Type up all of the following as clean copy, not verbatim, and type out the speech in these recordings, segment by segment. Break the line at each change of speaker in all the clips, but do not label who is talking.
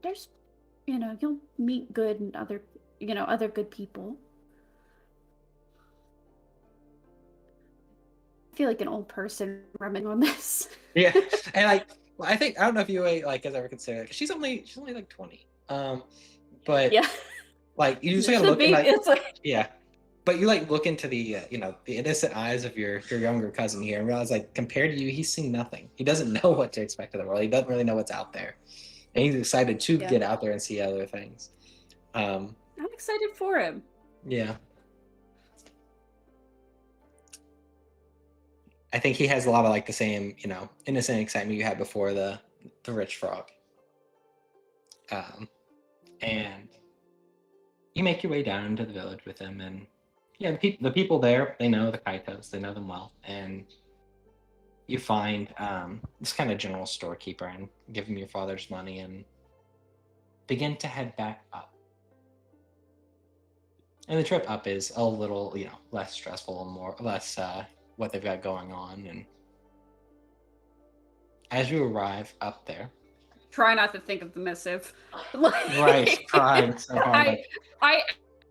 there's, you'll meet good and other good people. I feel like an old person rumming on this.
Yeah, and I think I don't know if you has ever considered it. She's only like 20. But
Yeah.
like you just
It's
gotta
the
look and
baby. It's like,
yeah, but you like look into the the innocent eyes of your younger cousin here and realize like compared to you, he's seen nothing. He doesn't know what to expect of the world. He doesn't really know what's out there, and he's excited to
yeah.
get out there and see other things. Um,
I'm excited for him.
yeah, I think he has a lot of like the same innocent excitement you had before the rich frog. Um, and you make your way down into the village with him, and yeah, the people there, they know the Kaitos, they know them well, and you find this kind of general storekeeper and give him your father's money and begin to head back up. And the trip up is a little, less stressful and more less what they've got going on. And as you arrive up there,
Try not to think of the missive.
right, trying so hard,
I
like
I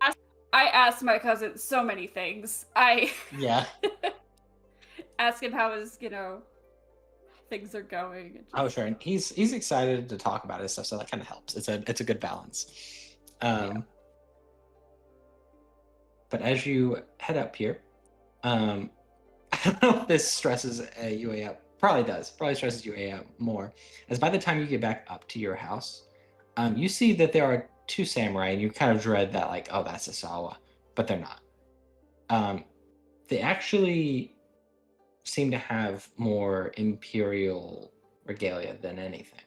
asked, I asked my cousin so many things. I
yeah,
ask him how his, things are going. And
oh
just
sure, and he's excited to talk about his stuff, so that kind of helps. It's a good balance.
yeah.
Um, but as you head up here, um, I don't know if this stresses UA out. Probably does. Probably stresses UA out more. As by the time you get back up to your house, you see that there are two samurai, and you kind of dread that, like, oh, that's Asawa, but they're not. Um, they actually seem to have more imperial regalia than anything.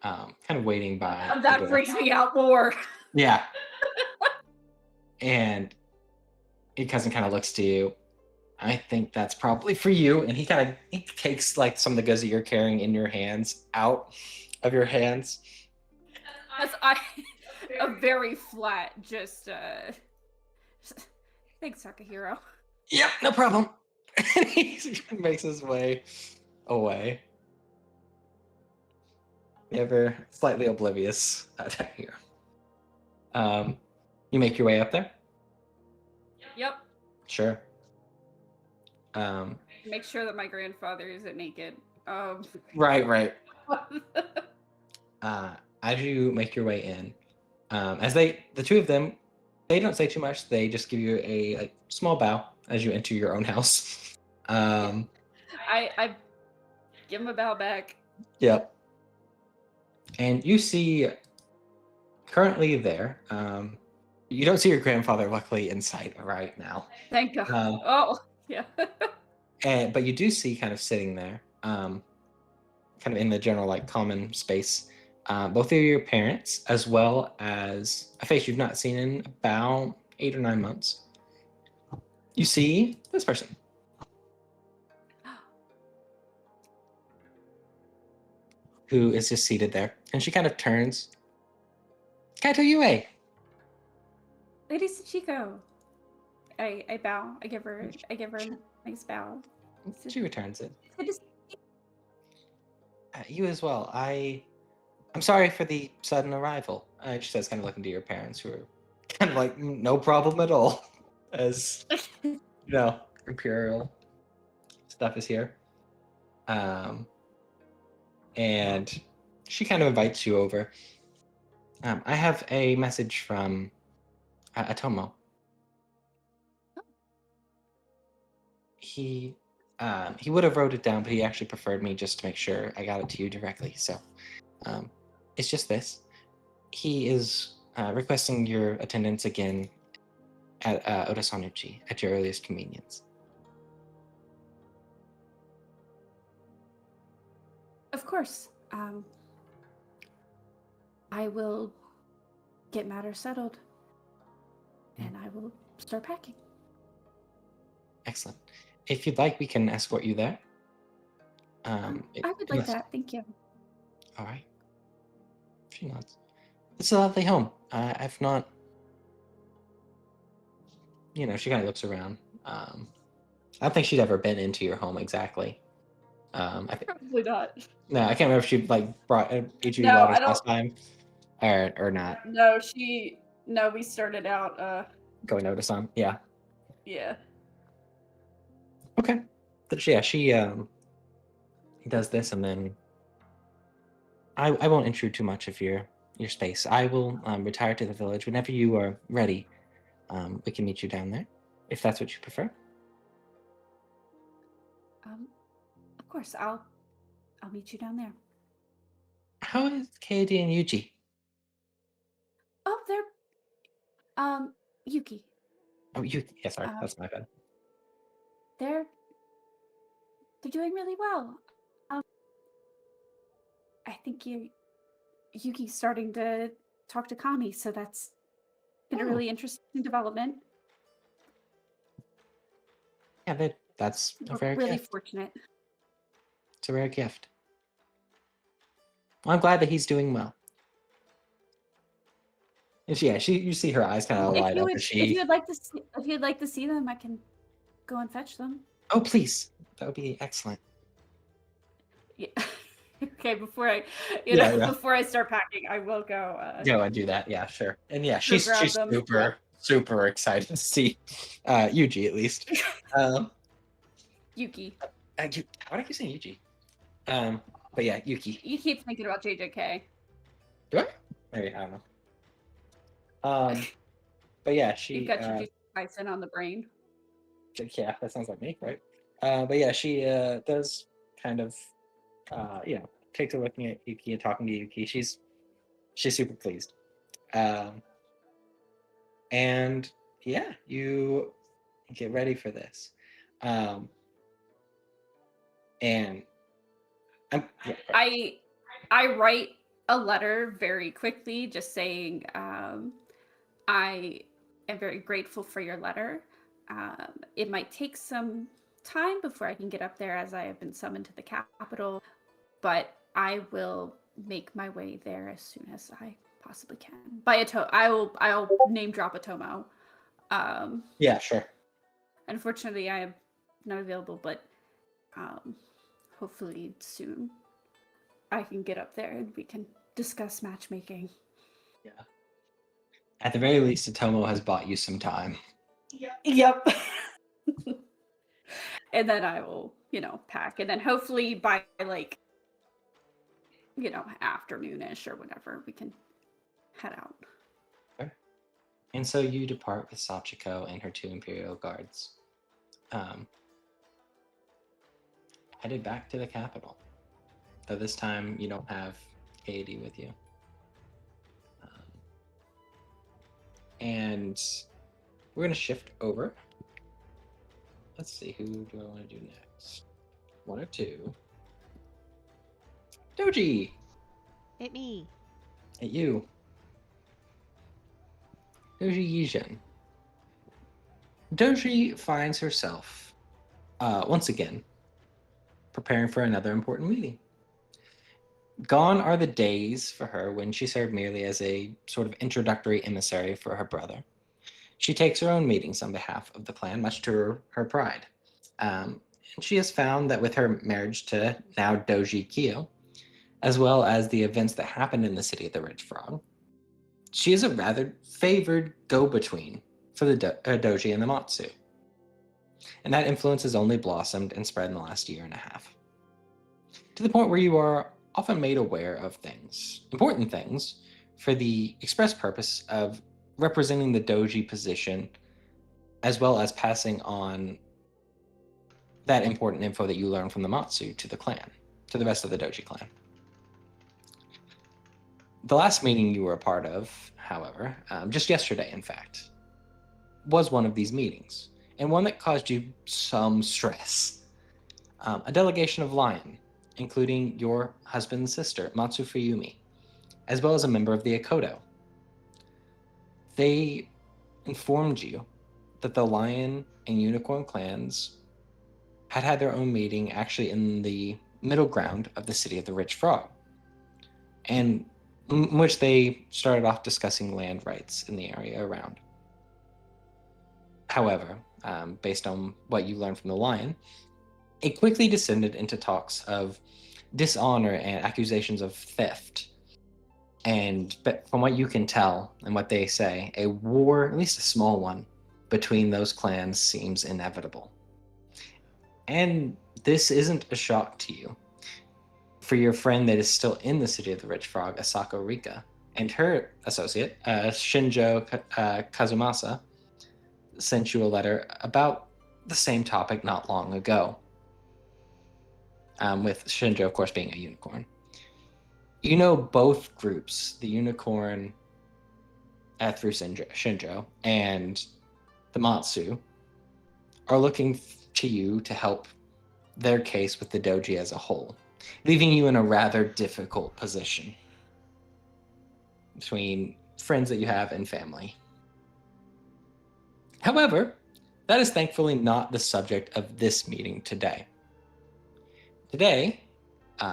Kind of waiting by the
That
door.
freaks me out more.
Yeah, and your cousin kind of looks to you. I think that's probably for you. And he takes like some of the goods that you're carrying in your hands out of your hands.
That's a very flat, just thanks, Takahiro.
Yep, no problem. And he makes his way away. Never slightly oblivious at here. You make your way up there?
Yep.
Sure. Um,
Make sure that my grandfather isn't naked.
right. As you make your way in, as the two of them, they don't say too much. They just give you a small bow as you enter your own house.
I give him a bow back.
Yep. And you see currently there, you don't see your grandfather luckily in sight right now.
Thank God.
Um,
Oh, yeah.
but you do see kind of sitting there, kind of in the general like common space, both of your parents as well as a face you've not seen in about 8 or 9 months. You see this person who is just seated there, and she kind of turns. Kaito Yue.
Lady Sachiko. I bow. I give her a nice bow.
She returns it.
It's good to see
You as well. I'm sorry for the sudden arrival. She says, kind of looking to your parents, who are kind of like, no problem at all, as imperial stuff is here. And she kind of invites you over. I have a message from Atomo. He would have wrote it down, but he actually preferred me just to make sure I got it to you directly. So it's just this. He is requesting your attendance again at Odasanuchi at your earliest convenience.
Of course. I will get matters settled, and I will start packing.
Excellent. If you'd like, we can escort you there.
I would like that. Thank you.
All right. She nods. It's a lovely home. I've not. She kind of looks around. I don't think she'd ever been into your home exactly. I think
Probably not.
no, I can't remember if she like brought each of you
No, I
waters
don't.
last time or not.
No, no, we started out.
Going over to some, yeah.
Yeah.
Okay, but yeah, she does this, and then I won't intrude too much of your space. I will retire to the village whenever you are ready. We can meet you down there, if that's what you prefer.
Um, of course, I'll meet you down there.
How is Katie and Yuji?
Oh, they're Yuki.
Oh, you. Yeah, sorry,
Um,
that's my bad.
they're they're doing really well. Um, I think Yuki's starting to talk to Kami, so that's been a
Oh,
really interesting development.
yeah, that's a
We're
rare
really
gift.
fortunate.
It's a rare gift. Well, I'm glad that he's doing well. And she, yeah, you see her eyes kind of light up as
If you
she.
would like to see, if you'd like to see them, I can go and fetch them.
Oh, please, that would be excellent.
Yeah. Okay, before I,
Yeah, yeah.
before I start packing, I will go.
Yeah, I do that. Yeah, sure. And yeah,
Go
she's
grab
she's
them. Yeah.
super excited to see Yuji at least. Um,
Yuki.
why do I keep saying Yuji? But yeah, Yuki.
You keep thinking about JJK.
Do I? Maybe I don't know. But yeah,
You've
she
got Jujutsu Kaisen on the brain.
yeah, that sounds like me, right? But yeah, she does kind of take to looking at Yuki and talking to Yuki. She's super pleased. And yeah, you get ready for this. And yeah,
I write a letter very quickly, just saying I am very grateful for your letter. It might take some time before I can get up there, as I have been summoned to the capital, but I will make my way there as soon as I possibly can. I'll name drop a Tomo.
yeah, sure.
Unfortunately, I am not available, but hopefully soon I can get up there and we can discuss matchmaking.
Yeah. At the very least, Atomo has bought you some time.
Yep. And then I will, pack. And then hopefully by like, afternoonish or whatever, we can head out.
Okay. And so you depart with Sachiko and her 2 Imperial guards. Headed back to the capital. Though this time you don't have Katie with you. And we're going to shift over. Let's see, who do I want to do next? 1 or 2. Doji!
Hit me.
At you. Doji Yijin. Doji finds herself, once again, preparing for another important meeting. Gone are the days for her when she served merely as a sort of introductory emissary for her brother. She takes her own meetings on behalf of the clan, much to her pride. And she has found that with her marriage to now Doji Kyo, as well as the events that happened in the city of the Red Frog, she is a rather favored go-between for the Doji and the Matsu. And that influence has only blossomed and spread in the last year and a half. To the point where you are often made aware of things, important things, for the express purpose of representing the Doji position, as well as passing on that important info that you learn from the Matsu to the clan, to the rest of the Doji clan. The last meeting you were a part of, however, just yesterday, in fact, was one of these meetings, and one that caused you some stress. A delegation of Lion, including your husband's sister, Matsu Fuyumi, as well as a member of the Akodo. They informed you that the Lion and Unicorn clans had their own meeting actually in the middle ground of the city of the Rich Frog, and in which they started off discussing land rights in the area around. However, based on what you learned from the Lion, it quickly descended into talks of dishonor and accusations of theft. But from what you can tell and what they say, a war, at least a small one, between those clans seems inevitable. And this isn't a shock to you. For your friend that is still in the city of the Rich Frog, Asako Rika, and her associate, Shinjo Kazumasa, sent you a letter about the same topic not long ago, with Shinjo, of course, being a unicorn. You know both groups, the unicorn through Shinjo and the Matsu, are looking to you to help their case with the doji as a whole, leaving you in a rather difficult position between friends that you have and family. However, that is thankfully not the subject of this meeting today. Today,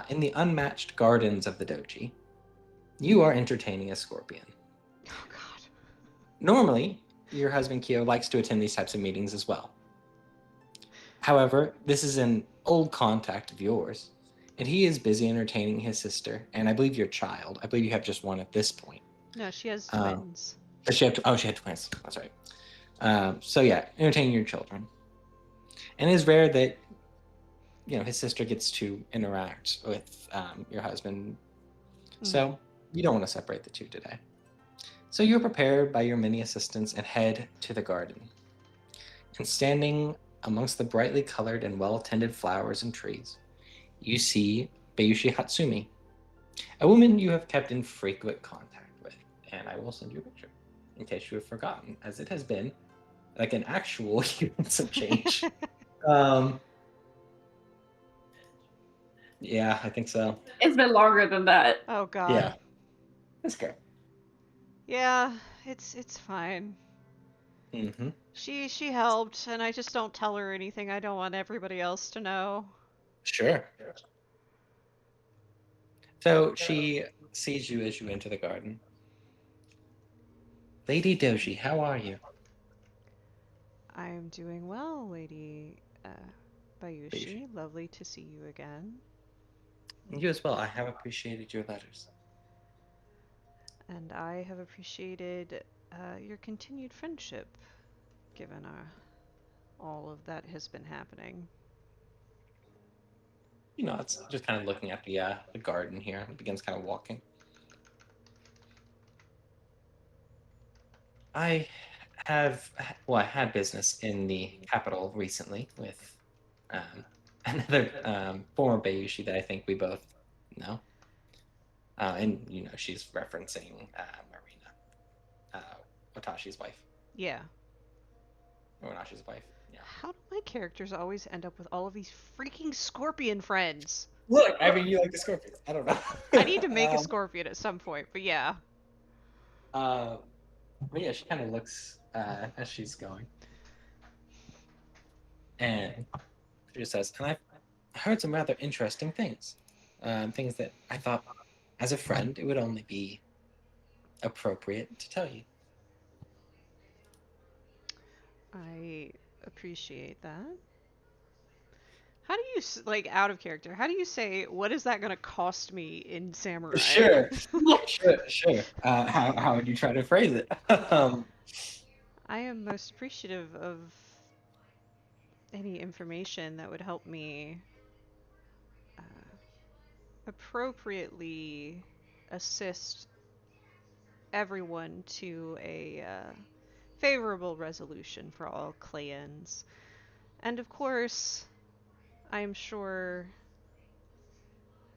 in the unmatched gardens of the doji, you are entertaining a scorpion.
Oh God.
Normally, your husband Kyo likes to attend these types of meetings as well. However, this is an old contact of yours, and he is busy entertaining his sister, and I believe your child. I believe you have just one at this point.
No, she has
Uh,
twins.
Does she have? She had twins. That's right. So yeah, entertaining your children, and it's rare that his sister gets to interact with your husband. So you don't want to separate the two today. So you're prepared by your many assistants and head to the garden. And standing amongst the brightly colored and well-tended flowers and trees, you see Bayushi Hatsumi, a woman you have kept in frequent contact with. And I will send you a picture in case you have forgotten, as it has been like an actual years of change. Yeah, I think so.
It's been longer than that.
Oh God.
Yeah, that's great.
Yeah, it's fine.
Mm-hmm.
She helped, and I just don't tell her anything I don't want everybody else to know.
Sure. So she sees you as you enter the garden. Lady Doji, how are you?
I'm doing well, Lady
Bayushi.
Bayushi. Lovely to see you again.
And you as well. I have appreciated your letters.
And I have appreciated your continued friendship, given all of that has been happening.
It's just kind of looking at the garden here. It begins kind of walking. I I had business in the capital recently with another former Bayushi that I think we both know. And she's referencing Marina, Watashi's wife,
Yeah.
or Wanashi's wife. Yeah.
How do my characters always end up with all of these freaking scorpion friends?
Look, I mean, you like the scorpions. I don't know.
I need to make a scorpion at some point, but yeah.
But yeah, she kind of looks as she's going, and she just says, "And I've heard some rather interesting things, things that I thought, as a friend, it would only be appropriate to tell you."
I appreciate that. How do you, like, out of character, how do you say, what is that going to cost me in Samurai?
Sure, sure. How would you try to phrase it?
I am most appreciative of any information that would help me appropriately assist everyone to a favorable resolution for all clans. And of course, I'm sure.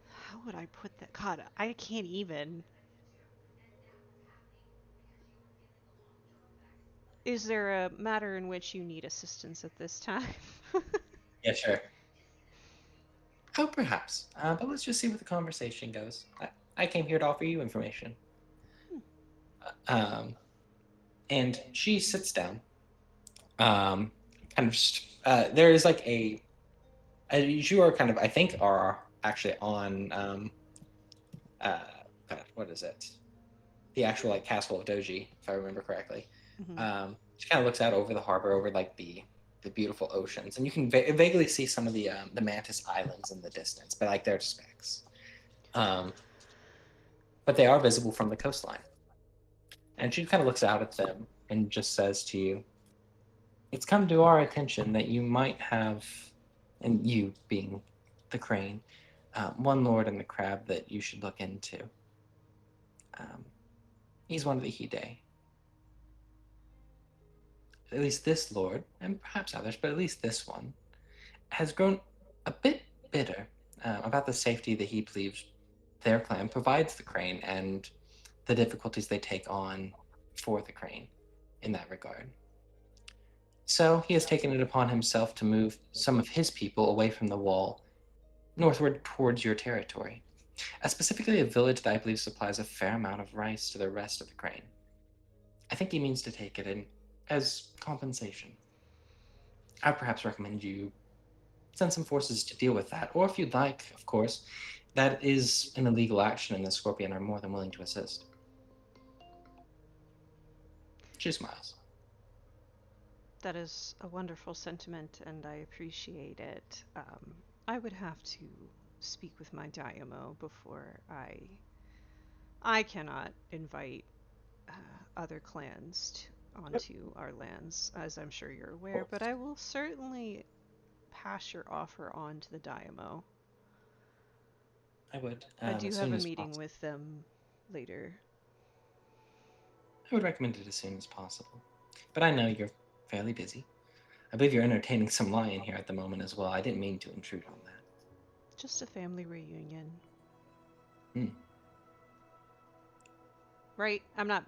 How would I put that? God, I can't even. Is there a matter in which you need assistance at this time?
Yeah, sure. Oh, perhaps. But let's just see where the conversation goes. I came here to offer you information. Um, and she sits down. Kind of just, there is like you are kind of, I think, are actually on, uh, what is it? The actual like castle of Doji, if I remember correctly.
Mhm.
She kind of looks out over the harbor, over like the the beautiful oceans, and you can vaguely see some of the Mantis Islands in the distance, but like they're specks. But they are visible from the coastline. And she kind of looks out at them and just says to you, "It's come to our attention that you might have, and you being the crane, one lord in the crab that you should look into. Um, he's one of the Hide. At least this lord, and perhaps others, but at least this one, has grown a bit bitter about the safety that he believes their clan provides the crane and the difficulties they take on for the crane in that regard. So he has taken it upon himself to move some of his people away from the wall northward towards your territory, specifically a village that I believe supplies a fair amount of rice to the rest of the crane. I think he means to take it in as compensation. I'd perhaps recommend you send some forces to deal with that, or if you'd like, of course, that is an illegal action and the Scorpion are more than willing to assist." She smiles.
That is a wonderful sentiment, and I appreciate it. I would have to speak with my Daimyo before I cannot invite other clans onto our lands, as I'm sure you're aware, but I will certainly pass your offer on to the Daimyo.
I would.
I do
as
have
soon
a
as
meeting
possible.
with them later.
I would recommend it as soon as possible. But I know you're fairly busy. I believe you're entertaining some lion here at the moment as well. I didn't mean to intrude on that.
Just a family reunion.
Hmm.
Right? I'm not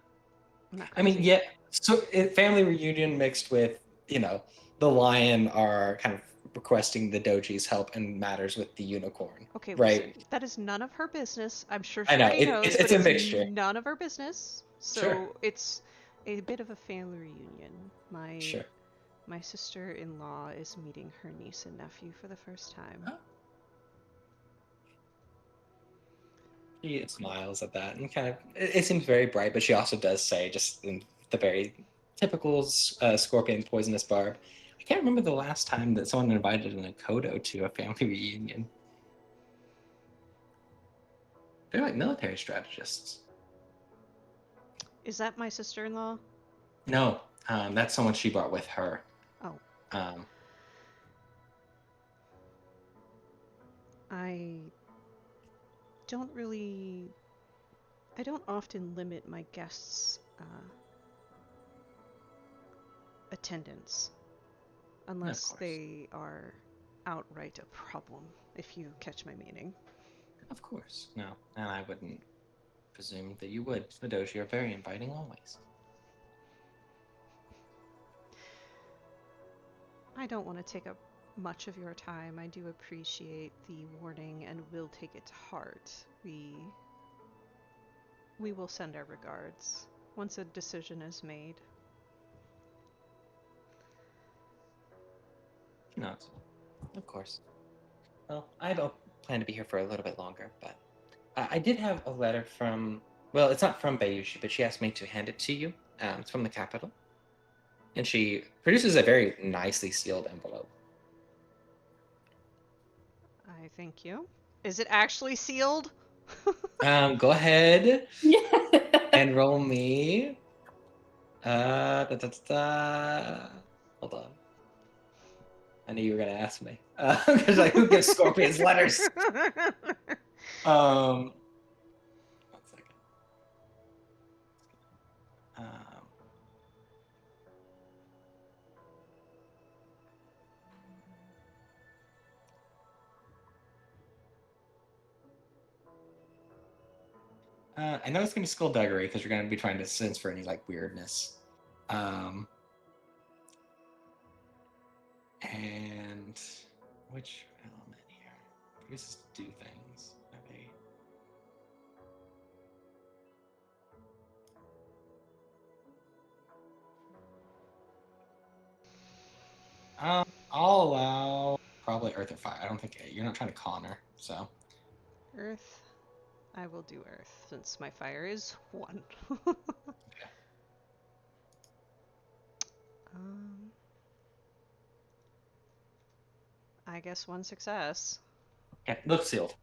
I mean,
crazy.
yeah. So family reunion mixed with, the lion are kind of requesting the doji's help in matters with the unicorn,
Okay, listen,
right?
that is none of her business. I'm sure
I
she
know
already knows,
it's
but
a
it's
mixture.
none of her business.
Sure,
So it's a bit of a family reunion.
sure.
My sister-in-law is meeting her niece and nephew for the first time.
Huh? She smiles at that and kind of it seems very bright, but she also does say, just in the very typical scorpion poisonous barb, "I can't remember the last time that someone invited an Akodo to a family reunion. They're like military strategists."
Is that my sister-in-law?
No, that's someone she brought with her.
Oh,
Um,
I don't really. I don't often limit my guests' attendance
of
unless
course,
they are outright a problem, if you catch my meaning.
of course, no, and I wouldn't presume that you would. Madoshi are very inviting always.
I don't want to take up much of your time. I do appreciate the warning and will take it to heart. We will send our regards once a decision is made.
No, of course. Well, I don't plan to be here for a little bit longer, but I did have a letter from. Well, it's not from Bayushi, but she asked me to hand it to you. It's from the capital, and she produces a very nicely sealed envelope.
I thank you. Is it actually sealed?
Go ahead
Yeah.
and roll me. Da, da, da, da. Hold on. I knew you were gonna ask me. Because like, who gives scorpions letters? Um, 1 second. Um, I know it's gonna be skullduggery because you're gonna be trying to sense for any like weirdness. Um, and which element here? Produces do things. Okay. I'll allow probably earth or fire. I don't think you're not trying to con her, so.
Earth. I will do Earth since my fire is 1.
Okay.
um, I guess one success.
Okay, looks sealed.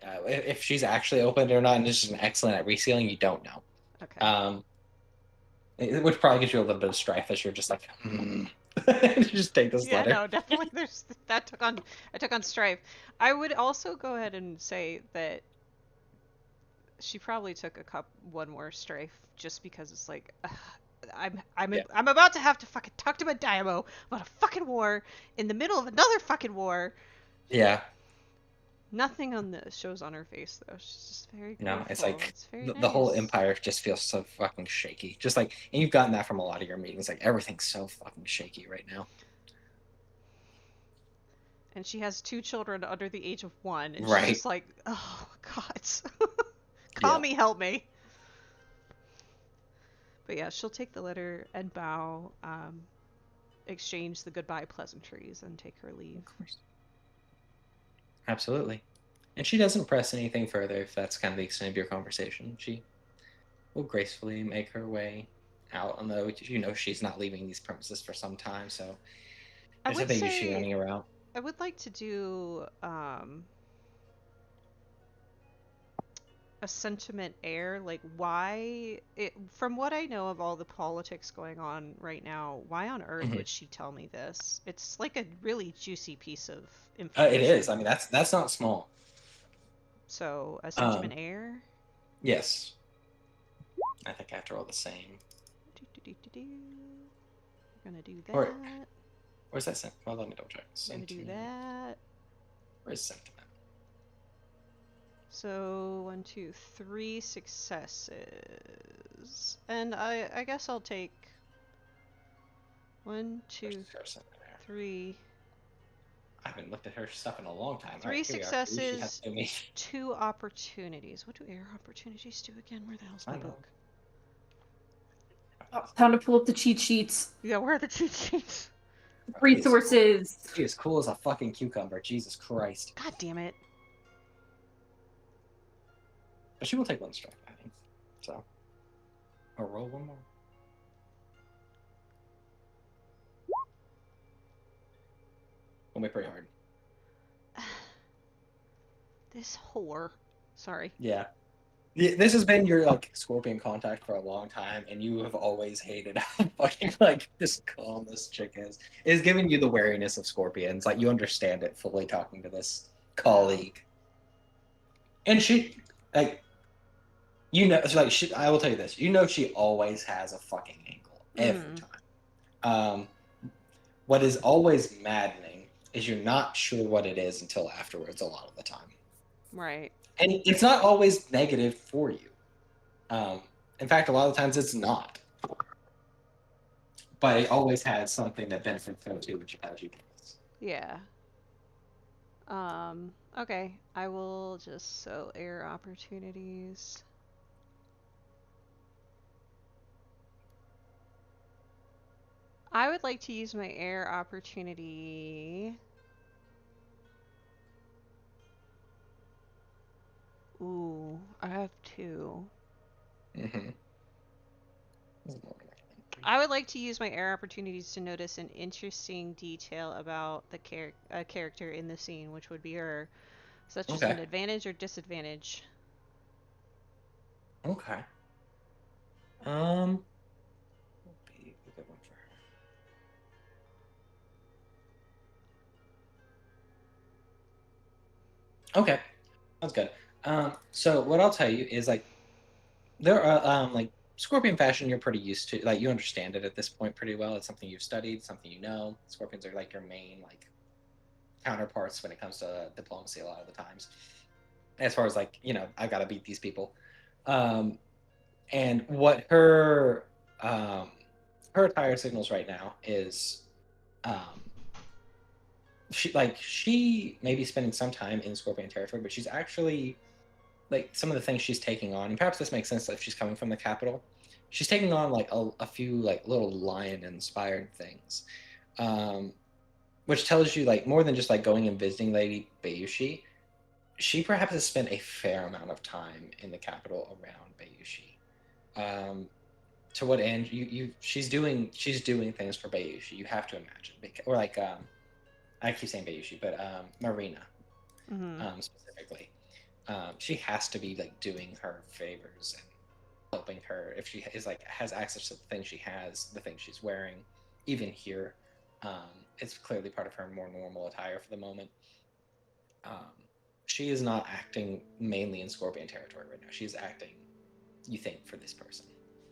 If she's actually opened it or not, and is just an excellent at resealing, you don't know.
Okay.
Which probably gives you a little bit of strife as you're just like, you just take this
Yeah,
letter.
no, definitely. There's that took on. I took on strife. I would also go ahead and say that she probably took one more strife just because it's like
Yeah.
I'm about to have to fucking talk to my Daimo about a fucking war in the middle of another fucking war.
Yeah.
Nothing on the shows on her face though. She's just very
No,
grateful.
it's like
It's very
the whole
nice.
empire just feels so fucking shaky. Just like, and you've gotten that from a lot of your meetings. Like everything's so fucking shaky right now.
And she has 2 children under the age of 1, and she's
Right.
just like, oh god,
Yeah.
Kami, help me. But yeah, she'll take the letter and bow, exchange the goodbye pleasantries, and take her leave.
Of course. Absolutely. And she doesn't press anything further if that's kind of the extent of your conversation. She will gracefully make her way out, although she's not leaving these premises for some time, so
I
there's
would
nothing usually
say
running around.
I would like to do a sentiment air, like from what I know of all the politics going on right now, why on earth
Mhm.
would she tell me this? It's like a really juicy piece of
It is.
information.
I mean, that's not small.
So a
Um,
sentiment air.
yes. I think I have to roll the same.
We're gonna do
Or
that.
where's that sent? Well, let me double check.
We're gonna do
Sentiment.
that.
Where's sentiment?
So 1, 2, 3 successes, and I guess I'll take 1, 2,
Where's her sentiment there?
3.
I haven't looked at her stuff in a long time. All
3
right, here we are. She has
successes,
to me.
2 opportunities. What do air opportunities do again? Where the hell's my
I know.
book?
Oh, time to pull up the cheat sheets.
Yeah, where are the cheat sheets?
Resources.
She is cool as a fucking cucumber. Jesus Christ.
God damn it.
But she will take one strike, I think. So. Or roll one more. We'll make pretty hard.
This whore. Sorry.
Yeah. This has been your like scorpion contact for a long time, and you have always hated how fucking like this calm this chick is. It is giving you the wariness of scorpions. Like you understand it fully talking to this colleague. And she like it's like I will tell you this, she always has a fucking angle every time. What is always maddening is you're not sure what it is until afterwards a lot of the time.
Right.
And it's not always negative for you. In fact, a lot of times it's not. But it always has something that benefits them too, which allows you to.
Yeah. Okay. I will just so air opportunities. I would like to use my air opportunity. Ooh, I have 2.
Mm-hmm.
I would like to use my air opportunities to notice an interesting detail about the character in the scene, which would be her. So that's just an advantage or disadvantage?
Okay. Would be a good one for her. Okay. Sounds good. So what I'll tell you is like there are like scorpion fashion you're pretty used to. Like you understand it at this point pretty well. It's something you've studied, something you know. Scorpions are like your main like counterparts when it comes to diplomacy a lot of the times. As far as like, I've got to beat these people. And what her attire signals right now is she may be spending some time in Scorpion territory, but she's actually like some of the things she's taking on, and perhaps this makes sense if she's coming from the capital. She's taking on like a few like little lion inspired things, which tells you like more than just like going and visiting Lady Bayushi. She perhaps has spent a fair amount of time in the capital around Bayushi. To what end? She's doing things for Bayushi. You have to imagine, or like I keep saying Bayushi, but Marina,
Mm-hmm.
specifically. She has to be like doing her favors and helping her if she is like has access to the thing she has, the thing she's wearing. Even here, it's clearly part of her more normal attire for the moment. Um, she is not acting mainly in Scorpion territory right now. She's acting, you think, for this person.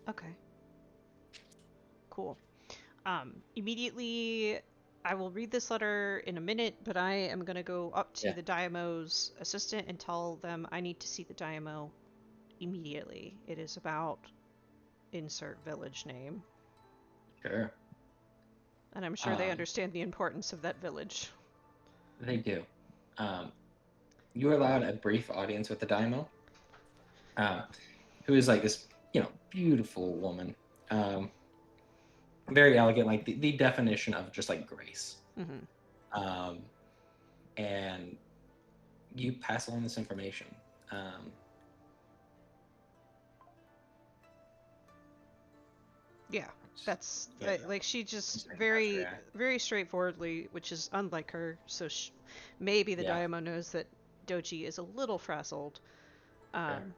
Okay. Cool. Immediately, I will read this letter in a minute, but I am going to go up to
Yeah,
the Diamo's assistant and tell them I need to see the Diamo immediately. It is about insert village name.
sure.
And I'm sure they
Um,
understand the importance of that village.
they do. Um, you are allowed a brief audience with the Daimo, um, who is like this, beautiful woman. Um, Very elegant, like the definition of just like grace.
Mm-hmm.
Um, and you pass along this information. Um,
Yeah, that's
yeah,
like she just
just how's your
very,
react.
very straightforwardly, which is unlike her. So maybe the
Yeah,
Diamo knows that Doji is a little frazzled.
sure.
Um,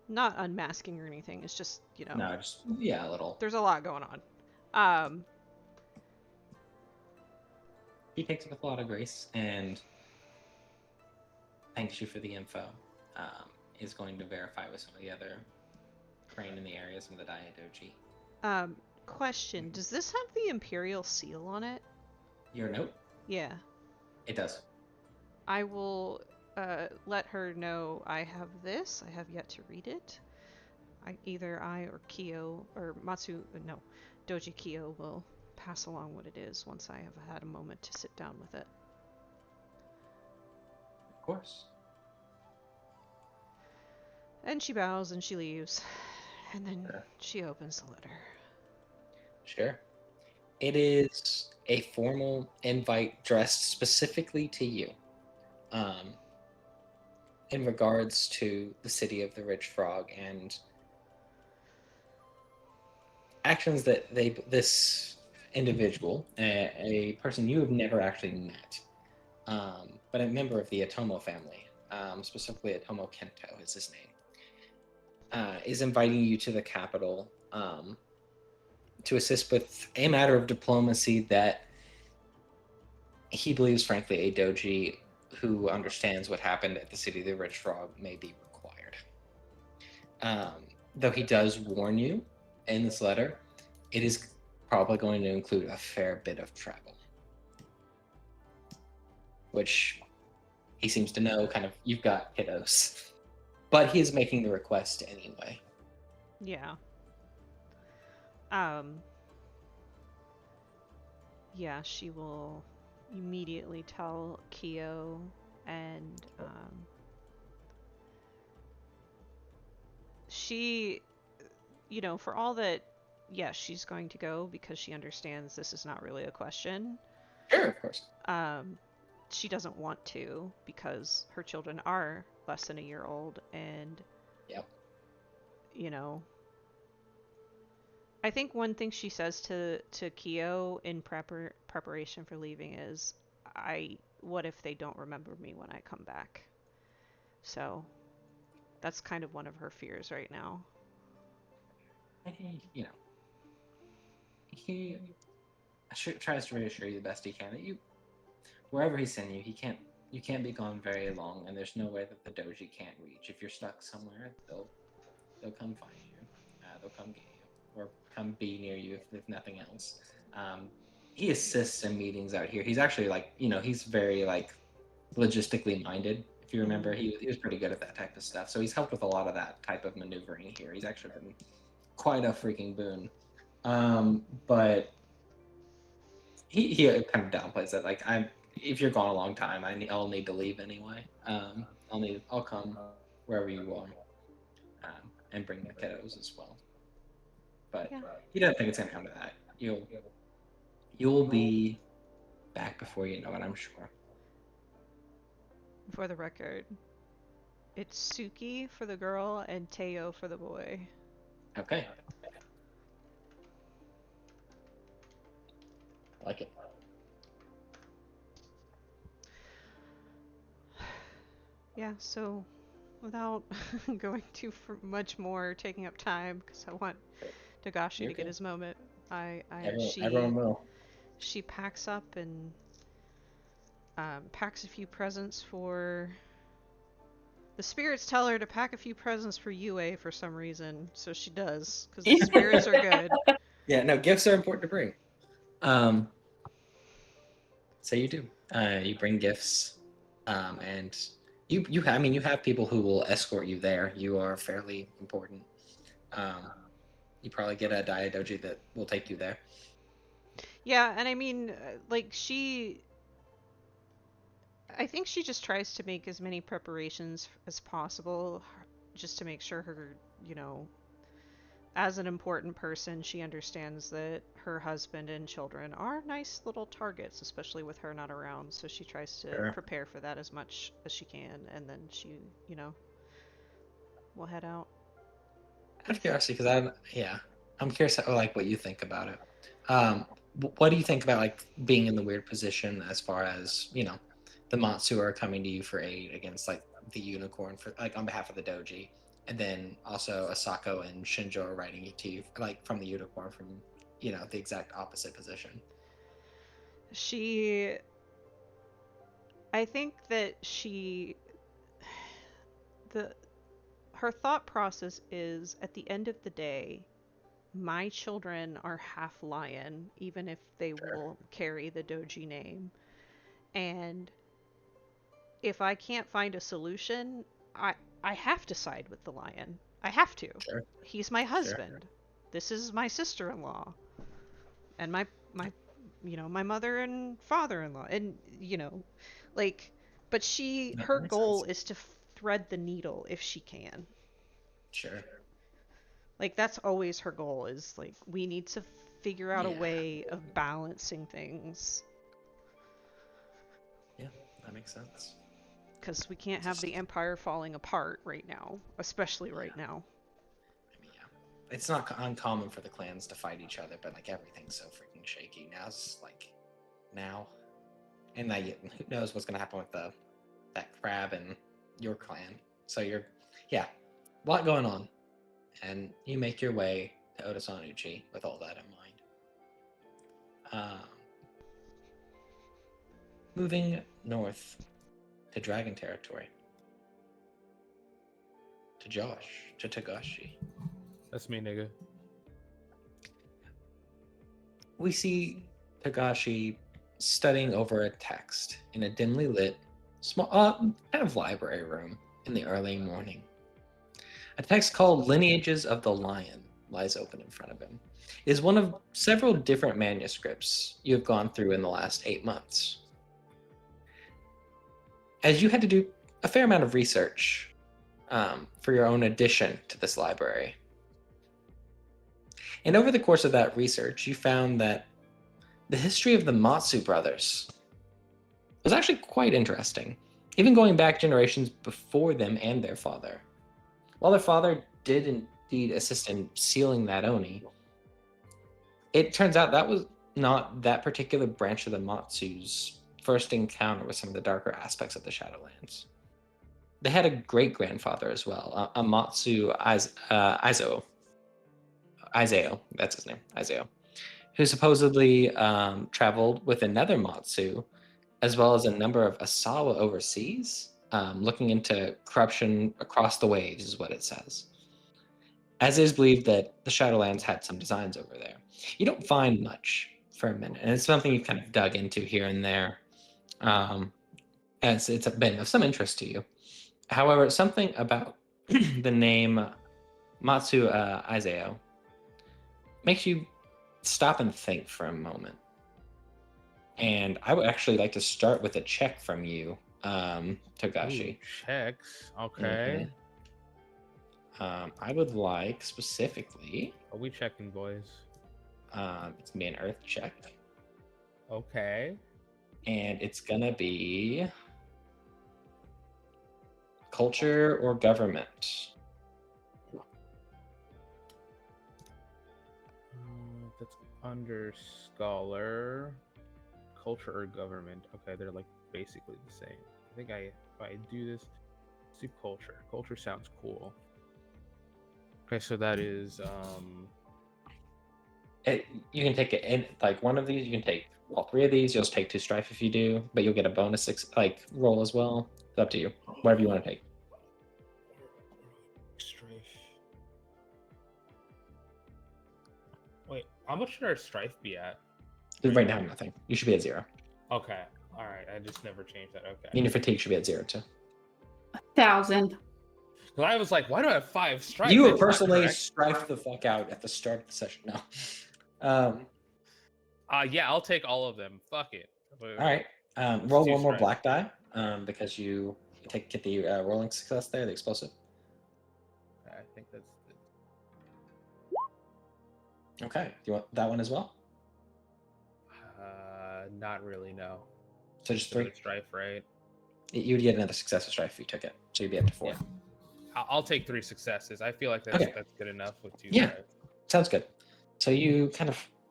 Not unmasking or anything. It's just,
No, just yeah, a little.
there's a lot going on. Um,
He takes it with a lot of grace and thanks you for the info. Um, is going to verify with some of the other crane in the area, some of the Diadoji.
um, Question: does this have the Imperial seal on it?
Your note?
Yeah.
It does.
I will let her know I have this. I have yet to read it. Either I or Kyo or Matsu, no, Doji Kyo will pass along what it is once I have had a moment to sit down with it.
Of course.
And she bows and she leaves. And then
Sure.
she opens the letter.
Sure. It is a formal invite dressed specifically to you. Um, in regards to the city of the Rich Frog and actions that this individual, a person you have never actually met, but a member of the Atomo family, specifically Atomo Kento is his name, is inviting you to the capital to assist with a matter of diplomacy that he believes, frankly, a doji who understands what happened at the city of the Rich Frog may be required. Though he does warn you in this letter, it is probably going to include a fair bit of travel, which he seems to know. Kind of, you've got kiddos, but he is making the request anyway.
Yeah. Um, yeah, she will immediately tell Kyo and she, for all that, yes, she's going to go because she understands this is not really a question.
Sure, of course.
Um, she doesn't want to because her children are less than a year old, and
Yep.
you know, I think one thing she says to Kyo in preparation for leaving is, "I what if they don't remember me when I come back?" So that's kind of one of her fears right now.
You know, he tries to reassure you the best he can that you, wherever he's sending you, you can't be gone very long, and there's no way that the doji can't reach. If you're stuck somewhere, they'll come find you. They'll come get you, or come be near you if nothing else. Um, he assists in meetings out here. He's actually like, he's very like logistically minded. If you remember,
Mm-hmm.
he was pretty good at that type of stuff. So he's helped with a lot of that type of maneuvering here. He's actually been quite a freaking boon. But he kind of downplays that. Like, if you're gone a long time, I'll need to leave anyway. I'll come wherever you are, and bring the kiddos as well. But
Yeah.
he doesn't think it's gonna come to that. You'll be back before you know it, I'm sure.
For the record, it's Suki for the girl and Teo for the boy.
Okay, I like it.
Yeah, so without going too much more, taking up time, because I want Togashi
You're
to get
good.
his moment.
Everyone will.
She packs up and packs a few presents for. The spirits tell her to pack a few presents for Yue for some reason, so she does, because the spirits are good.
Yeah, no, gifts are important to bring. Um, so you do. You bring gifts, and I mean, you have people who will escort you there. You are fairly important. Um, you probably get a Daidoji that will take you there.
Yeah, and I mean, like, I think she just tries to make as many preparations as possible, just to make sure her, you know, as an important person, she understands that her husband and children are nice little targets, especially with her not around. So she tries to
Sure.
prepare for that as much as she can, and then she, you know, will head out.
Out of curiosity, because I'm curious like what you think about it. What do you think about like being in the weird position as far as the Matsu are coming to you for aid against like the unicorn for like on behalf of the doji, and then also Asako and Shinjo are writing to you like from the unicorn from the exact opposite position.
She, I think that the her thought process is at the end of the day, my children are half lion, even if they
Sure,
will carry the doji name. And if I can't find a solution, I I have to side with the lion. I have to.
sure,
He's my
sure.
husband. This is my sister-in-law and my my mother and father-in-law and like but
No, that
her
makes
goal
sense.
is to thread the needle if she can.
Sure.
Like that's always her goal is like we need to figure out a
Yeah.
way of balancing things
Yeah, that makes sense.
because we can't have
Just
the empire falling apart right now, especially right
yeah.
now.
I mean, yeah, it's not uncommon for the clans to fight each other, but like everything's so freaking shaky now. It's like now, and like who knows what's gonna happen with that crab and your clan. So yeah, a lot going on, and you make your way to Otosanuchi with all that in mind. Um, Moving north to Dragon Territory, to Josh, to Togashi.
That's me, nigga.
We see Togashi studying over a text in a dimly lit, small, kind of library room in the early morning. A text called Lineages of the Lion lies open in front of him. It is one of several different manuscripts you have gone through in the last 8 months. As you had to do a fair amount of research for your own addition to this library. And over the course of that research, you found that the history of the Matsu brothers was actually quite interesting, even going back generations before them and their father. While their father did indeed assist in sealing that Oni, it turns out that was not that particular branch of the Matsu's first encounter with some of the darker aspects of the Shadowlands. They had a great grandfather as well, a Matsu Izao, that's his name, Izao, who supposedly traveled with another Matsu, as well as a number of Asawa overseas, looking into corruption across the waves, is what it says. As it is believed that the Shadowlands had some designs over there. You don't find much for a minute, and it's something you've kind of dug into here and there, as it's been of some interest to you. However, something about the name Matsu Izao makes you stop and think for a moment. And I would actually like to start with a check from you, Togashi.
Ooh, checks. Okay.
I would like specifically,
Are we checking, boys?
it's gonna be an earth check,
Okay.
and it's gonna be culture or government.
That's under scholar, culture or government. Okay, they're like basically the same. I think if I do this, Let's do culture. Culture sounds cool. Okay, so that is
You can take it in like one of these. You can take all three of these. You'll just take 2 strife if you do, but you'll get a bonus like roll as well. It's up to you. Whatever you want to take.
strife. Wait, how much should our strife be at?
Right now, nothing. You should be at 0.
Okay. All right. I just never changed that. Okay.
And your fatigue should be at 0 too.
1,000.
Because I was like, why do I have 5 strife?
You
That's
were
not
personally
correct.
strife the fuck out at the start of the session. No.
Yeah, I'll take all of them. Fuck it.
All right. Roll
do
one more
strife.
black die because you get the rolling success there, the explosive.
I think that's.
Okay. Do you want that one as well?
Not really. No.
So just
Another
3.
strife, right?
You would get another success of strife if you took it. So you'd be up to 4.
Yeah. I'll take 3 successes. I feel like that's
Okay.
that's good enough with 2
Yeah.
strife.
Sounds good. So you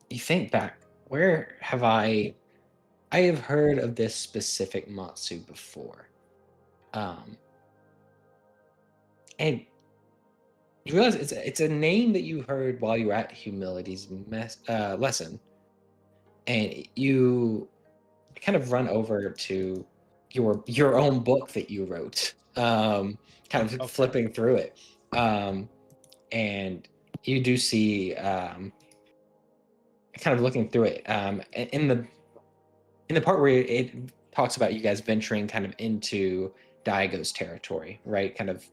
you think back. Where have I have heard of this specific Matsu before. And you realize it's a name that you heard while you were at Humility's lesson, and you kind of run over to your own book that you wrote, kind of
Okay.
flipping through it, and you do see, kind of looking through it, in the part where it talks about you guys venturing kind of into Daigo's territory, right? Kind of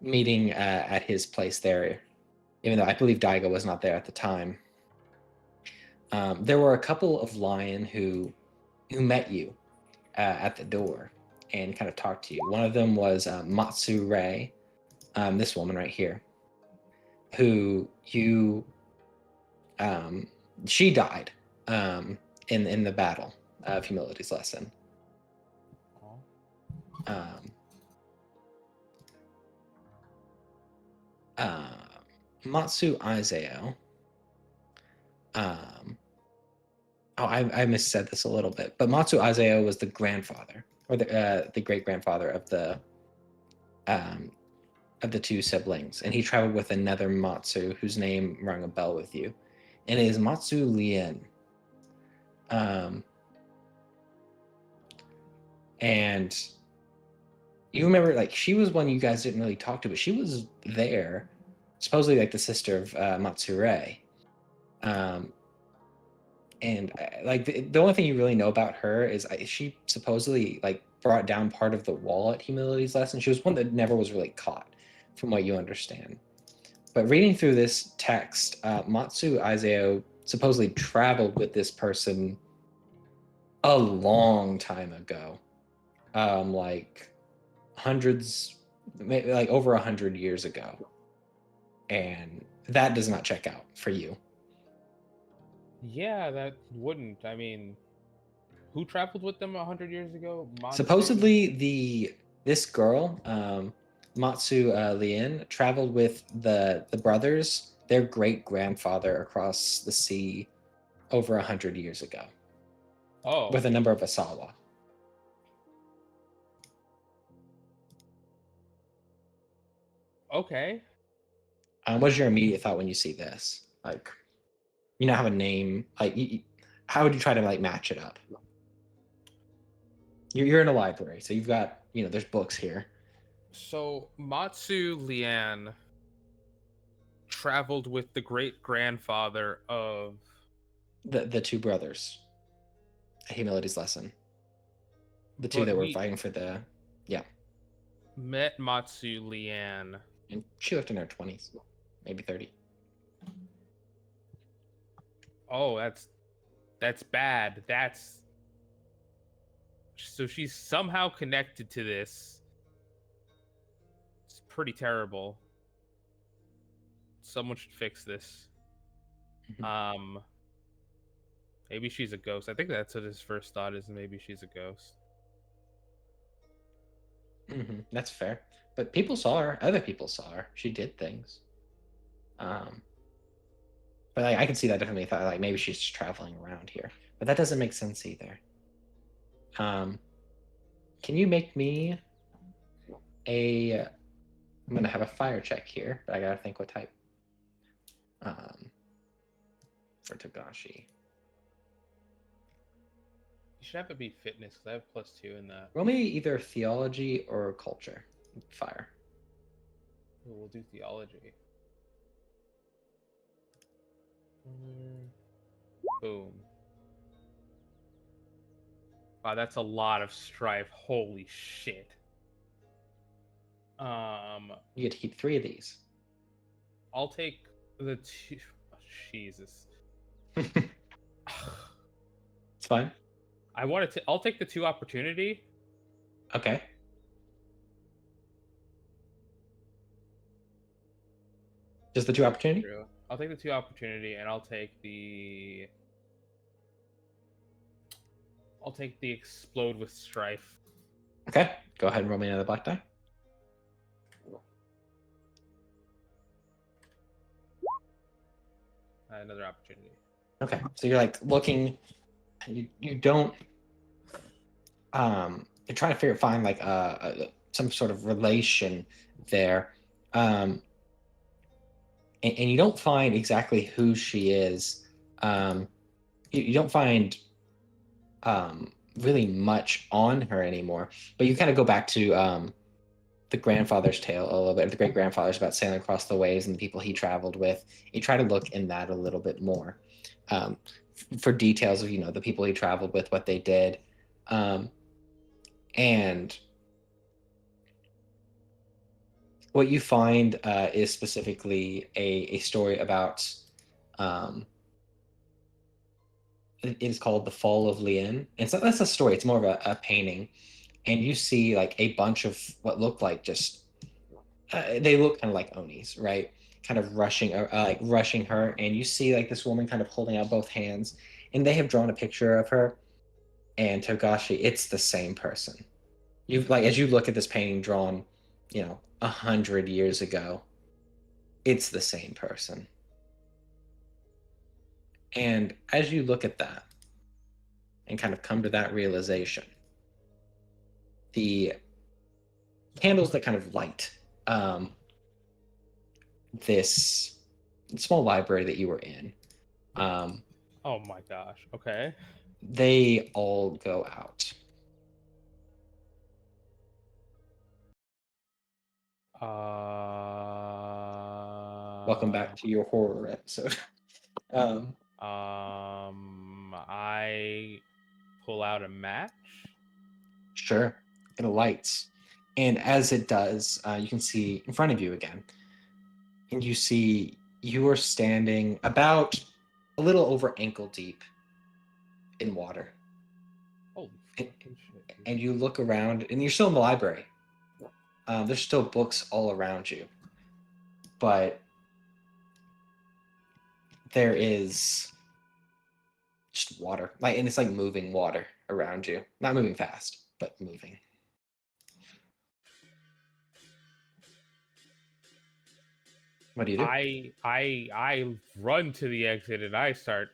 meeting at his place there, even though I believe Daigo was not there at the time. There were a couple of Lion who met you at the door and kind of talked to you. One of them was Matsu Rei, this woman right here, who you she died in the battle of Humility's lesson. Matsu Izao. I missaid this a little bit, but Matsu Izao was the grandfather, or the great grandfather of the 2 siblings, and he traveled with another Matsu whose name rung a bell with you, and it is Matsu Lien. And you remember, like, she was one you guys didn't really talk to, but she was there, supposedly like the sister of Matsure. And like the only thing you really know about her is she supposedly like brought down part of the wall at Humility's lesson. She was one that never was really caught, from what you understand. But reading through this text, Matsu Izao supposedly traveled with this person a long time ago, like hundreds, maybe like over 100 years ago, and that does not check out for you.
Yeah, that wouldn't. I mean, who traveled with them 100 years ago? Matsu?
Supposedly, this girl, Matsu Lien, traveled with the brothers, their great grandfather, across the sea over 100 years ago.
Oh.
With a number of Asawa.
Okay.
What's your immediate thought when you see this? Like, you now have a name. Like, how would you try to like match it up? You're in a library, so you've got, there's books here.
So Matsu Lien traveled with the great grandfather of
the 2 brothers at Humility's lesson. The 2 that were fighting for the
met Matsu Lien.
And she lived in her 20s, maybe 30.
Oh, that's bad. So she's somehow connected to this. It's pretty terrible. Someone should fix this.
Mm-hmm.
Maybe she's a ghost. I think that's what his first thought is. Maybe she's a ghost.
Mm-hmm. That's fair. But people saw her. Other people saw her. She did things. But I can see that definitely. Thought like maybe she's just traveling around here, but that doesn't make sense either. Can you make me I'm gonna have a fire check here, but I gotta think what type. For Togashi.
You should have it be fitness because I have +2 in that.
Roll me either theology or culture. Fire.
Ooh, we'll do theology. Boom. Wow, that's a lot of strife. Holy shit.
You get to keep 3 of these.
I'll take the 2. Oh, Jesus.
It's fine.
I wanted to. I'll take the 2 opportunity.
Okay. Just the 2 opportunity?
True. I'll take the 2 opportunity, and I'll take the. I'll take the explode with strife.
Okay. Go ahead and roll me another black die.
Another opportunity.
Okay. So you're like looking. You don't. You're trying to find like some sort of relation there, and you don't find exactly who she is. You don't find really much on her anymore. But you kind of go back to the grandfather's tale a little bit, the great grandfather's about sailing across the waves and the people he traveled with. You try to look in that a little bit more for details of the people he traveled with, what they did, and what you find is specifically a story about. It is called The Fall of Lien. And so that's a story. It's more of a painting. And you see like a bunch of what look like just they look kind of like Onis, right? Kind of rushing her. And you see like this woman kind of holding out both hands. And they have drawn a picture of her and Togashi. It's the same person. You've like as you look at this painting drawn, 100 years ago, it's the same person. And as you look at that and kind of come to that realization, the candles that kind of light this small library that you were in,
Oh my gosh. Okay.
they all go out. Welcome back to your horror episode.
I pull out a match.
Sure, it lights, and as it does, you can see in front of you again, and you see you are standing about a little over ankle deep in water.
Holy
And-
fucking shit. Dude.
And you look around, and you're still in the library. There's still books all around you, but there is just water, and it's like moving water around you. Not moving fast, but moving. What do you do?
I run to the exit and I start.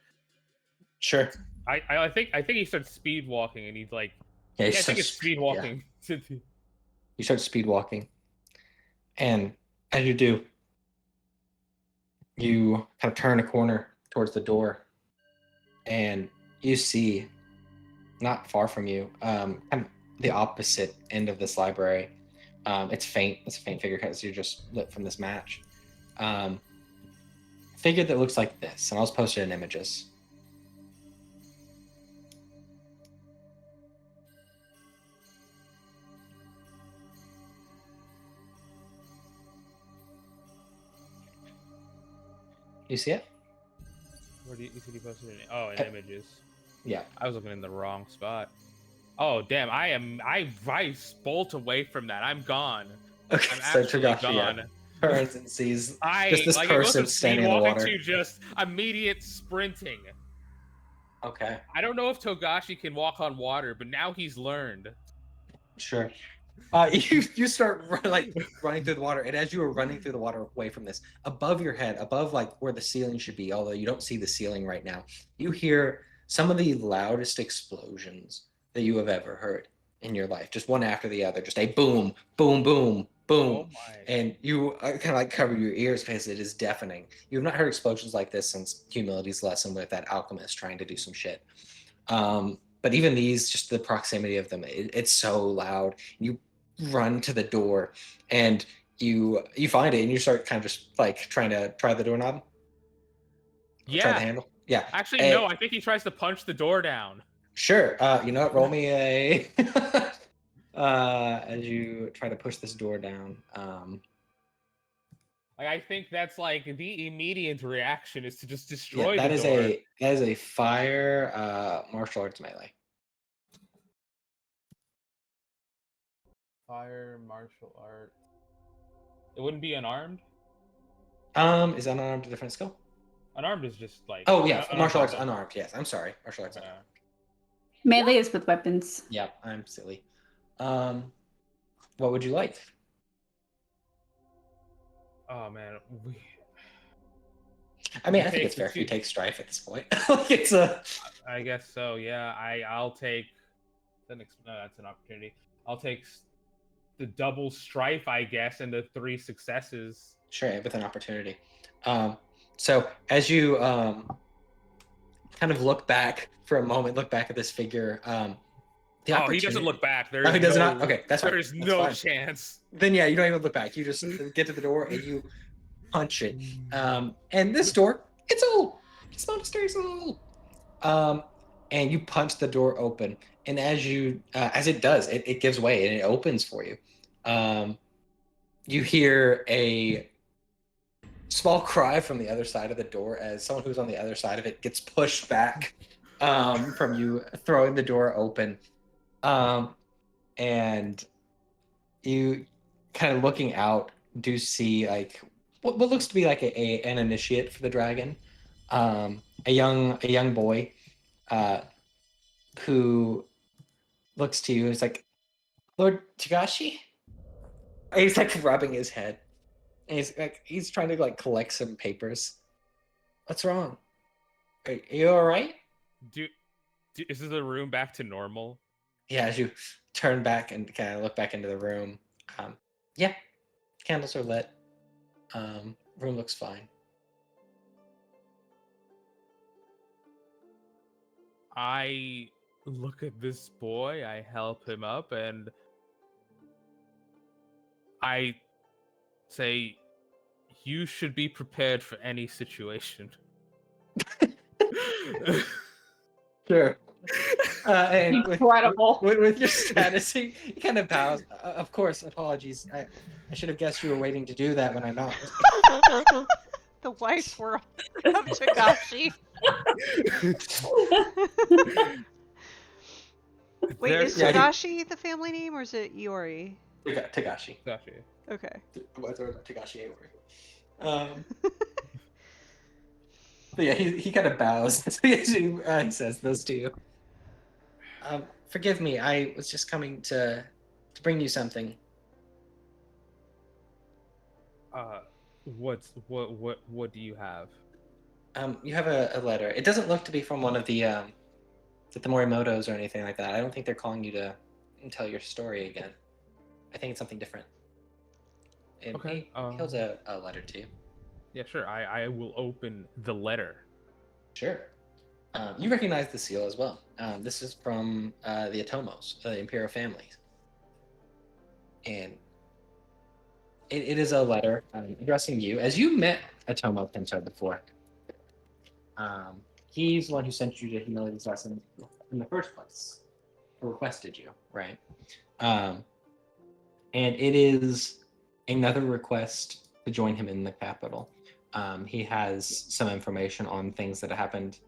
Sure.
I think he starts speed walking and he's like.
Yeah,
I think it's speed walking. Yeah.
You start speed walking, and as you do, you kind of turn a corner towards the door, and you see, not far from you, kind of the opposite end of this library. It's faint. It's a faint figure because you're just lit from this match. Figure that looks like this, and I'll just post it in images. You see it?
Where do you said you posted it? Oh, in images.
Yeah.
I was looking in the wrong spot. Oh damn! I bolt away from that. I'm gone.
Okay,
I'm
so
absolutely
Togashi
gone.
turns and sees
I
just this
like, it goes
person
from speed
standing in the
walking
water.
to just immediate sprinting.
Okay,
I don't know if Togashi can walk on water, but now he's learned.
sure. You start running through the water, and as you are running through the water away from this, above your head, above like where the ceiling should be, although you don't see the ceiling right now, you hear some of the loudest explosions that you have ever heard. in your life, just one after the other, just a boom, boom, boom, boom.
Oh my.
And you kind of like cover your ears because it is deafening. You've not heard explosions like this since Humility's lesson with that alchemist trying to do some shit. But even these, just the proximity of them, it's so loud. You run to the door and you find it and you start kind of just like trying to try the doorknob. Try the
Yeah.
handle. Yeah.
Actually, no. I think he tries to punch the door down.
Sure. You know what? Roll me a as you try to push this door down.
Like, I think that's like the immediate reaction is to just
Yeah,
destroy
that
the
is
door.
a fire martial arts melee.
Fire martial art. It wouldn't be unarmed.
Is unarmed a different skill?
Unarmed is just like.
Oh yeah,
unarmed
martial arts
combat.
unarmed. Yes, I'm sorry, martial arts unarmed.
Melee is with weapons.
Yeah, I'm silly. What would you like?
Oh man,
I mean,
You
I think
take
it's
the
fair if you
two-
take strife at this point. Like it's a
I guess so. Yeah, I'll take. No, that's an opportunity. I'll take the double strife, I guess, and the 3 successes.
sure with an opportunity. So as you kind of look back for a moment, look back at this figure. The
Oh, he
opportunity.
doesn't look back. There
Oh,
is
he does
no,
not? Okay, that's fine.
There is
That's
no
fine.
chance.
Then yeah, you don't even look back. You just get to the door and you punch it. And this door, it's old. This monastery's old. And you punch the door open, and as it does, it gives way and it opens for you. You hear a small cry from the other side of the door as someone who's on the other side of it gets pushed back from you throwing the door open. And you kind of looking out do see like what looks to be like an initiate for the dragon, a young boy who looks to you and is like, Lord Tagashi. He's like rubbing his head, and he's trying to like collect some papers. What's wrong? Are you all right?
Is the room back to normal?
Yeah, as you turn back and kind of look back into the room, yeah, candles are lit. Room looks fine.
I look at this boy, I help him up, and I say, you should be prepared for any situation.
Sure. And
Incredible.
with your status, he kind of bows. Of course, apologies. I should have guessed you were waiting to do that when I knocked.
The wise world of Tagashi. Wait,
There-
is
Yeah, he-
Tagashi the family name or is it Iori?
Tagashi.
Gotcha.
Okay.
Tagashi Aori. But yeah, he kind of bows. He says those two. Forgive me. I was just coming to bring you something.
What do you have?
You have a letter. It doesn't look to be from one of the Morimotos or anything like that. I don't think they're calling you to tell your story again. I think it's something different. And
Okay,
he holds a letter to you.
Yeah, sure. I will open the letter.
Sure. You recognize the seal as well. This is from the Atomos, the Imperial families. And it is a letter addressing you. As you met Atomo Pinto before, he's the one who sent you to Humility's lesson in the first place, or requested you, right? And it is another request to join him in the capital. He has some information on things that have happened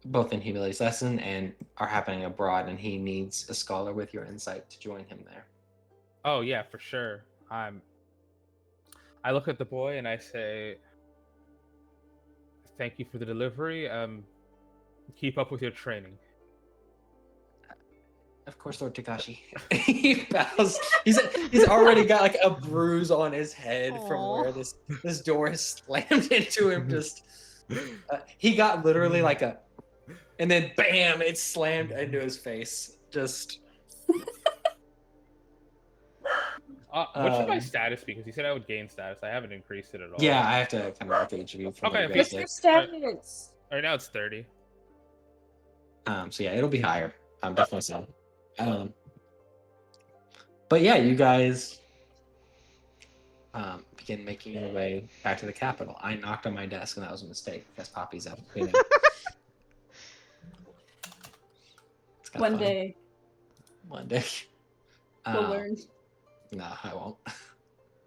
both in Humility's lesson and are happening abroad, and he needs a scholar with your insight to join him there.
Oh yeah, for sure. I look at the boy and I say, "Thank you for the delivery. Keep up with your training."
Of course, Lord Takashi. He bows. He's already got like a bruise on his head from
Aw.
where this door is slammed into him. Just he got literally like and then bam, it slammed into his face. Just
What should my
Um,
status be? Because you said I would gain status. I haven't increased it at all.
Yeah, I have to kind of look at each of you from
Okay,
what you
okay.
guys
What's
did.
your status?
Right now it's 30.
So yeah, it'll be higher. Definitely so. But yeah, you guys begin making your way back to the capital. I knocked on my desk, and that was a mistake because Poppy's out cleaning. It's kinda
One
funny.
day
One day.
we'll
Um,
learn.
No, I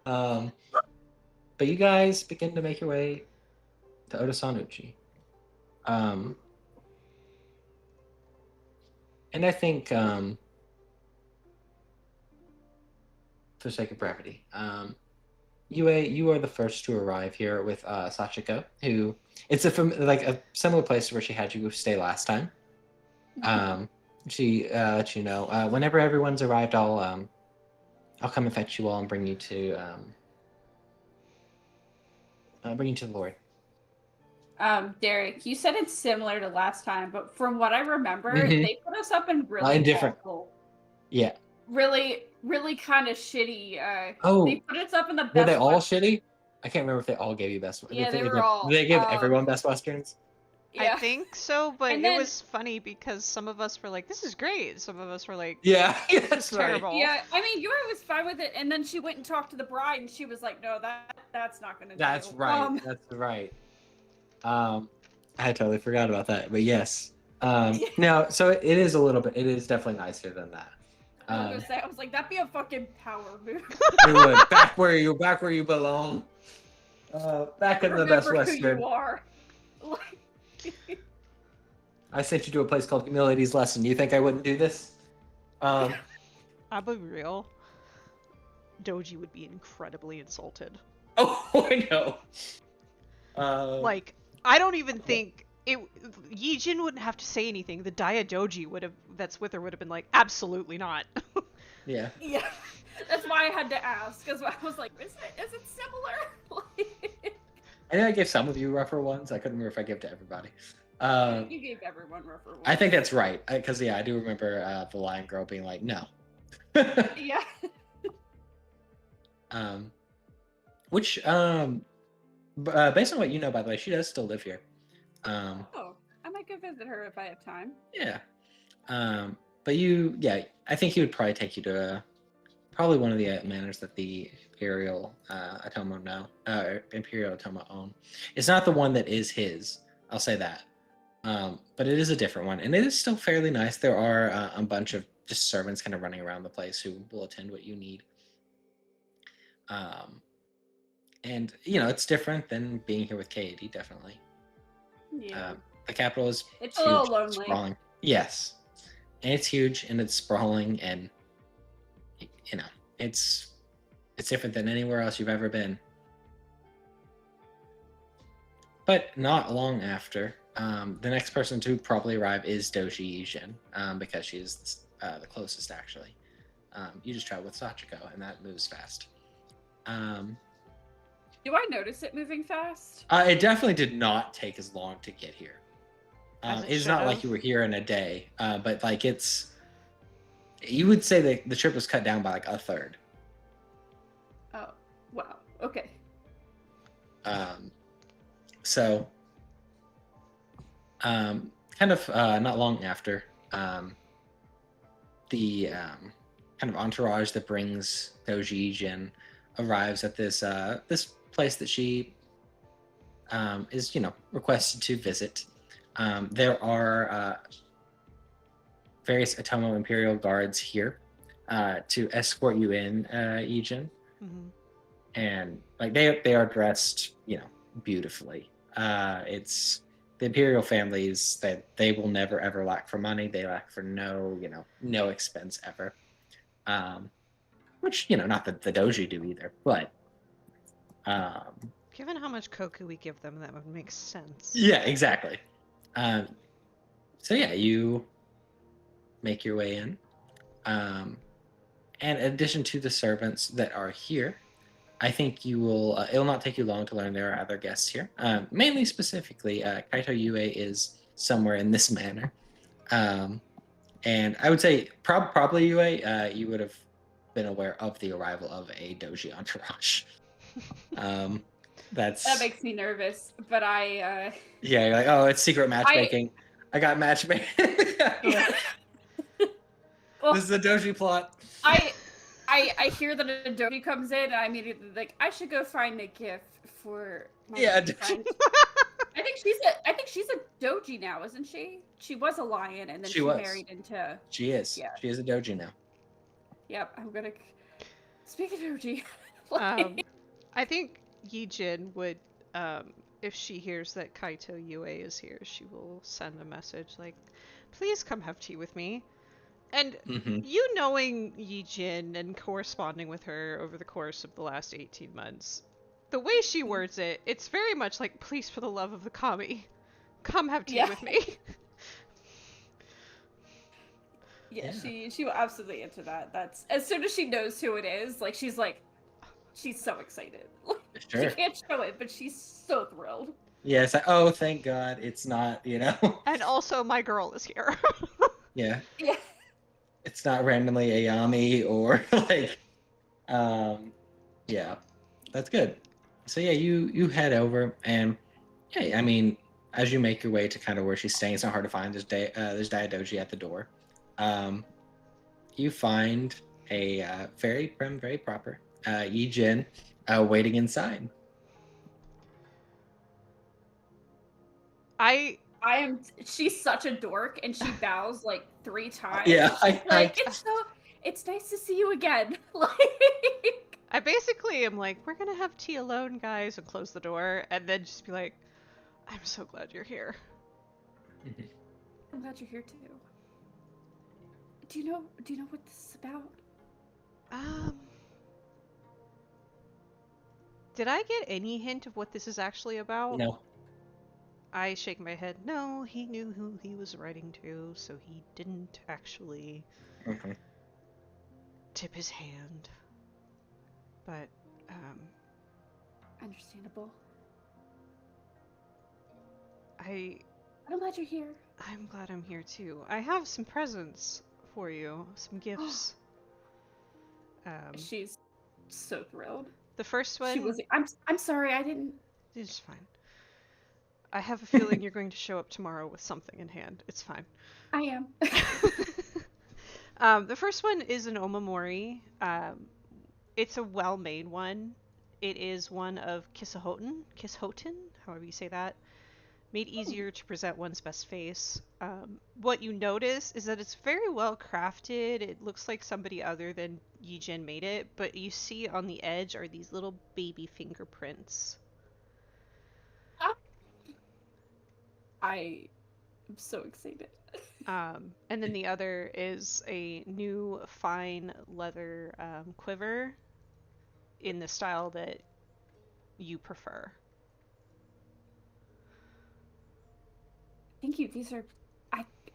won't. But you guys begin to make your way to Otosanuchi. And I think, for the sake of brevity, Yue, you are the first to arrive here with Sachiko, who it's a similar place where she had you stay last time. She let you know whenever everyone's arrived, I'll come and fetch you all and bring you to the Lord.
Derek, you said it's similar to last time, but from what I remember,
Mhm.
they put us up in really
in different-
awful,
Yeah.
really, really kind of shitty.
Oh,
They put us up in the best.
were they all
Western-
shitty? I can't remember if they all gave you best.
Yeah,
did
they were
give,
all,
Did they give everyone best westerns?
Yeah.
I think so, but
And
it
then-
was funny because some of us were like, "This is great." Some of us were like,
Yeah,
"This is
that's right.
terrible."
Yeah, I mean, Yuri was fine with it, and then she went and talked to the bride, and she was like, "No, that's not gonna do."
That's right. That's right. I totally forgot about that, but yes. No, so it is a little bit. It is definitely nicer than that.
I was gonna say, I was like, that'd be a fucking power move.
It would back where you belong. Back in the best
Remember who
western.
you are. Like,
I sent you to a place called Humility's Lesson. You think I wouldn't do this?
I'll be real. Doji would be incredibly insulted.
Oh, I know.
Like, I don't even think Yijin wouldn't have to say anything. The Daya Doji that's with her would have been like, absolutely not.
Yeah.
yeah, that's why I had to ask, because I was like, is it similar?
I think I gave some of you rougher ones. I couldn't remember if I gave to everybody.
You gave everyone rougher ones.
I think that's right. Because, yeah, I do remember the lion girl being like, no.
Yeah.
Which, based on what you know, by the way, she does still live here.
Oh, I might go visit her if I have time.
Yeah. But I think he would probably take you to probably one of the manors that the Imperial Imperial Atoma own. It's not the one that is his, I'll say that. But it is a different one, and it is still fairly nice. There are a bunch of just servants kind of running around the place who will attend what you need. And it's different than being here with Katie, definitely.
Yeah.
The capital is
It's
huge,
a little lonely.
sprawling. Yes, and it's huge and it's sprawling, and it's different than anywhere else you've ever been. But not long after, the next person to probably arrive is Doji Yijin, because she is the closest, actually. You just travel with Sachiko, and that moves fast.
Do I notice it moving fast?
It definitely did not take as long to get here.
As it
It's not like
should've.
you were here in a day, but like you would say that the trip was cut down by like a third.
Oh, wow. Okay.
So, kind of not long after, the kind of entourage that brings Doji Jin arrives at this place that she is requested to visit. There are various Atomo Imperial guards here to escort you in, Ijin.
Mm-hmm.
And like they are dressed beautifully. It's the imperial families that they will never ever lack for money. They lack for no expense ever. Which not that the doji do either, but
Given how much koku we give them, that would make sense.
yeah, exactly. So yeah, you make your way in, and in addition to the servants that are here, I think you will. It'll not take you long to learn there are other guests here. Mainly, specifically, Kaito Yue is somewhere in this manor, and I would say probably Yue. You would have been aware of the arrival of a doji entourage.
That
That's
makes me nervous, but I
yeah. You're like, oh, it's secret matchmaking. I got matchmaking.
well,
This is a doji plot.
I hear that a doji comes in, and I immediately like I should go find a gift for my
Yeah,
new friend. I think she's a doji now, isn't she? She was a lion, and then
She
she
was.
married into.
She is.
Yeah.
She is a doji now.
Yep, I'm gonna. Speak of doji,
I think Yijin would, if she hears that Kaito Yue is here, she will send a message like, please come have tea with me. And
Mm-hmm.
you knowing Yijin and corresponding with her over the course of the last 18 months, the way she words it, it's very much like, please, for the love of the kami, come have tea
Yeah.
with me.
yeah, she will absolutely answer that. That's as soon as she knows who it is, like she's so excited.
Sure.
She can't show it, but she's so thrilled.
Yeah, it's like, oh, thank God, it's not, you know.
And also, my girl is here.
Yeah,
Yeah.
it's not randomly Ayami or like, yeah, that's good. So yeah, you head over, and yeah, I mean, as you make your way to kind of where she's staying, it's not hard to find. There's Diadoji at the door. You find a very prim, very proper Yijin waiting inside.
She's such a dork, and she bows like 3 times.
Yeah,
It's nice to see you again. Like,
I basically am like, we're gonna have tea alone, guys, and close the door, and then just be like, I'm so glad you're here.
I'm glad you're here too. Do you know what this is about?
Did I get any hint of what this is actually about?
No.
I shake my head. No, he knew who he was writing to, so he didn't actually
Mhm.
tip his hand. But,
Understandable.
I'm
glad you're here.
glad I'm here too. I have some presents for you, some gifts.
She's so thrilled.
The first one.
She was. I'm sorry. I didn't.
It's fine. I have a feeling you're going to show up tomorrow with something in hand. It's fine.
I am.
The first one is an omamori. It's a well-made one. It is one of Kishoten, however you say that. Made easier to present one's best face. What you notice is that it's very well crafted. It looks like somebody other than Yijin made it, but you see on the edge are these little baby fingerprints.
I am so excited.
And then the other is a new fine leather quiver in the style that you prefer.
Thank you. These are.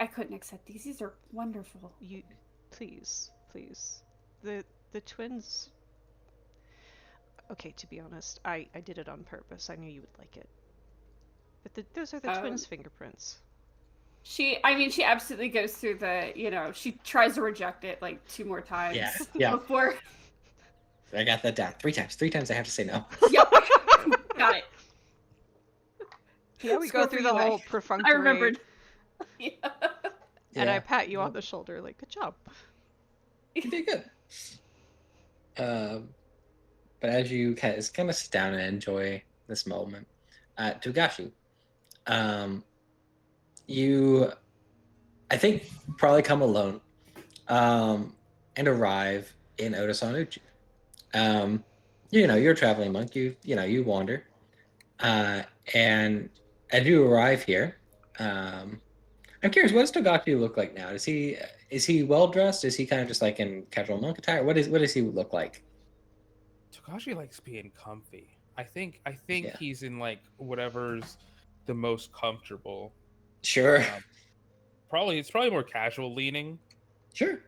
I couldn't accept these. These are wonderful.
You, please. The twins. Okay, to be honest, I did it on purpose. I knew you would like it. But those are the twins' fingerprints.
She absolutely goes through she tries to reject it like 2 more times.
Yeah.
Before.
I got that down 3 times. 3 times I have to say no.
Yep. Got it.
Yeah, we go through the whole perfunctory.
I remembered. Yeah.
And I pat you on the shoulder, like, good job.
You did good. But as you kind of sit down and enjoy this moment, Togashi, you, I think, probably come alone, and arrive in Otosanuchi. You're a traveling monk. You wander, and as you arrive here, I'm curious, what does Togashi look like now? Is he well dressed? Is he kind of just like in casual monk attire? What does he look like?
Togashi likes being comfy. I think
Yeah.
he's in like whatever's the most comfortable.
Sure.
It's probably more casual leaning.
Sure.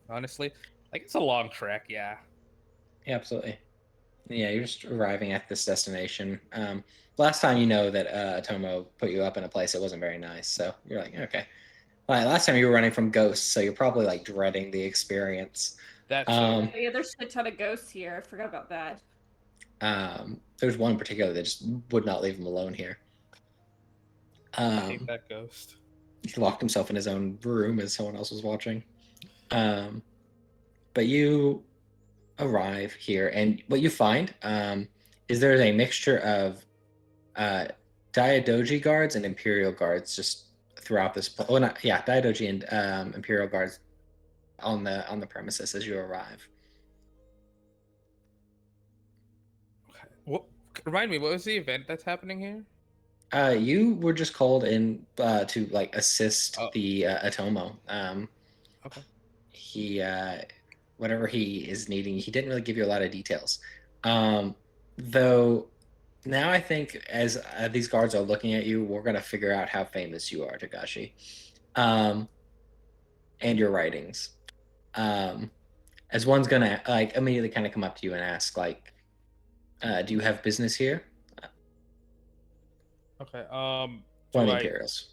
Honestly, like it's a long trek. Yeah.
Yeah, absolutely. Yeah, you're just arriving at this destination. Last time you know that Tomo put you up in a place that wasn't very nice, so you're like, okay. Well, last time you were running from ghosts, so you're probably like dreading the experience.
That's
Um,
Yeah, there's a ton of ghosts here. I forgot about that.
there's one in particular that just would not leave him alone here.
I hate
Um,
that ghost.
he locked himself in his own room as someone else was watching. Um, but you arrive here, and what you find is there's a mixture of Diadoji guards and Imperial guards just throughout this. Oh, not yeah, Diadoji and Imperial guards on the premises as you arrive.
Okay. What? Remind me, what was the event that's happening here?
You were just called in to like assist
Oh,
the Atomo.
okay.
He whatever he is needing, he didn't really give you a lot of details. Though now I think as these guards are looking at you, we're gonna figure out how famous you are, Tagashi, um, and your writings. Um, as one's gonna like immediately kind of come up to you and ask like, "Do you have business here?"
Okay.
One of
Do
the
I
Imperials.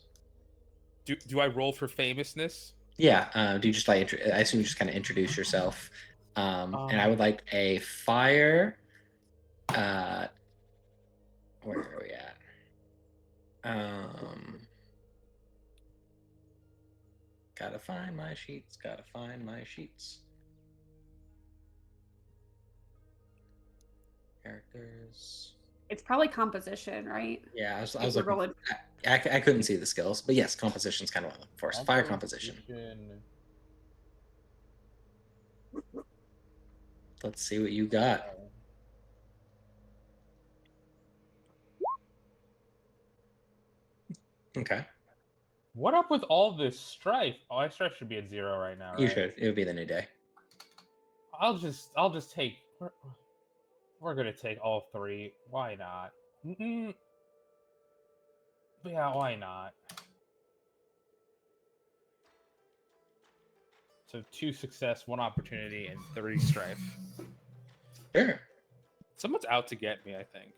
do I roll for famousness?
Yeah. Do you just like? I assume you just kind of introduce yourself. And I would like a fire. Uh, where are we at? Gotta find my sheets. Gotta find my sheets. Characters.
It's probably composition, right?
Yeah, I
If
was
we're
looking.
rolling.
I couldn't see the skills, but yes, composition's kind of what I'm looking for. So fire composition. Let's see what you got. Okay,
What up with all this strife? Oh, my strife should be at 0 right now,
you
right?
should. It would be the new day.
I'll just take. We're gonna take all 3. Why not? Yeah, why not? So 2 success, 1 opportunity, and 3 strife.
Sure.
Someone's out to get me, I think.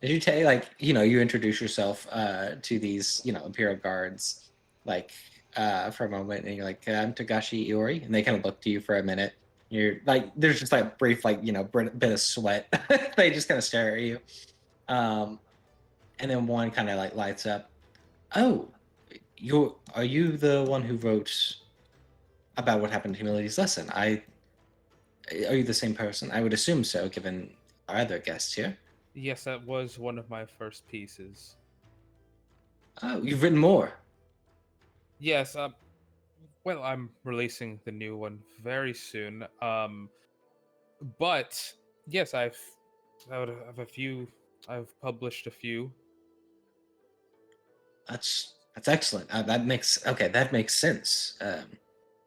Did you take like you introduce yourself to these Imperial guards like for a moment, and you're like, I'm Tagashi Iori, and they kind of look to you for a minute. You're like, there's just like brief bit of sweat. They just kind of stare at you, and then one kind of like lights up. Oh, are you the one who wrote about what happened to Humility's lesson? Are you the same person? I would assume so, given our other guests here.
Yes, that was one of my first pieces.
Oh, you've written more.
Yes, well, I'm releasing the new one very soon. But yes, I would have a few. I've published a few.
That's excellent. That makes sense.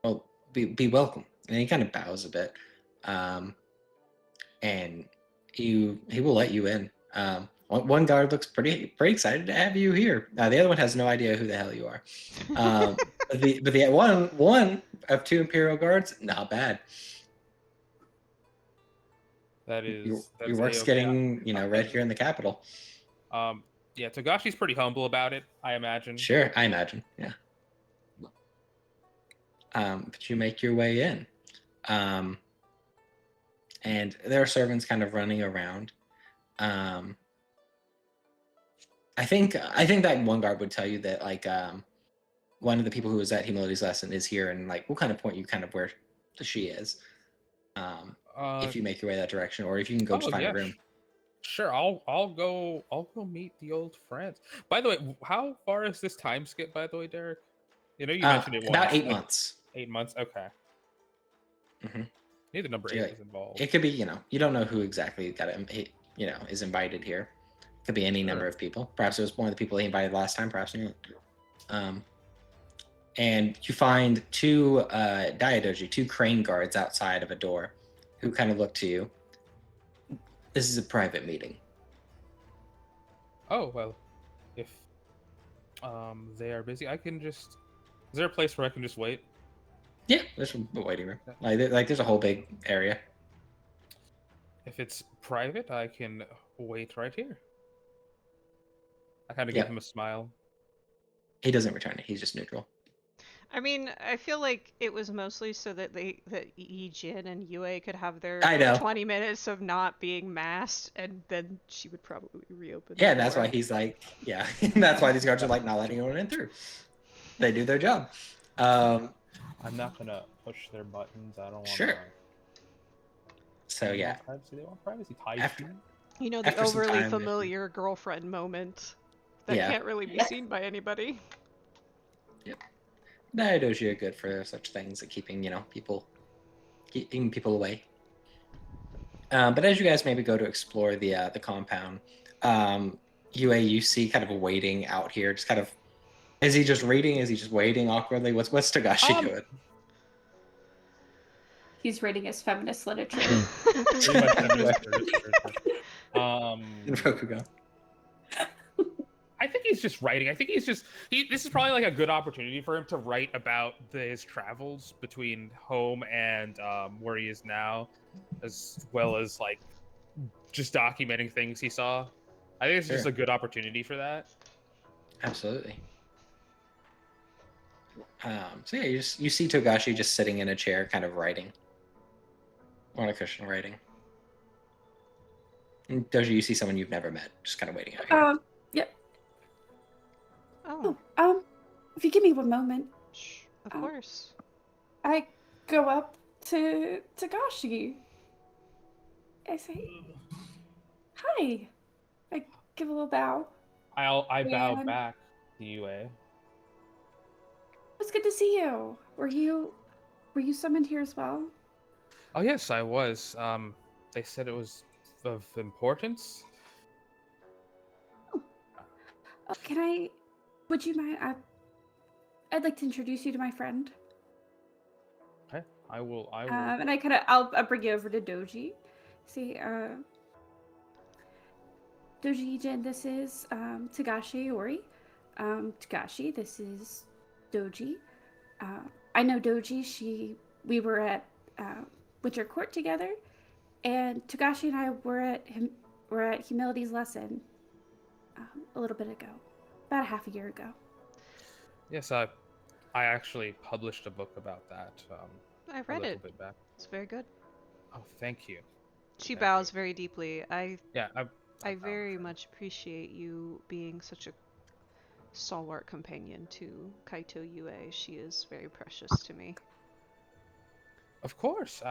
Well, be welcome. And he kind of bows a bit, and he will let you in. One guard looks pretty excited to have you here. The other one has no idea who the hell you are. But the one of 2 Imperial guards, not bad.
That is
Your work's
A-okay.
getting right here in the capital.
Yeah, Togashi's pretty humble about it, I imagine.
Sure, I imagine. Yeah. But you make your way in, and there are servants kind of running around. I think that one guard would tell you that like one of the people who was at Humility's lesson is here, and like we'll kind of point you kind of where she is. If you make your way that direction, or if you can go just find a room.
Sure, I'll go meet the old friends. By the way, how far is this time skip? By the way, Derek, you mentioned it once.
About 8 months.
8 months. Okay.
Mhm.
Neither number 8
Yeah.
is involved.
It could be you don't know who exactly is invited here. It could be any number of people. Perhaps it was one of the people he invited last time. Perhaps and you find 2 Diadoji, 2 crane guards outside of a door, who kind of look to you. This is a private meeting.
Oh well, if they are busy, I can just. Is there a place where I can just wait?
Yeah, there's a waiting room. Like there's a whole big area.
If it's private, I can wait right here. I kind of give him a smile.
He doesn't return it. He's just neutral.
I mean, I feel like it was mostly so that Jin and Yue could have their
I know.
20 minutes of not being masked, and then she would probably reopen the
Yeah, that's
door.
why he's like, yeah, that's why these guards are like not letting anyone in through. They do their job.
I'm not gonna push their buttons. I don't want.
Sure. So
They
yeah,
want privacy. They want privacy. Tai
After-
Chi.
You know, the
After some
overly
time,
familiar girlfriend moment that
Yeah.
can't really be seen by anybody.
Doji are good for such things, like keeping people away. But as you guys maybe go to explore the compound, Yue, you see kind of waiting out here, just kind of. Is he just reading? Is he just waiting awkwardly? What's Togashi doing?
He's reading his feminist literature.
Pretty much feminist literature.
In Rokugan.
I think he's just writing. I think this is probably like a good opportunity for him to write about his travels between home and where he is now, as well as like just documenting things he saw. I think it's just
Sure.
a good opportunity for that.
Absolutely. So yeah, you see Togashi just sitting in a chair, kind of writing, on a cushion writing. And Doji, you see someone you've never met, just kind of waiting out here.
Yep.
Oh,
If you give me one moment,
of
Oh.
course.
I go up to Tagashi. I say, "Hi." I give a little bow.
I bow
And-
back to Yue.
It's good to see you. Were you summoned here as well?
Oh yes, I was. They said it was of importance.
Would you mind? I'd like to introduce you to my friend.
Okay, I will.
And I'll bring you over to Doji. See, Doji Jin, this is Tagashi Iori. Tagashi, this is Doji. I know Doji. We were at Winter Court together, and Tagashi and I were at Humility's lesson a little bit ago, about a half a year ago.
Yes, I actually published a book about that.
I
a
read
little
it.
bit back.
It's very good.
Oh, thank you.
She
Thank
bows
you.
very deeply. I
Yeah,
I very much appreciate you being such a stalwart companion to Kaito Yue. She is very precious to me.
Of course,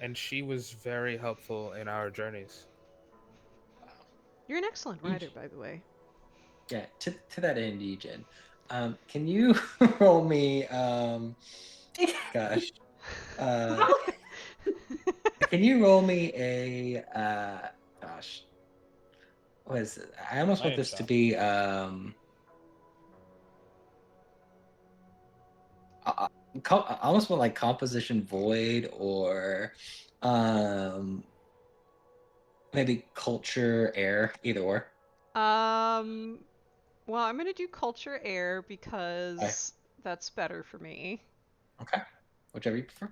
and she was very helpful in our journeys.
You're an excellent writer, by the way.
Yeah, to that end, Ejin, can you roll me? Gosh, can you roll me a? Gosh, what is it? I almost want this to be I almost want like composition void or maybe culture air, either or.
Well, I'm gonna do culture air because that's better for me.
Okay, whichever you prefer.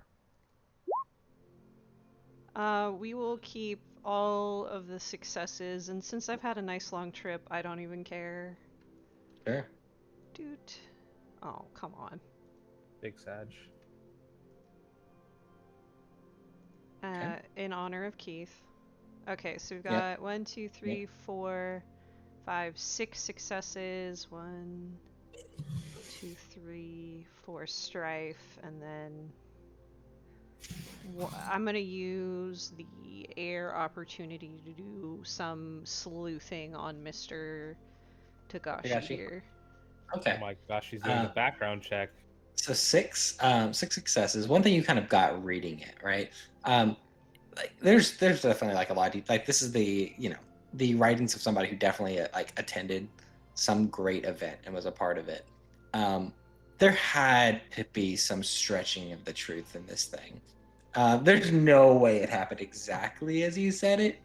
We will keep all of the successes, and since I've had a nice long trip, I don't even care.
Sure.
Dude. Oh, come on.
Big Sag.
In honor of Keith. Okay, so we've
Yeah.
got 1, 2, 3, 4, 5, 6 successes. 1, 2, 3, 4 strife, and then I'm gonna use the air opportunity to do some sleuthing on Mr. Tagashi here.
Okay.
Oh my gosh, she's doing the background check.
So six successes. One thing you kind of got reading it, right? Like there's definitely like a lot of like this is the the writings of somebody who definitely like attended some great event and was a part of it. There had to be some stretching of the truth in this thing. There's no way it happened exactly as you said it.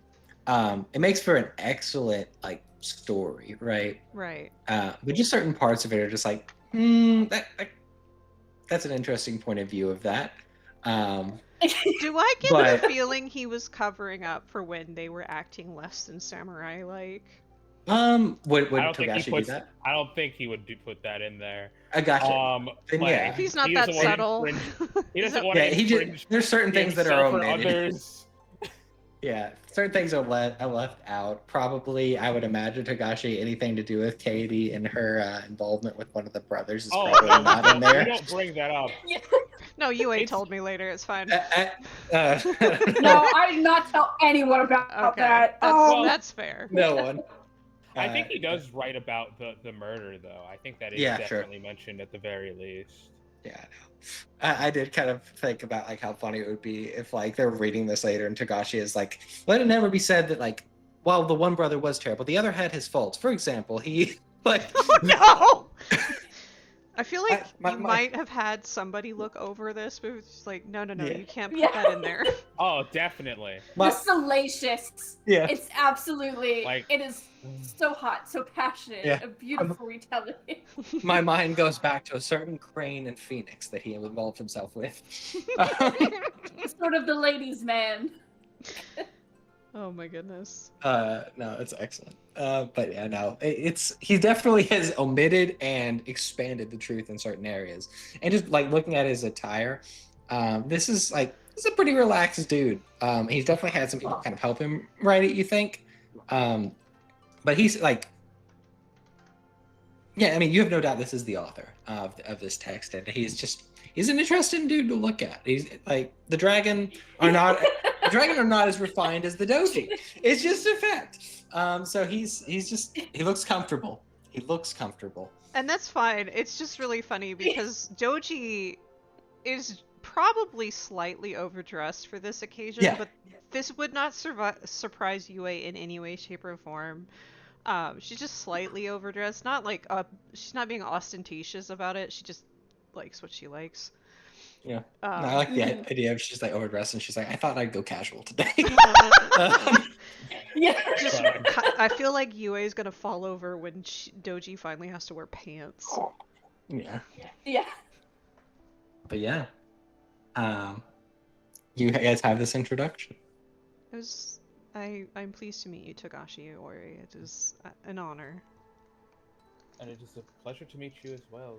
It makes for an excellent like story, right?
Right.
But just certain parts of it are just like, that's an interesting point of view of that.
Do I get
But-
the feeling he was covering up for when they were acting less than samurai-like?
Would
I don't think he
Togashi do
puts.
that?
I don't think he would put that in there.
I gotcha. Then
Like,
yeah.
If he's not
he
that
doesn't wanna
subtle.
infringe- He doesn't
Is
want
Yeah,
to
he
infringe
just there's certain things that are
himself or
omitted.
others.
Yeah, certain things are left out. Probably, I would imagine Togashi anything to do with Katie and her involvement with one of the brothers is
Oh
probably
no,
not in
we
there.
don't bring that up.
No, Yue
It's-
told me later. It's fine.
No, I did not tell anyone about
Okay,
that.
that's fair.
no one.
I think he does write about the murder, though. I think that is
Yeah, sure.
definitely mentioned at the very least.
Yeah, I know. I did kind of think about like how funny it would be if like they're reading this later and Togashi is like, let it never be said that like, while the one brother was terrible, the other had his faults. For example, he like
Oh no! I feel like
my-
you
my-
might have had somebody look over this, but it's just like, no,
Yeah.
you can't put
Yeah.
that in there.
Oh, definitely.
The
my,
salacious.
yeah.
It's absolutely.
Like-
it is so hot, so passionate,
Yeah.
a beautiful retelling.
My mind goes back to a certain crane in Phoenix that he involved himself with.
It's sort of the ladies' man.
Oh my goodness.
No, it's excellent. But yeah, no, he definitely has omitted and expanded the truth in certain areas. And just like looking at his attire, this is a pretty relaxed dude. He's definitely had some people kind of help him write it, you think. But he's like, yeah, I mean, you have no doubt this is the author of this text, and he's an interesting dude to look at. He's like the dragon are not as refined as the doji. It's just a fact. So he looks comfortable. He looks comfortable.
And that's fine. It's just really funny because Doji is probably slightly overdressed for this occasion,
Yeah.
but this would not surprise Yue in any way, shape, or form. She's just slightly overdressed. Not like she's not being ostentatious about it. She just likes what she likes.
Yeah. No, I like the idea of she's like overdressed and she's like, I thought I'd go casual today.
Yeah.
Just, I feel like Yue is gonna fall over when Doji finally has to wear pants.
Yeah.
Yeah.
But yeah. You guys have this introduction.
It was. I'm pleased to meet you, Togashi Iori. It is an honor.
And it is a pleasure to meet you as well,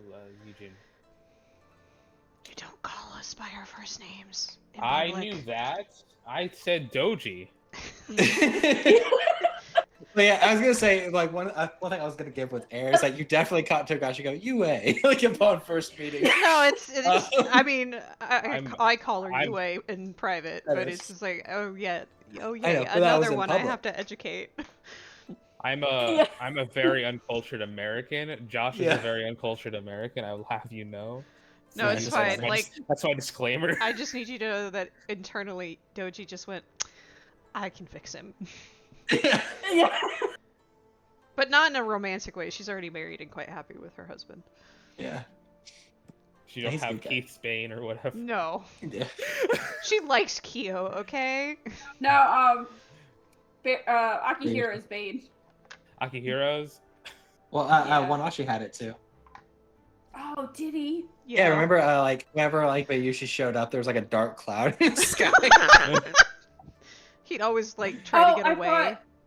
Eugene.
You don't call us by our first names. in
I
public.
knew that. I said Doji.
But yeah, I was gonna say like one thing I was gonna give with Air is that you definitely caught Togashi go Yue like upon first meeting.
No, it's. I mean,
I'm-
I call her
I'm-
Yue in private,
That
but
is-
it's just like, oh yeah,
know, but that was
another
in
one I
public.
have to educate.
I'm
Yeah.
a very uncultured American. Josh is
Yeah.
a very uncultured American. I will have you know.
No, it's
just
fine.
my
Like,
that's my disclaimer.
I just need you to know that internally, Doji just went, I can fix him.
Yeah.
But not in a romantic way. She's already married and quite happy with her husband.
Yeah.
You don't
He's a
have
good guy.
Keith Spain or whatever.
No.
Yeah.
She likes Kyo, okay?
No, Akihiro is Bane.
Akihiro's.
Well,
Yeah.
Wanashi had it too.
Oh, did he?
Yeah, remember like whenever like Bayushi showed up, there was like a dark cloud in the sky.
He'd always like try to get
I
away.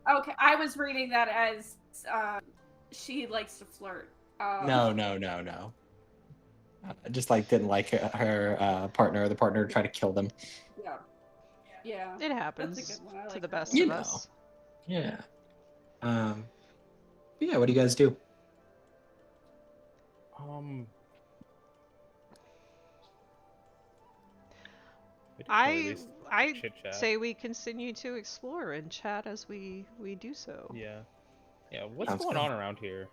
thought- okay, I was reading that as she likes to flirt.
No. Just like didn't like her partner, or the partner tried to kill them.
Yeah. Yeah.
It happens
That's a good one. I
to
like
the
that
best
You
of
know.
us.
Yeah. Yeah. What do you guys do?
we did at
I
least chit-chat.
say we continue to explore and chat as we do so.
Yeah. Yeah. What's
Sounds
going
good.
on around here?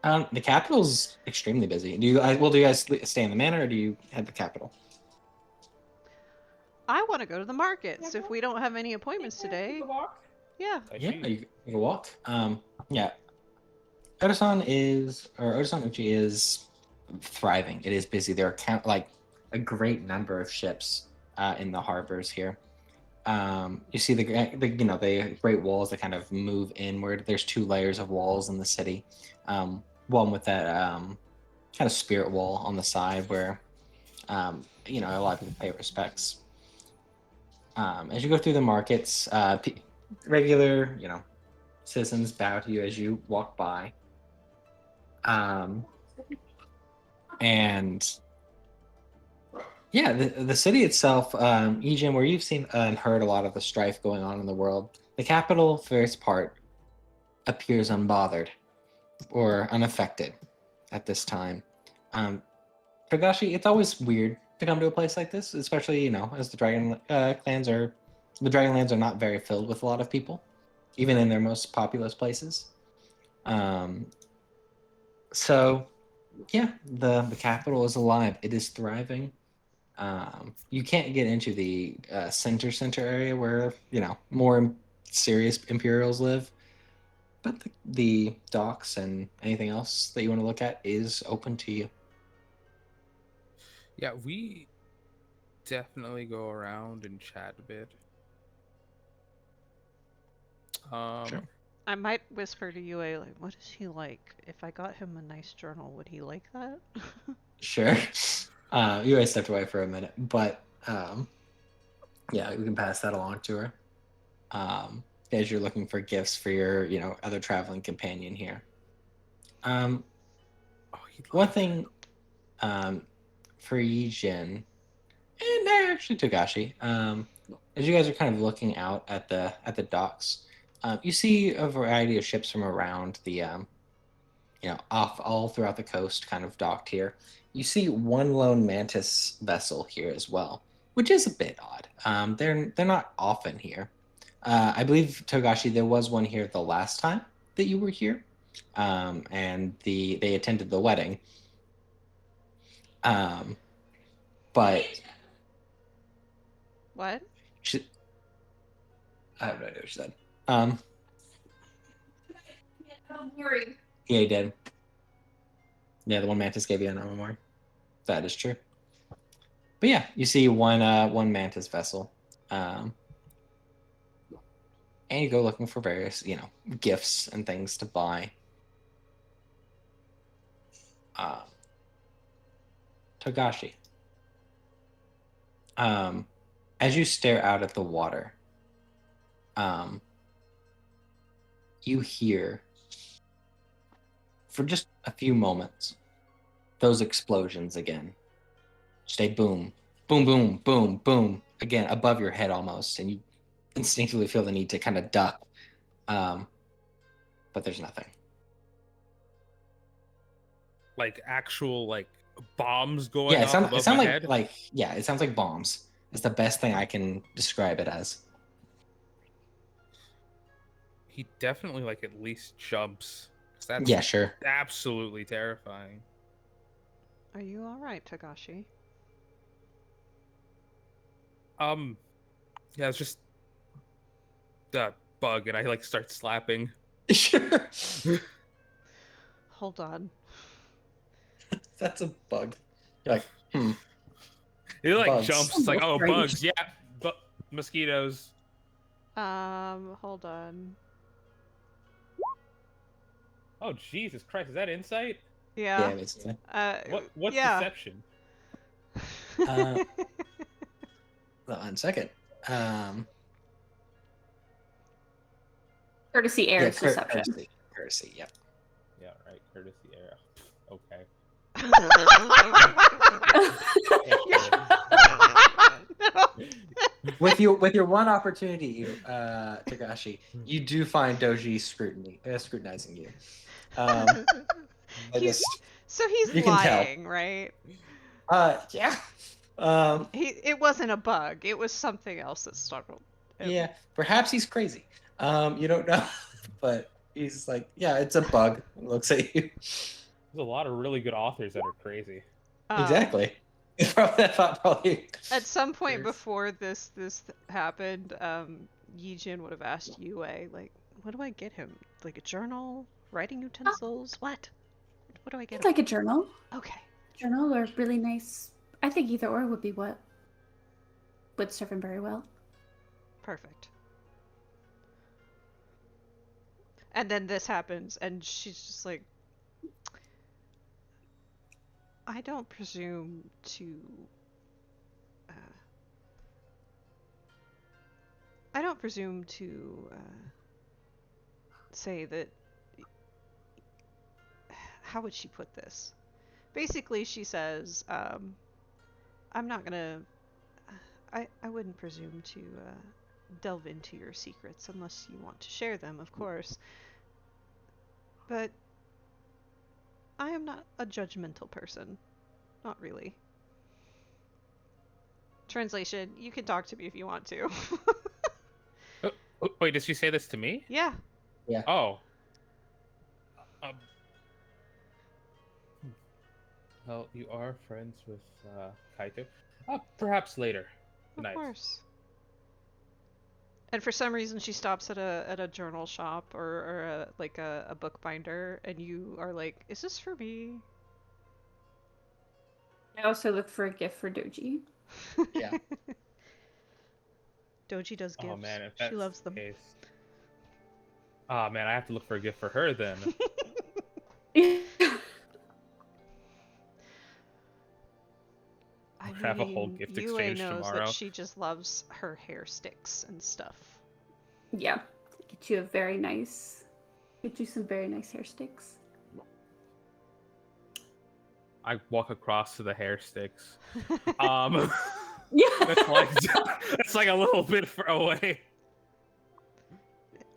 The capital's extremely busy. Do you guys stay in the manor, or do you head to the capital?
I want to go to the markets if we don't have any appointments today. Yeah.
I
Yeah,
see.
you can walk. Yeah. Otosan Uchi is thriving. It is busy. There are like a great number of ships in the harbors here. You see the great walls that kind of move inward. There's 2 layers of walls in the city. One with that kind of spirit wall on the side where a lot of people pay respects. As you go through the markets, regular, citizens bow to you as you walk by. And yeah, the city itself, Ejin, where you've seen and heard a lot of the strife going on in the world, the capital, for its part, appears unbothered or unaffected at this time. Togashi, it's always weird to come to a place like this, especially, as the the Dragonlands are not very filled with a lot of people, even in their most populous places. So yeah, the capital is alive. It is thriving. You can't get into the center area where more serious Imperials live, but the docks and anything else that you want to look at is open to you.
Yeah, we definitely go around and chat a bit.
Sure.
I might whisper to Yue, like, what is he like? If I got him a nice journal, would he like that?
Sure. You guys stepped away for a minute, but yeah, we can pass that along to her. As you're looking for gifts for your, other traveling companion here.
Oh,
One thing, for Yijin, and actually Togashi, as you guys are kind of looking out at the docks, you see a variety of ships from around the, off all throughout the coast, kind of docked here. You see one lone mantis vessel here as well, which is a bit odd. They're not often here. I believe Togashi, there was one here the last time that you were here, and they attended the wedding. But
What?
I have no idea what she said.
Don't worry.
Yeah, he did. Yeah, the one mantis gave you an armor. That is true. But yeah, you see one mantis vessel, and you go looking for various gifts and things to buy. Togashi, as you stare out at the water, you hear for just a few moments those explosions again. Just a boom, boom, boom, boom, boom, again above your head almost, and you instinctively feel the need to kind of duck. But there's nothing.
like actual bombs going
Yeah,
off above
it sounds
my
like
head.
it sounds like bombs. It's the best thing I can describe it as.
He definitely at least jumps. 'Cause that's
Yeah, sure.
absolutely terrifying.
Are you alright, Togashi?
Yeah, it's just that bug, and I start slapping.
Sure.
Hold on.
That's a bug. You're like,
It
Bugs.
jumps. It's like, oh,
Strange.
bugs. Yeah, but mosquitoes.
Hold on.
Oh, Jesus Christ! Is that insight?
yeah,
Yeah.
basically.
What's
yeah.
deception?
1 second.
Courtesy air
Yeah,
is deception.
courtesy. Yep.
Yeah, right. Courtesy era. Okay.
With your one opportunity, Togashi, you do find Doji scrutinizing you.
So he's
you can tell.
lying, right?
Yeah.
It wasn't a bug. It was something else that startled him.
Yeah, perhaps he's crazy. You don't know, but he's like, yeah, it's a bug. It looks at you.
There's a lot of really good authors that are crazy.
Exactly. Probably.
At some point
There's-
before this happened, Yijin would have asked Yue, like, what do I get him? Like a journal? Writing utensils? What? What do I get
It's
him?
like a journal.
Okay.
Journal or really nice. I think either or would be what would serve him very well.
Perfect. And then this happens, and she's just like, I don't presume to. say that. How would she put this? Basically, she says, I'm not gonna. I wouldn't presume to delve into your secrets unless you want to share them, of course. But I am not a judgmental person. Not really. Translation, you can talk to me if you want to.
Wait, did she say this to me?
Yeah.
Yeah.
Oh. Um, well, you are friends with Kaito. Perhaps later.
Of
Night.
course. And for some reason, she stops at a journal shop or a bookbinder, and you are like, "Is this for me?"
I also look for a gift for Doji.
Yeah.
Doji does gifts.
Oh man, if
She
that's
loves
the
them.
case. Oh man, I have to look for a gift for her then.
I
Have a whole
mean,
gift
Yue
exchange
knows
tomorrow.
that she just loves her hair sticks and stuff.
Yeah, get you some very nice hair sticks.
I walk across to the hair sticks.
Yeah.
That's like a little bit far away.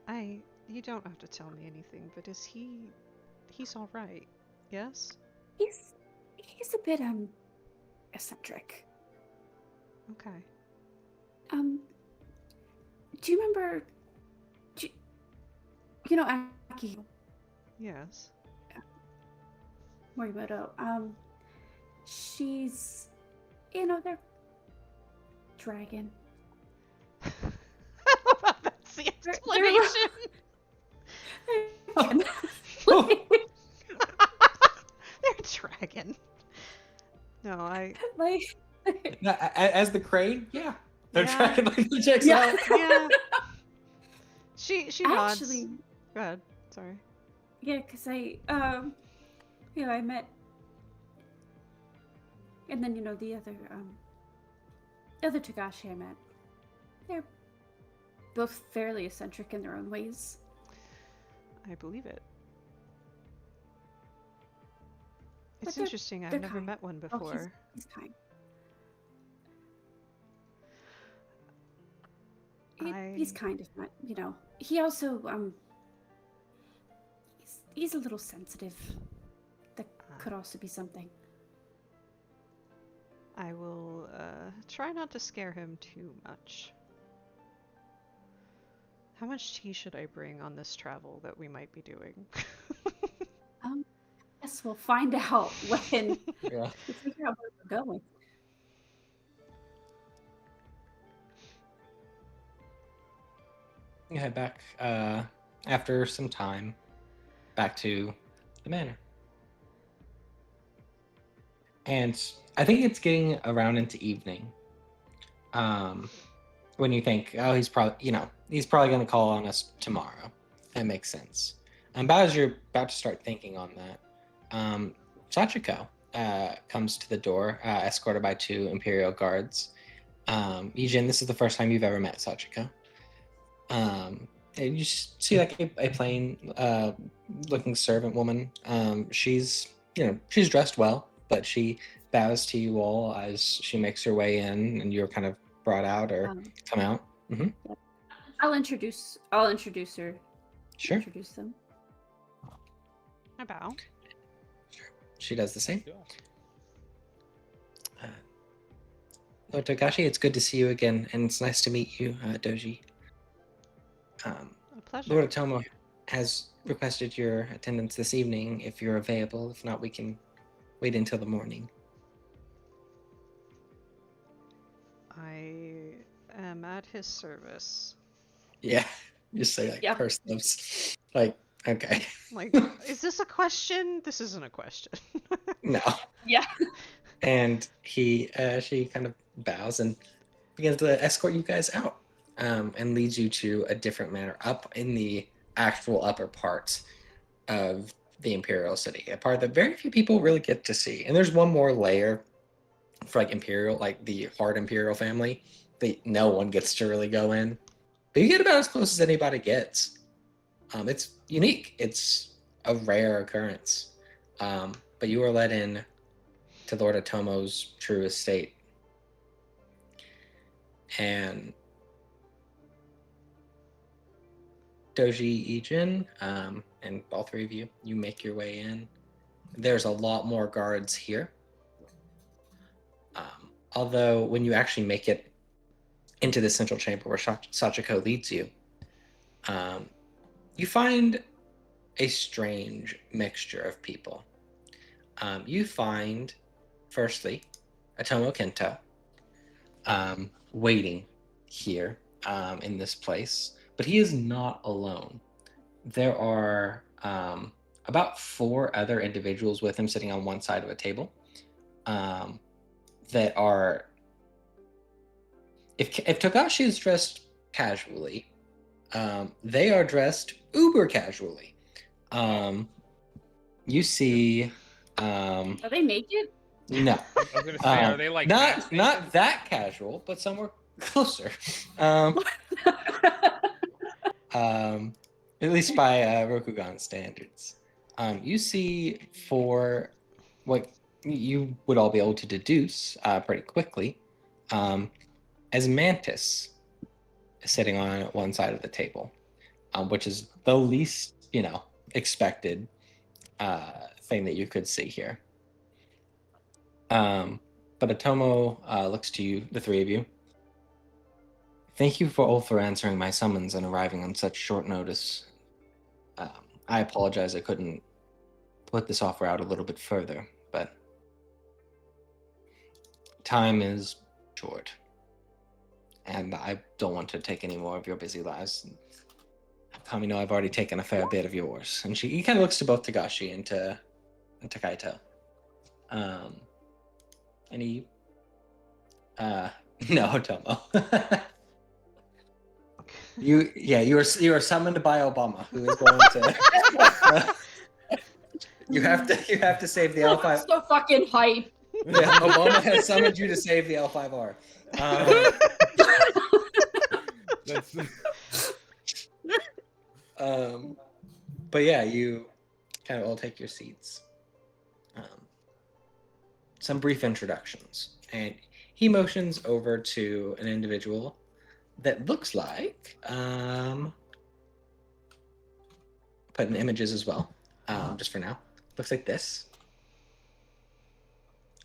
You don't have to tell me anything, but he's all right. Yes?
He's a bit eccentric.
Okay.
Do you remember? You know Aki
Yes.
Morimoto? She's, they're dragon.
That's the
They're-
explanation. They're dragon. No, I.
like.
No, as the crane, yeah. They're
Yeah.
tracking like the checks
Yeah.
out.
Yeah. She nods.
Actually,
Go ahead. Sorry.
yeah, because I met, and then the other Tagashi I met. They're both fairly eccentric in their own ways.
I believe it.
But
It's
they're-
interesting. I've
they're
never
kind.
met one
Oh,
before.
he's kind. He's kind of not, He also he's a little sensitive. That could also be something.
I will try not to scare him too much. How much tea should I bring on this travel that we might be doing?
Yes, we'll find out when
Yeah.
we figure out where we're going.
You head back after some time back to the manor. And I think it's getting around into evening. When you think, oh, he's probably going to call on us tomorrow. That makes sense. But as you're about to start thinking on that, Sachiko comes to the door, escorted by 2 Imperial guards. Yijin, this is the first time you've ever met Sachiko. And you just see like a plain looking servant woman. She's dressed well, but she bows to you all as she makes her way in, and you're kind of brought out or come out.
I'll introduce her.
Sure.
Introduce them.
I bow.
She does the same.
Yeah.
Lord Togashi, it's good to see you again, and it's nice to meet you, Doji.
A pleasure.
Lord Otomo has requested your attendance this evening if you're available. If not, we can wait until the morning.
I am at his service.
Yeah, just say like
Yep.
purse lips. Like, okay.
Like, is this a question? This isn't a question.
No.
Yeah.
And she kind of bows and begins to escort you guys out, and leads you to a different manor up in the actual upper part of the Imperial City, a part that very few people really get to see. And there's one more layer for like Imperial, like the hard Imperial family, that no one gets to really go in. But you get about as close as anybody gets. It's unique. It's a rare occurrence. But you are let in to Lord Otomo's true estate. And Doji Ijin, and all three of you, you make your way in. There's a lot more guards here. Although when you actually make it into the central chamber where Sachiko leads you, you find a strange mixture of people. You find, firstly, Otomo Kento waiting here in this place, but he is not alone. There are about 4 other individuals with him sitting on one side of a table that are... If Togashi is dressed casually, they are dressed uber casually. You see...
Are they naked?
No.
I was gonna say, are they like
not that casual, but somewhere closer. At least by Rokugan standards. You see 4 what you would all be able to deduce pretty quickly, as Mantis is sitting on one side of the table, which is the least, expected thing that you could see here. But Otomo looks to you, the 3 of you. Thank you all for answering my summons and arriving on such short notice. I apologize I couldn't put this offer out a little bit further, but time is short. And I don't want to take any more of your busy lives. Kamino, I've already taken a fair bit of yours. And he kind of looks to both Togashi and to Kaito. And he... no, Tomo. You are summoned by Obama, who is going to... you have to save the L5...
So fucking hype.
Yeah, Obama has summoned you to save the L5R. But yeah, you kind of all take your seats. Some brief introductions, and he motions over to an individual that looks like put in images as well, just for now. Looks like this.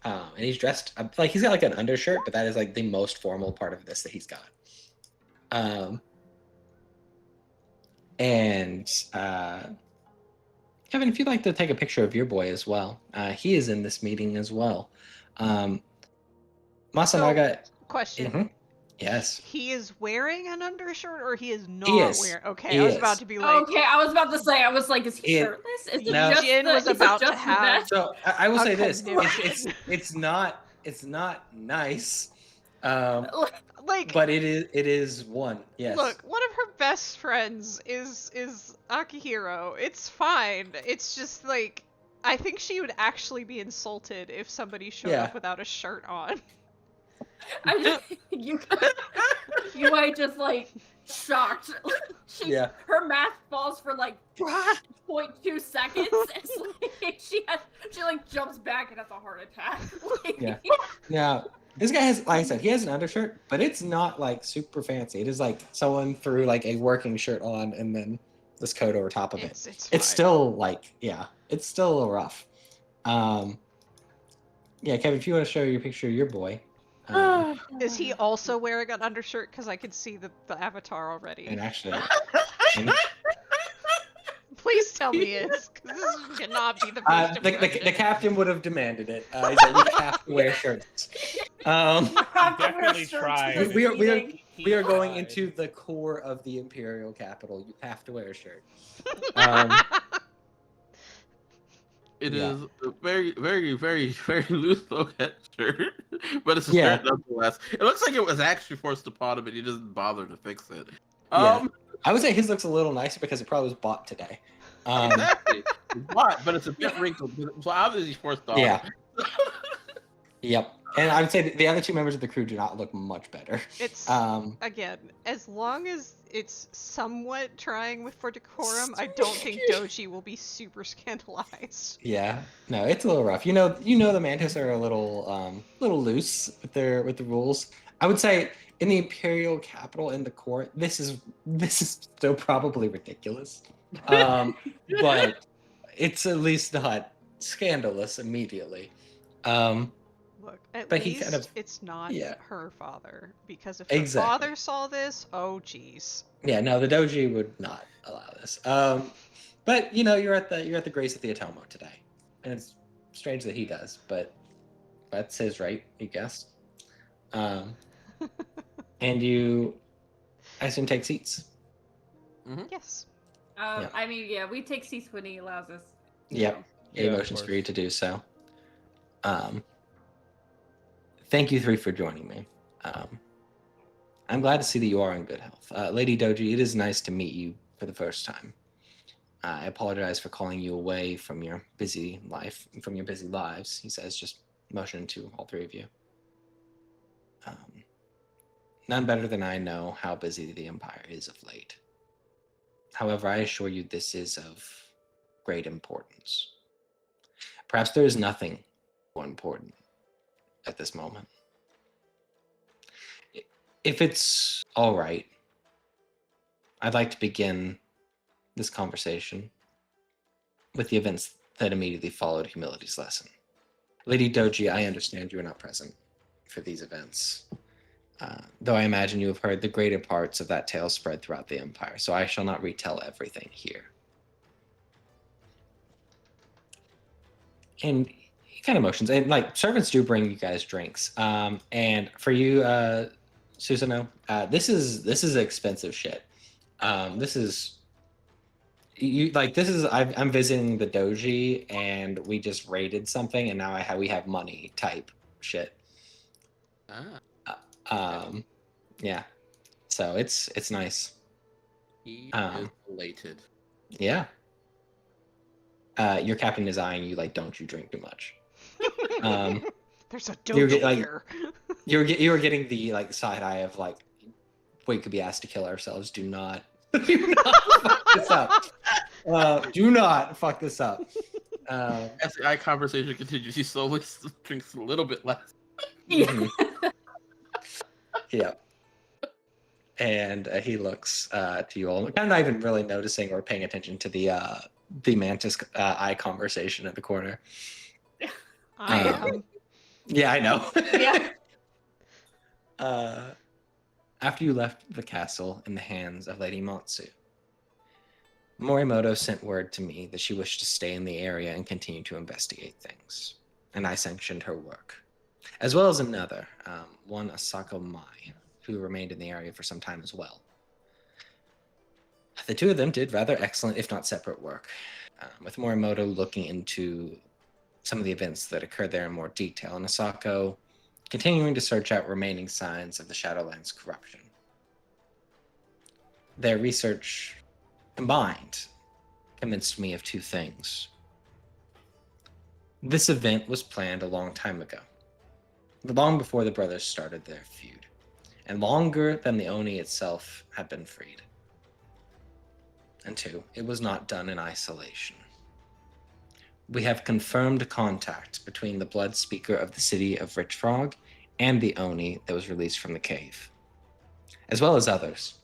And he's dressed like he's got like an undershirt, but that is like the most formal part of this that he's got. And Kevin, if you'd like to take a picture of your boy as well, he is in this meeting as well. Masanaga.
Question.
Mhm. Yes.
He is wearing an undershirt, or he is not
He is.
wearing? Okay,
He
I was
is.
about to be like,
Okay, I was about to say, is he
It-
shirtless? Is it
No.
just
Jin
the,
was
is it
about to
just the
have-
vest?
So I will
A
say this:
canoe.
it's not nice,
like,
but it is one. Yes.
look, one of her best friends is Akihiro. It's fine. It's just like, I think she would actually be insulted if somebody showed
Yeah.
up without a shirt on.
I just you might just like shocked.
Yeah.
Her math falls for like 0.2 seconds. It's like she like jumps back and has a heart attack. Like,
Yeah. Now, this guy has, like I said, he has an undershirt, but it's not like super fancy. It is like someone threw like a working shirt on and then this coat over top of it.
It's
It's
fine.
still like, it's still a little rough. Yeah, Kevin, if you want to show your picture of your boy.
Is he also wearing an undershirt? Because I could see the avatar already.
And actually,
Please tell me it's, because this cannot be the first
the
impression.
captain would have demanded it. He said, you have to wear shirts.
Definitely tried.
We are going
tried.
into the core of the imperial capital. You have to wear a shirt.
It
Yeah.
is a very, very, very, very loose pocket shirt, but it's a
Yeah.
shirt nonetheless. It looks like it was actually forced upon him, and he doesn't bother to fix it.
Yeah. I would say his looks a little nicer because it probably was bought today.
Exactly. It's bought, but it's a bit wrinkled, so obviously forced on.
Yeah. Yep. And I would say that the other two members of the crew do not look much better.
It's
Um,
again, as long as it's somewhat trying for decorum, I don't think Doji will be super scandalized.
yeah, no, it's a little rough. You know the Mantis are a little loose with the rules. I would say in the Imperial capital in the court, this is still probably ridiculous. But it's at least not scandalous immediately.
Look, at
But he
least
kind of-
it's not
yeah.
her father, because if her
Exactly.
father saw this, oh jeez.
Yeah, no, the Doji would not allow this. But you're at the grace of the Atomo today, and it's strange that he does, but that's his right, I guess. And you, I assume, take seats.
Yes.
Yeah.
I mean, yeah, we take seats when he allows us.
Yep.
So.
Yeah,
Yeah, of
motions for
course.
you to do so. Thank you three for joining me. I'm glad to see that you are in good health. Lady Doji, it is nice to meet you for the first time. I apologize for calling you away from your busy life, from your busy lives, he says, just motioning to all three of you. None better than I know how busy the Empire is of late. However, I assure you this is of great importance. Perhaps there is nothing more important at this moment. If it's all right, I'd like to begin this conversation with the events that immediately followed Humility's lesson. Lady Doji, I understand you were not present for these events, though I imagine you have heard the greater parts of that tale spread throughout the Empire, so I shall not retell everything here. And he kind of motions, and like servants do bring you guys drinks. And for you, Susanoo, this is expensive shit. This is I'm visiting the doji and we just raided something and now we have money type shit. Yeah, so it's nice.
He
Um,
is elated.
Yeah. Your captain is eyeing you like, don't you drink too much.
There's a
You're
doji
like-
here.
You were getting the like side eye of like, we could be asked to kill ourselves. Do not fuck this up. Do not fuck this up.
As the eye conversation continues, he slowly drinks a little bit less.
Mhm. Yeah. And he looks to you all, kind of not even really noticing or paying attention to the Mantis eye conversation at the corner.
I am.
Yeah, I know.
Yeah.
After you left the castle in the hands of Lady Matsu, Morimoto sent word to me that she wished to stay in the area and continue to investigate things, and I sanctioned her work, as well as another, one Asako Mai, who remained in the area for some time as well. The two of them did rather excellent, if not separate work, with Morimoto looking into some of the events that occurred there in more detail, and Asako continuing to search out remaining signs of the Shadowlands corruption. Their research combined convinced me of two things. This event was planned a long time ago, long before the brothers started their feud, and longer than the Oni itself had been freed. And two, it was not done in isolation. We have confirmed contact between the blood speaker of the city of Rich Frog and the Oni that was released from the cave, as well as others.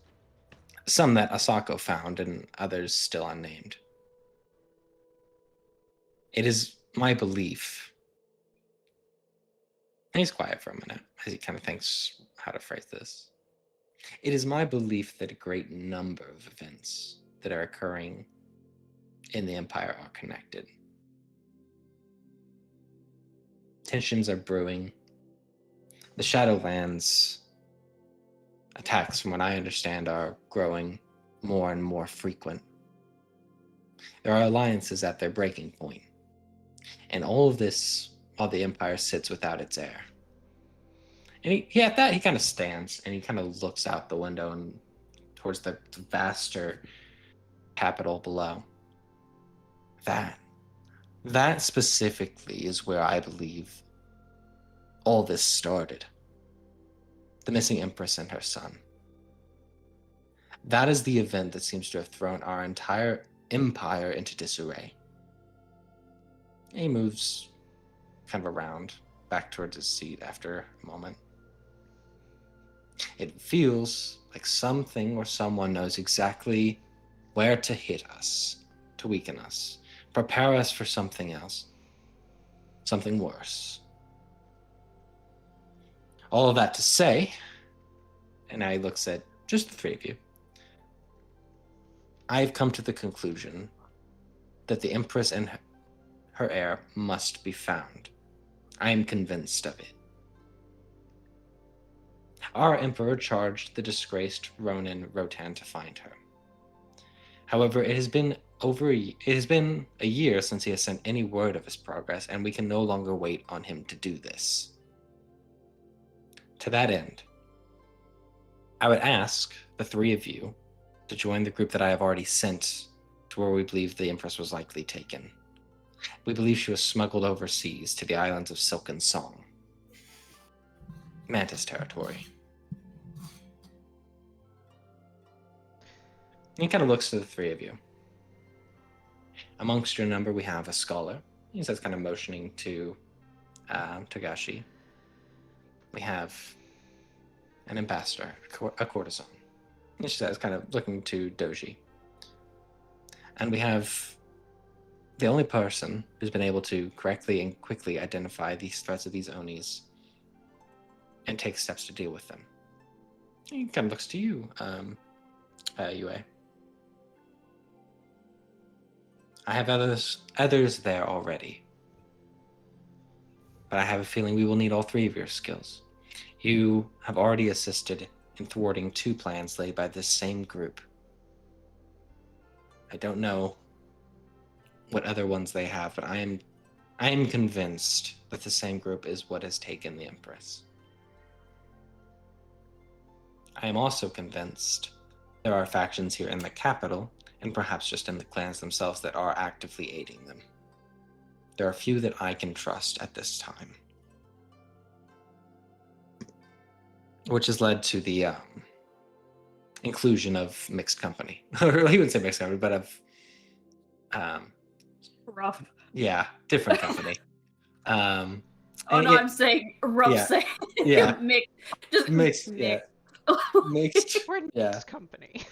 Some that Asako found and others still unnamed. It is my belief. And he's quiet for a minute as he kind of thinks how to phrase this. It is my belief that a great number of events that are occurring in the Empire are connected. Tensions are brewing. The Shadowlands attacks, from what I understand, are growing more and more frequent. There are alliances at their breaking point. And all of this while the Empire sits without its heir. And he at that, he kind of stands and he kind of looks out the window and towards the vaster capital below. That specifically is where I believe all this started. The missing Empress and her son. That is the event that seems to have thrown our entire empire into disarray. He moves kind of around, back towards his seat after a moment. It feels like something or someone knows exactly where to hit us, to weaken us, prepare us for something else, something worse. All of that to say, and now he looks at just the three of you, I've come to the conclusion that the Empress and her heir must be found. I am convinced of it. Our Emperor charged the disgraced Ronin Rotan to find her. However, it has been a year since he has sent any word of his progress, and we can no longer wait on him to do this. To that end, I would ask the three of you to join the group that I have already sent to where we believe the Empress was likely taken. We believe she was smuggled overseas to the islands of Silken Song, Mantis territory. He kind of looks to the three of you. Amongst your number, we have a scholar. He says, kind of motioning to Togashi. We have an ambassador, a courtesan. And she says, kind of looking to Doji. And we have the only person who's been able to correctly and quickly identify these threats of these Onis and take steps to deal with them. He kind of looks to you, Yue. I have others there already. But I have a feeling we will need all three of your skills. You have already assisted in thwarting 2 plans laid by this same group. I don't know what other ones they have, but I am convinced that the same group is what has taken the Empress. I am also convinced there are factions here in the capital, and perhaps just in the clans themselves, that are actively aiding them. There are few that I can trust at this time. Which has led to the inclusion of mixed company. Or he would say mixed company, but of
Rough.
yeah, different company.
Oh no, I'm saying rough.
Yeah,
Say
yeah.
just
Mixed, yeah. Mixed,
We're
yeah.
next company.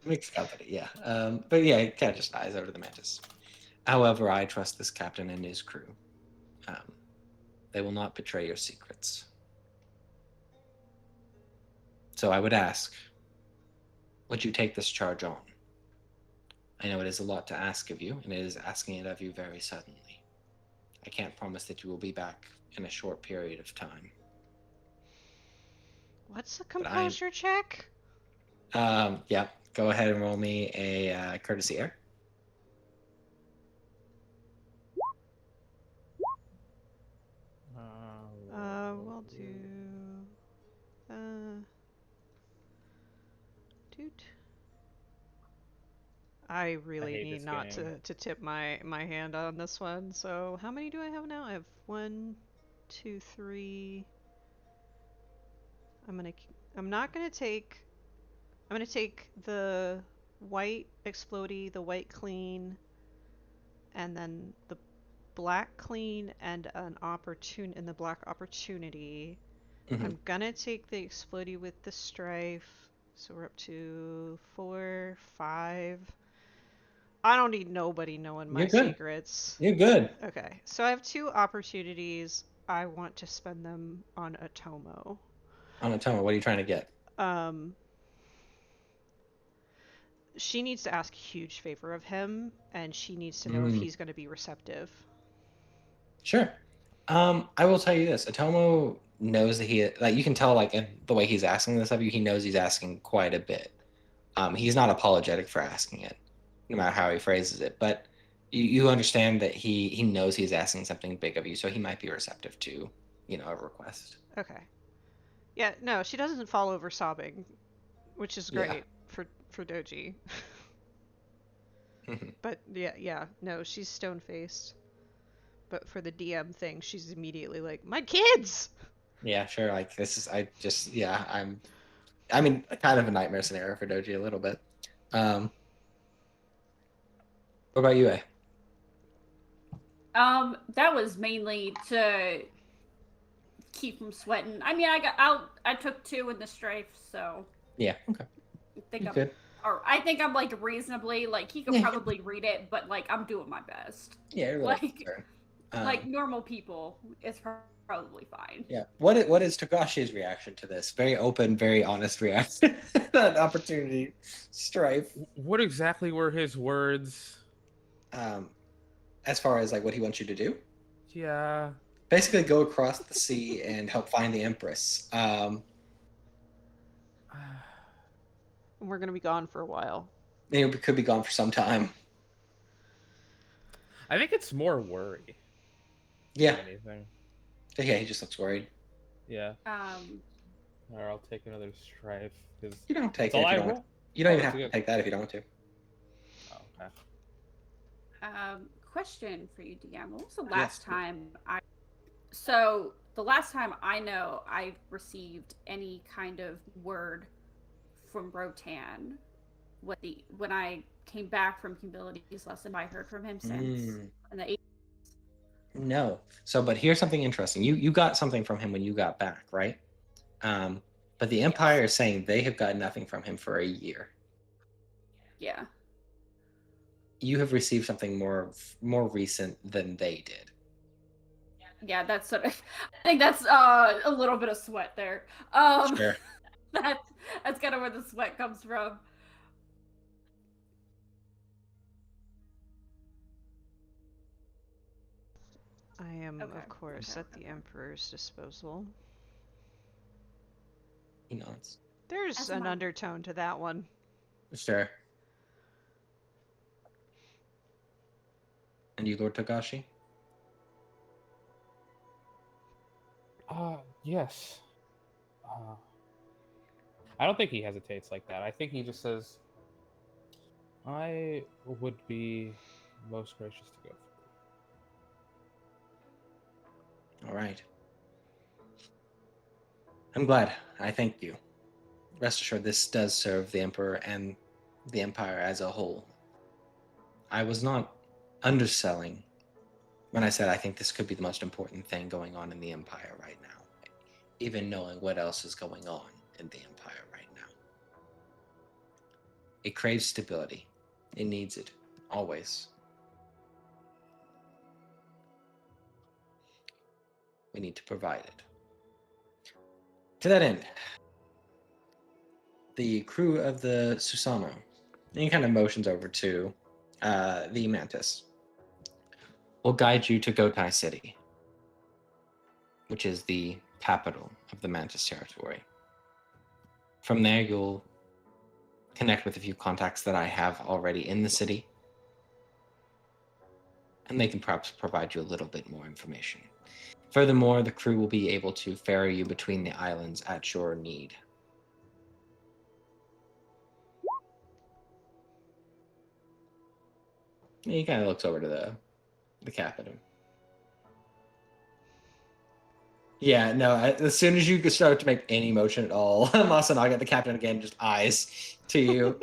Mixed company, yeah. But yeah, he kind of just eyes over to the Mantis. However, I trust this captain and his crew. They will not betray your secrets. So I would ask, would you take this charge on? I know it is a lot to ask of you, and it is asking it of you very suddenly. I can't promise that you will be back in a short period of time.
What's the composure check?
Yeah, go ahead and roll me a courtesy air.
We'll do. Dude. I really
hate
need
this
not
game.
to tip my hand on this one. So how many do I have now? I have 1, 2, 3. I'm not gonna take. I'm gonna take the white explodey, the white clean, and then the black clean and an the black opportunity.
Mhm.
I'm gonna take the explodey with the strife. So we're up to 4, 5. I don't need nobody knowing my
You're good.
secrets.
You're good.
Okay, so I have 2 opportunities. I want to spend them on Atomo.
Anatomo, what are you trying to get?
She needs to ask a huge favor of him, and she needs to know if he's going to be receptive.
Sure. I will tell you this. Atomo knows that you can tell in the way he's asking this of you, he knows he's asking quite a bit. He's not apologetic for asking it, no matter how he phrases it. But you understand that he knows he's asking something big of you, so he might be receptive to, a request.
Okay. Yeah, no, she doesn't fall over sobbing, which is great for Doji. But no, she's stone-faced. but for the DM thing, she's immediately like, "My kids!"
Yeah, sure. Like this is, I just, yeah, I mean, kind of a nightmare scenario for Doji a little bit. What about you, A?
That was mainly to keep from sweating. I mean, I took 2 in the strafe, so
Yeah, okay.
I think
You
I'm,
could.
or I think I'm like reasonably like he could
Yeah.
probably read it, but like I'm doing my best.
Yeah, you're
Like
concerned.
like normal people is probably fine.
Yeah. What is Togashi's reaction to this? Very open, very honest reaction. That opportunity strife.
What exactly were his words?
As far as like what he wants you to do,
Yeah.
basically go across the sea and help find the Empress.
We're gonna be gone for a while.
They could be gone for some time.
I think it's more worry
Yeah.
than anything.
Yeah, he just looks worried.
Yeah.
Um,
Or I'll take another strife because
You don't take
that's
it
all
if
I
you don't.
roll.
You don't
Oh,
even
that's
have to
good.
take that if you don't want to.
Oh, okay.
question for you, DM. What was the last time So the last time I know I received any kind of word from Rotan, when I came back from Humility's lesson, I heard from him since. In the
No. So, but here's something interesting. You got something from him when you got back, right? But the Empire is saying they have got nothing from him for a year.
Yeah.
You have received something more recent than they did.
Yeah, that's sort of. I think that's a little bit of sweat there.
Sure.
That's kind of where the sweat comes from.
I am,
Okay,
of course,
okay,
at the
okay.
Emperor's disposal.
He nods.
There's
As
an
am I.
undertone to that one.
Sure. And you, Lord Togashi?
Yes. I don't think he hesitates like that. I think he just says, I would be most gracious to go.
All right. I'm glad. I thank you. Rest assured, this does serve the Emperor and the Empire as a whole. I was not underselling when I said I think this could be the most important thing going on in the Empire right now, even knowing what else is going on in the Empire right now. It craves stability. It needs it, always. We need to provide it. To that end, the crew of the Susanoo, and he kind of motions over to the Mantis, will guide you to Gotai City, which is the capital of the Mantis territory. From there, you'll connect with a few contacts that I have already in the city, and they can perhaps provide you a little bit more information. Furthermore, the crew will be able to ferry you between the islands at your need. And he kind of looks over to the captain. Yeah, no, as soon as you start to make any motion at all, Masanaga, the captain, again, just eyes to you.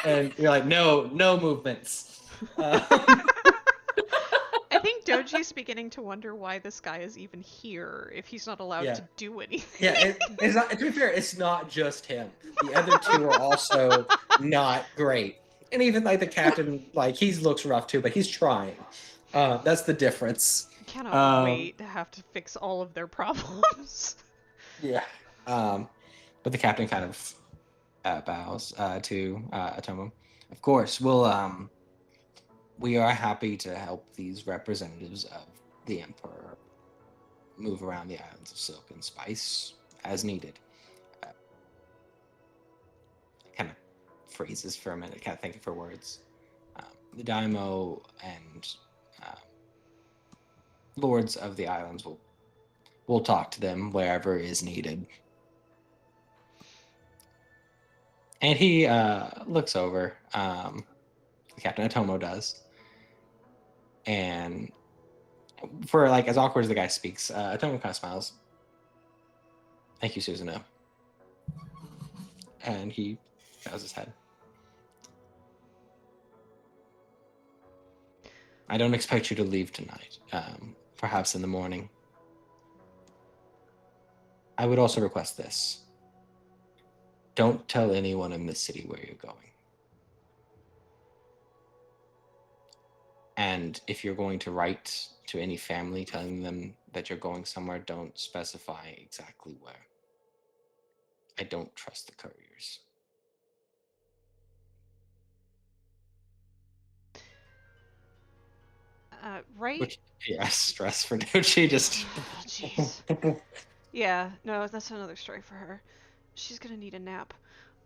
And you're like, no movements.
I think Doji's beginning to wonder why this guy is even here if he's not allowed
Yeah.
to do anything.
Yeah, it's not. To be fair, it's not just him. The other two are also not great, and even like the captain, like he looks rough too, but he's trying. That's the difference.
Cannot wait to have to fix all of their problems.
Yeah. But the captain kind of bows to Atomo. Of course, we are happy to help these representatives of the Emperor move around the islands of Silk and Spice as needed. Kind of phrases for a minute, kind of thinking for words. The Daimo and lords of the islands will talk to them wherever is needed. And he looks over, Captain Atomo does, and For like as awkward as the guy speaks, Atomo kind of smiles. Thank you, Susanoo. And he bows his head. I don't expect you to leave tonight. Perhaps in the morning. I would also request this. Don't tell anyone in this city where you're going. And if you're going to write to any family telling them that you're going somewhere, don't specify exactly where. I don't trust the couriers.
Right?
Which, yeah, stress for Dochi. Just.
Jeez. Yeah, no, that's another story for her. She's gonna need a nap.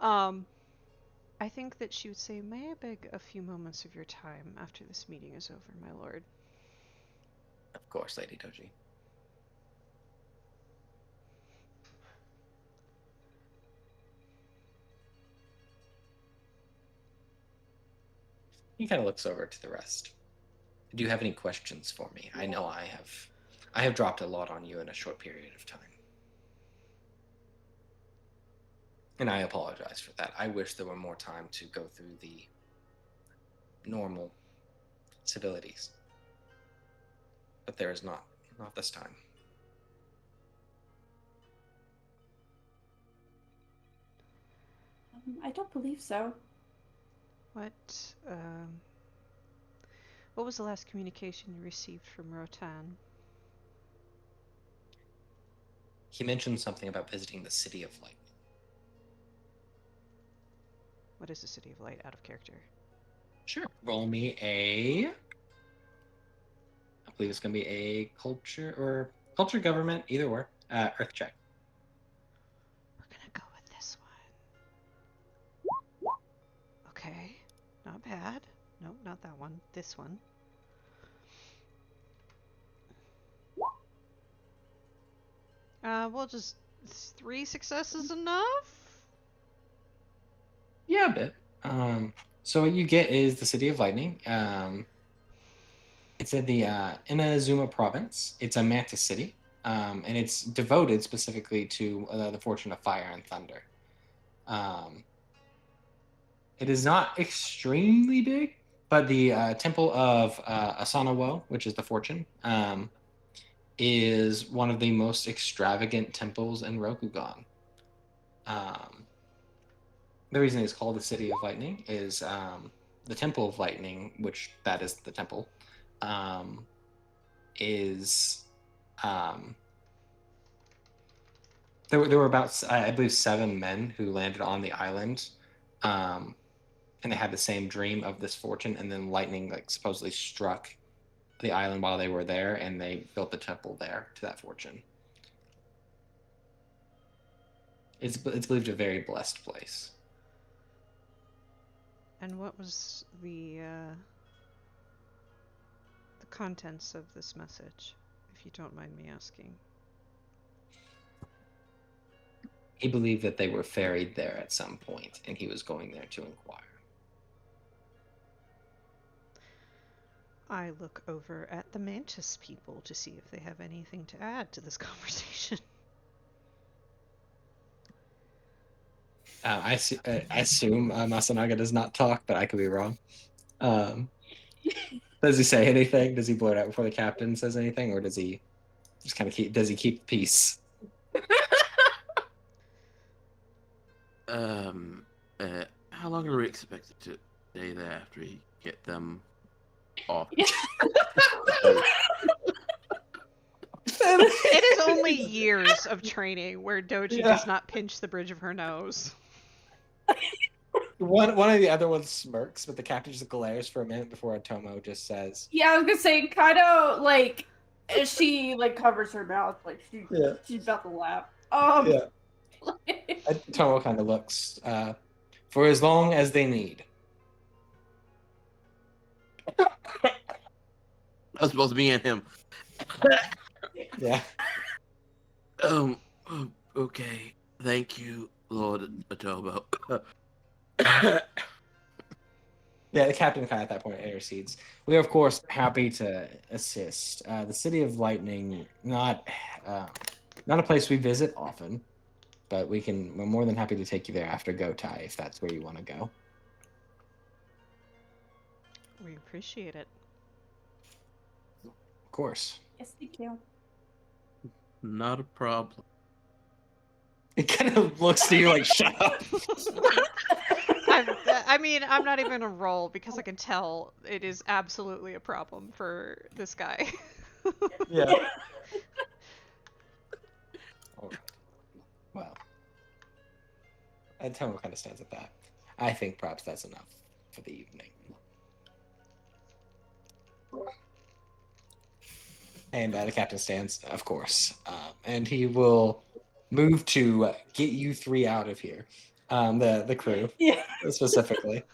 I think that she would say, "May I beg a few moments of your time after this meeting is over, my lord?"
Of course, Lady Doji. He kind of looks over to the rest. Do you have any questions for me? I know I have dropped a lot on you in a short period of time. And I apologize for that. I wish there were more time to go through the normal civilities. But there is not this time.
I don't believe so.
What was the last communication you received from Rotan?
He mentioned something about visiting the City of Light.
What is the City of Light out of character?
Sure. Roll me a. I believe it's going to be a culture government, either or. Earth check.
We're gonna go with this one. Okay, not bad. Nope, not that one. This one. Well, just 3 successes enough?
Yeah, a bit. So what you get is the City of Lightning. It's in the Inazuma province. It's a mantis city, and it's devoted specifically to the fortune of fire and thunder. It is not extremely big, but the temple of Asano, which is the fortune, is one of the most extravagant temples in Rokugan. The reason it's called the City of Lightning is the Temple of Lightning, which that is the temple, is there were about I believe 7 men who landed on the island, and they had the same dream of this fortune, and then lightning like supposedly struck the island while they were there, and they built the temple there to that fortune. It's believed a very blessed place.
And what was the contents of this message, if you don't mind me asking?
He believed that they were ferried there at some point, and he was going there to inquire.
I look over at the Mantis people to see if they have anything to add to this conversation.
I assume Masanaga does not talk, but I could be wrong. Does he say anything? Does he blurt out before the captain says anything, or does he just kind of keep peace?
How long are we expected to stay there after we get them off?
It is only years of training where Doji does not pinch the bridge of her nose.
One of the other ones smirks, but the captain just glares for a minute before Atomo just says,
Yeah, I was gonna say, Kaido, like, she like covers her mouth, like she's about to laugh.
Atomo kind of looks for as long as they need.
That's supposed to be in him.
Yeah.
Okay. Thank you, Lord Atomo.
Yeah, the captain kind of at that point intercedes. We are, of course, happy to assist. The City of Lightning, not a place we visit often, but we're more than happy to take you there after Gotai if that's where you want to go.
We appreciate it.
Of course.
Yes, thank you.
Not a problem.
It kind of looks to you like, shut up.
I mean, I'm not even a roll because I can tell it is absolutely a problem for this guy.
Yeah. All right. Well, Tomo kind of stands at that. I think perhaps that's enough for the evening. And the captain stands, of course, and he will move to get you three out of here. The crew,
Yeah.
specifically.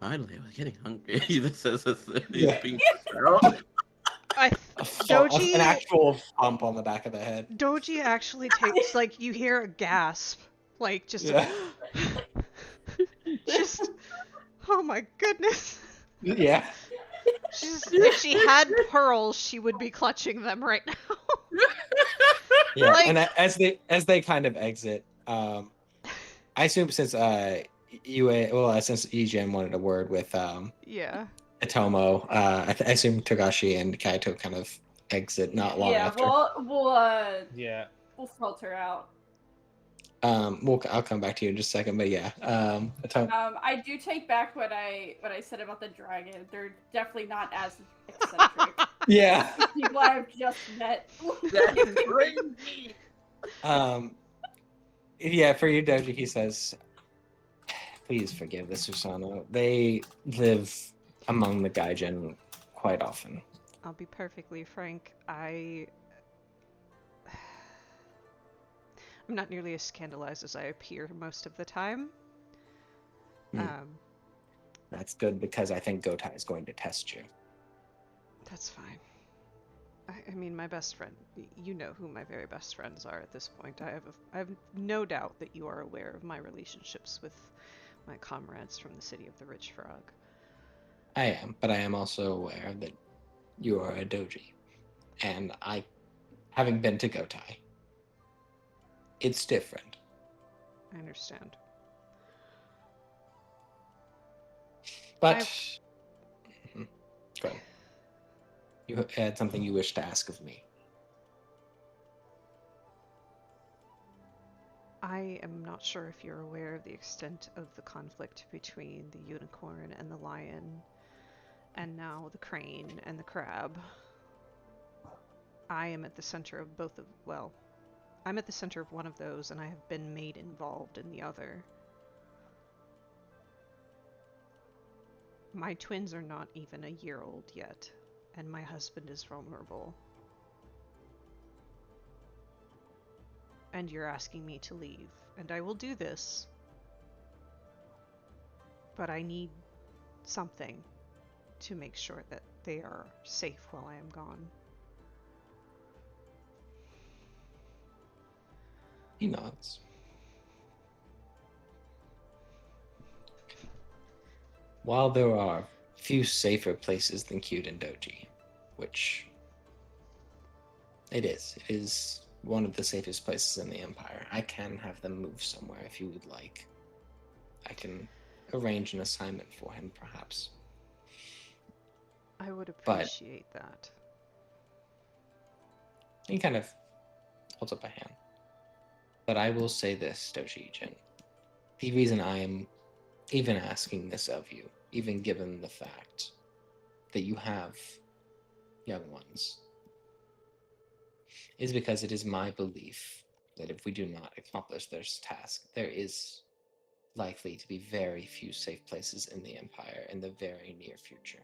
Finally, I was getting hungry. This is
Yeah.
being
Doji,
An actual bump on the back of the head.
Doji actually takes like you hear a gasp, like just,
Yeah.
just, oh my goodness.
Yeah.
If she had pearls, she would be clutching them right now.
Yeah.
Like-
And as they kind of exit, I assume since since Ejin wanted a word with
Yeah.
Atomo, I assume Togashi and Kaito kind of exit not long
Yeah,
after.
Yeah.
we'll filter out.
I'll come back to you in just a second, but yeah, Atomo.
I do take back what I said about the dragon. They're definitely not as eccentric.
Yeah.
People I've just met.
That's crazy.
Yeah, for you, Doji, he says, please forgive the Susano. They live among the Gaijin quite often.
I'll be perfectly frank. I'm not nearly as scandalized as I appear most of the time.
Hmm. That's good because I think Gotai is going to test you.
That's fine. I mean, my best friend. You know who my very best friends are at this point. I have no doubt that you are aware of my relationships with my comrades from the City of the Rich Frog.
I am, but I am also aware that you are a doji. And having been to Gotai, it's different.
I understand.
But, go ahead. You had something you wish to ask of me.
I am not sure if you're aware of the extent of the conflict between the unicorn and the lion, and now the crane and the crab. I am at the center of I'm at the center of one of those, and I have been made involved in the other. My twins are not even a year old yet, and my husband is vulnerable. And you're asking me to leave, and I will do this. But I need something to make sure that they are safe while I am gone.
He nods. While there are few safer places than Kyuden Doji, which it is one of the safest places in the Empire, I can have them move somewhere if you would like. I can arrange an assignment for him, perhaps.
I would appreciate that.
He kind of holds up a hand. But I will say this, Doji-jin. The reason I am even asking this of you, even given the fact that you have young ones, is because it is my belief that if we do not accomplish this task, there is likely to be very few safe places in the Empire in the very near future.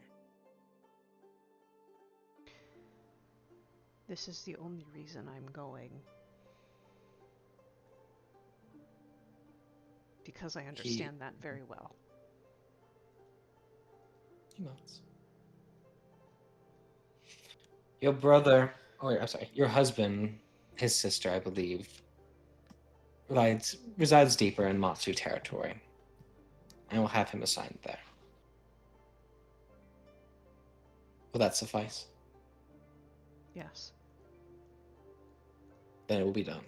This is the only reason I'm going. Because I understand that very well.
He nods. Your brother, I'm sorry, your husband, his sister, I believe, resides deeper in Matsu territory. I will have him assigned there. Will that suffice?
Yes.
Then it will be done.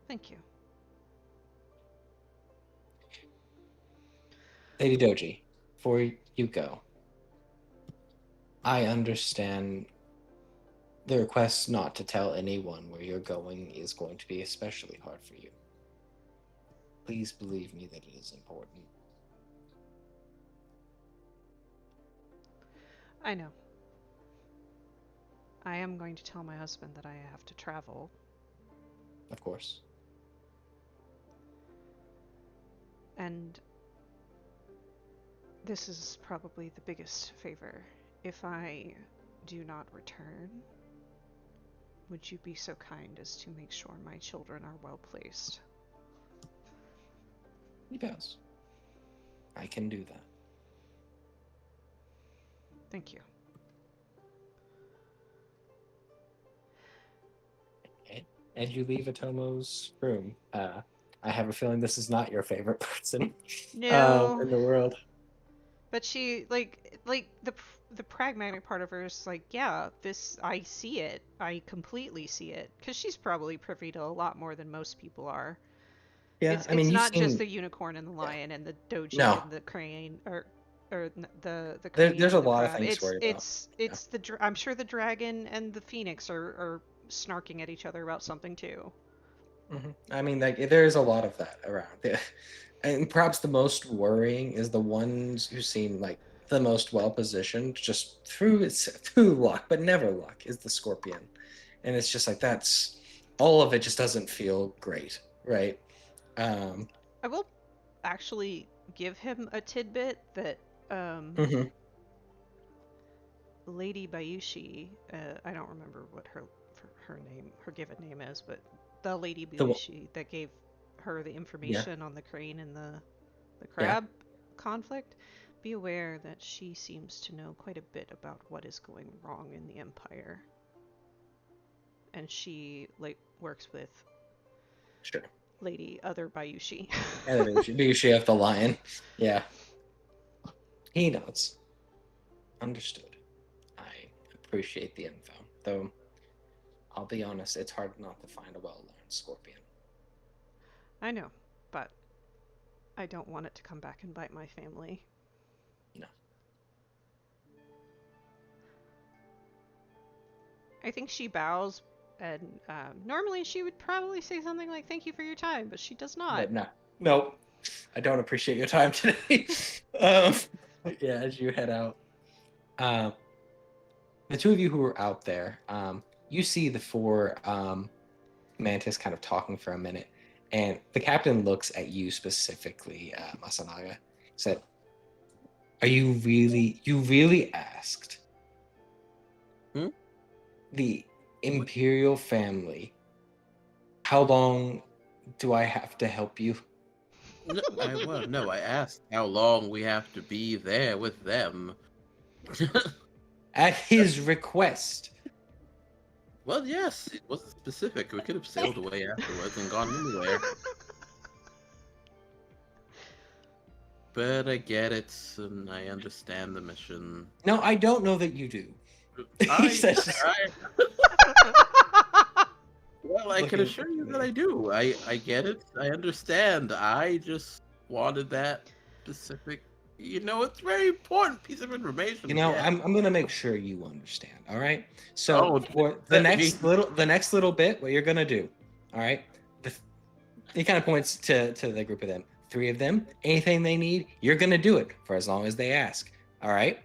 Thank you.
Lady Doji, before you go, I understand the request not to tell anyone where you're going is going to be especially hard for you. Please believe me that it is important.
I know. I am going to tell my husband that I have to travel.
Of course.
And this is probably the biggest favor. If I do not return, would you be so kind as to make sure my children are well placed?
He bows. I can do that.
Thank you.
As you leave Atomo's room, I have a feeling this is not your favorite person
No.
in the world.
But she like the pragmatic part of her is like, yeah, this I see it. I completely see it because she's probably privy to a lot more than most people are.
Yeah,
It's
I mean,
it's
you've
not just
seen-
the unicorn and the lion and the doji
No.
and the crane or the
There-
crane
there's
and
a
the
lot of
crab.
things to worry about.
It's I'm sure the dragon and the phoenix are snarking at each other about something too.
Mhm. I mean, like there is a lot of that around. And perhaps the most worrying is the ones who seem like the most well positioned, just through luck, but never luck, is the scorpion. And it's just like that's all of it just doesn't feel great, right?
I will actually give him a tidbit that
Mhm.
Lady Bayushi, I don't remember what her name, her given name is, but the Lady
The wo-
Bayushi that gave her the information on the crane and the crab conflict, be aware that she seems to know quite a bit about what is going wrong in the Empire. And she works with
Sure.
Lady Other Bayushi.
And then Bayushi of the lion. Yeah. He knows. Understood. I appreciate the info. Though, I'll be honest, it's hard not to find a well-learned scorpion.
I know, but I don't want it to come back and bite my family.
No.
I think she bows, and normally she would probably say something like "Thank you for your time," but she does not.
But no. Nope. I don't appreciate your time today. Yeah, as you head out. The two of you who are out there, you see the four mantis kind of talking for a minute, and the captain looks at you specifically, Masanaga. Said, "Are you really asked the imperial family? How long do I have to help you?"
No, I asked how long we have to be there with them.
At his request.
Well, yes, it wasn't specific. We could have sailed away afterwards and gone anywhere. But I get it, and I understand the mission.
No, I don't know that you do.
I can
Looking
assure you that I do. I get it. I understand. I just wanted that specific. It's a very important piece of information.
I'm gonna make sure you understand. All right. So
Oh,
for the next little bit, what you're gonna do, all right? He kind of points to the group of them. 3 of them. Anything they need, you're gonna do it for as long as they ask. All right.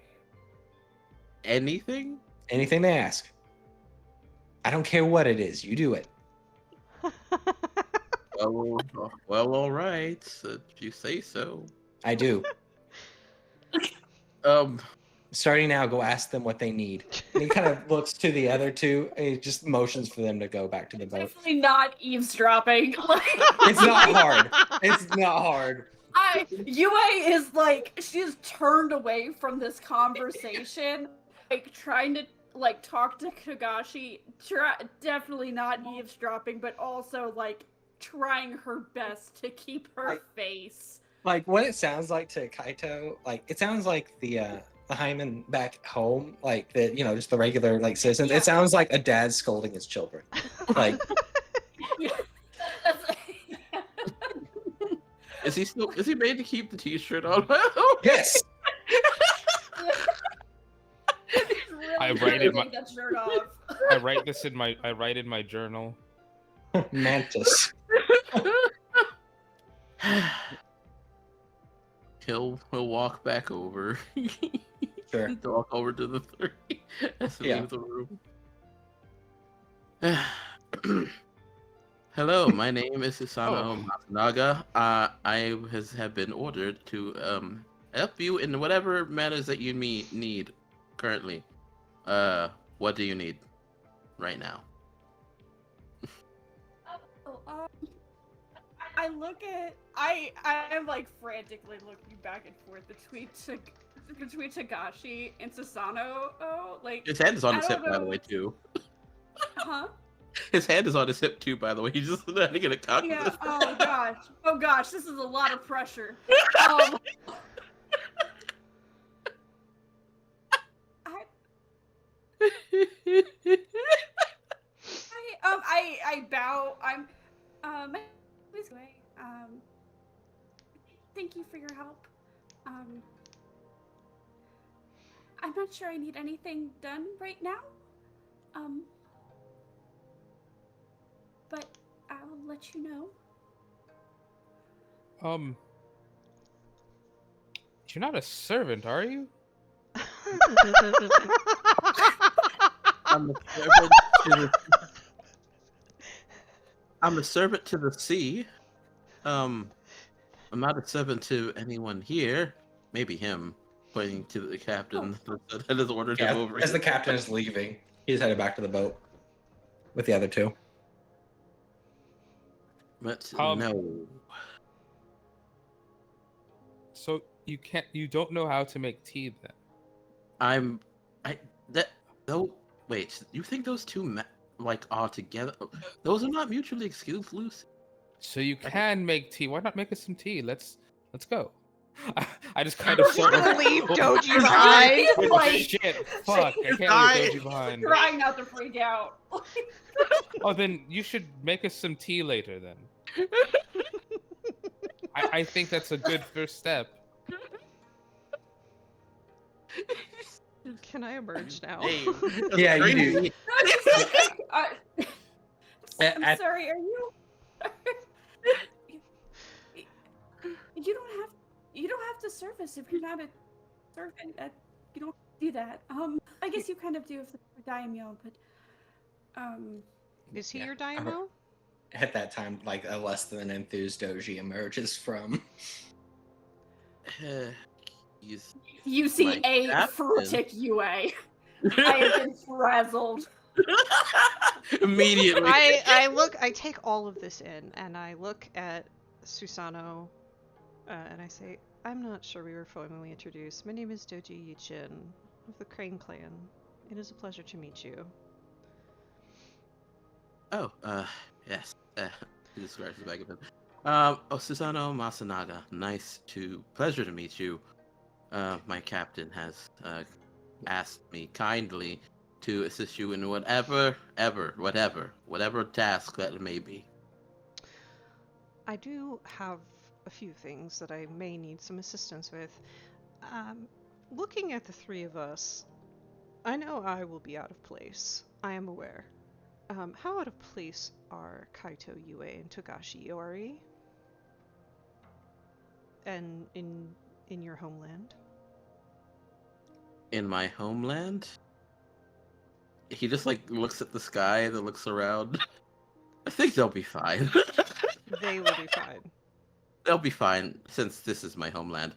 Anything?
Anything they ask. I don't care what it is. You do it.
Oh, well, all right. If you say so.
I do. Starting now, go ask them what they need. And he kind of looks to the other two and he just motions for them to go back to the boat.
Definitely not eavesdropping.
It's not hard. It's not hard.
Yue is like, she's turned away from this conversation, like trying to like talk to Kagashi, definitely not eavesdropping, but also like trying her best to keep her face.
Like what it sounds like to Kaito, like it sounds like the Hyman back home, like the just the regular like citizens.
Yeah.
It sounds like a dad scolding his children. Like
Is he made to keep the t-shirt on?
yes.
He's really
I
trying
write
to
it my-
take that shirt off.
I write in my journal.
Mantis.
He'll walk back over.
Sure.
He'll walk over to the three as we
Yeah.
leave the room. Hello, my name is Susano Matsunaga. I have been ordered to help you in whatever matters that you need currently. What do you need right now?
I look at I am like frantically looking back and forth between Tagashi and Susanoo. Oh, like
His hand is on
I
his hip,
don't
by the
know.
way, too.
huh?
His hand is on his hip too, by the way. He's just not gonna cock
Yeah.
this.
Oh gosh, this is a lot of pressure. Um, I bow. Thank you for your help. I'm not sure I need anything done right now. But I'll let you know.
You're not a servant, are you?
I'm a servant to the... I'm a servant to the sea. I'm not a servant to anyone here. Maybe him, pointing to the captain that has ordered him over.
As the captain is leaving, he's headed back to the boat with the other two.
But
Um,
no.
So you don't know how to make tea then?
Wait, you think those two are together? Those are not mutually exclusive.
So you can make tea. Why not make us some tea? Let's go. I just kind of
We're gonna leave Doji
behind.
behind.
Like,
shit. Fuck. I can't leave Doji behind.
Trying not to freak out.
Oh, then you should make us some tea later then. I think that's a good first step.
Can I emerge now?
Hey,
Yeah, you do.
I'm sorry. Are you? You don't have to service if you're not a servant. You don't do that. I guess you kind of do if you're daimyo, but
Is he
Yeah.
your daimyo?
At that time, like a less than enthused Doji emerges from.
He's
you see
My
a
captain.
frantic UA. I have been frazzled.
immediately.
I take all of this in, and I look at Susanoo, and I say, I'm not sure we were formally introduced. My name is Doji Yichin of the Crane Clan. It is a pleasure to meet you.
Oh, yes. He describes the bag of him. Susanoo Masanaga. Pleasure to meet you. My captain has asked me kindly to assist you in whatever task that it may be.
I do have a few things that I may need some assistance with. Looking at the three of us, I know I will be out of place. I am aware. How out of place are Kaito Yue and Togashi Iori? And in your homeland?
In my homeland? He just looks at the sky and then looks around. I think they'll be fine.
They will be fine.
They'll be fine since this is my homeland.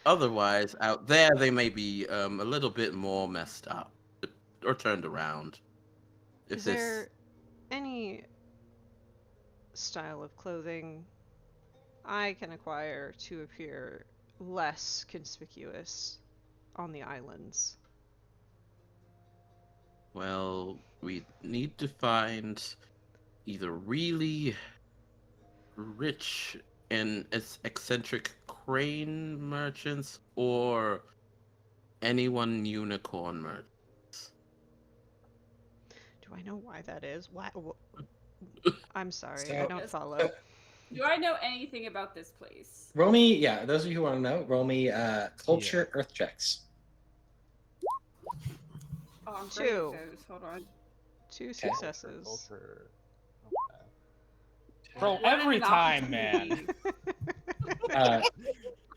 Otherwise, out there they may be a little bit more messed up or turned around.
Is there any style of clothing I can acquire to appear less conspicuous on the islands?
Well, we need to find either really rich and eccentric crane merchants or anyone unicorn merchants.
Do I know why that is? Why? I'm sorry, I
So-
don't
Yes.
follow.
Do I know anything about this place?
Roll me, yeah. Those of you who want to know, roll me culture earth checks.
Oh, I'm great at
2.
those. Hold on.
2 successes.
Bro,
One
every
and
time,
opportunity.
man.
Uh,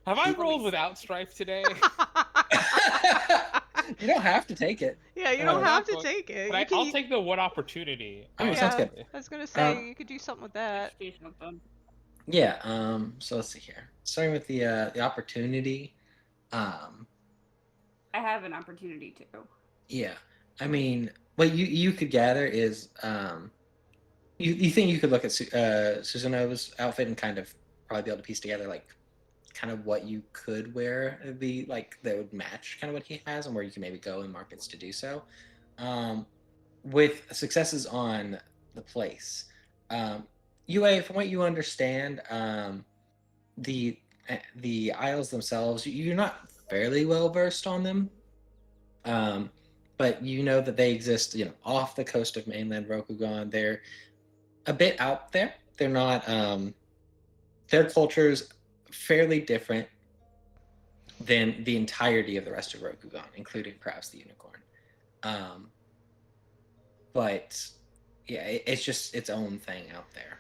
Have I rolled without strife today?
you don't have to take it.
Yeah, you
Oh,
don't
no,
have to
but-
take it.
But
You can
I'll take the one opportunity.
Oh, sounds
yeah,
good.
I was gonna say
Um,
you could do something with that.
Educational fun.
Yeah. So let's see here. Starting with the opportunity. Um,
I have an opportunity too.
yeah. I mean, what you could gather is you think you could look at Susanoo's outfit and kind of probably be able to piece together like kind of what you could wear be like that would match kind of what he has and where you can maybe go in markets to do so. With successes on the place, UA, from what you understand, the isles themselves, you're not fairly well versed on them, but you know that they exist, off the coast of mainland Rokugan. They're a bit out there. They're not. Their culture's fairly different than the entirety of the rest of Rokugan, including perhaps the unicorn. But yeah, it's just its own thing out there.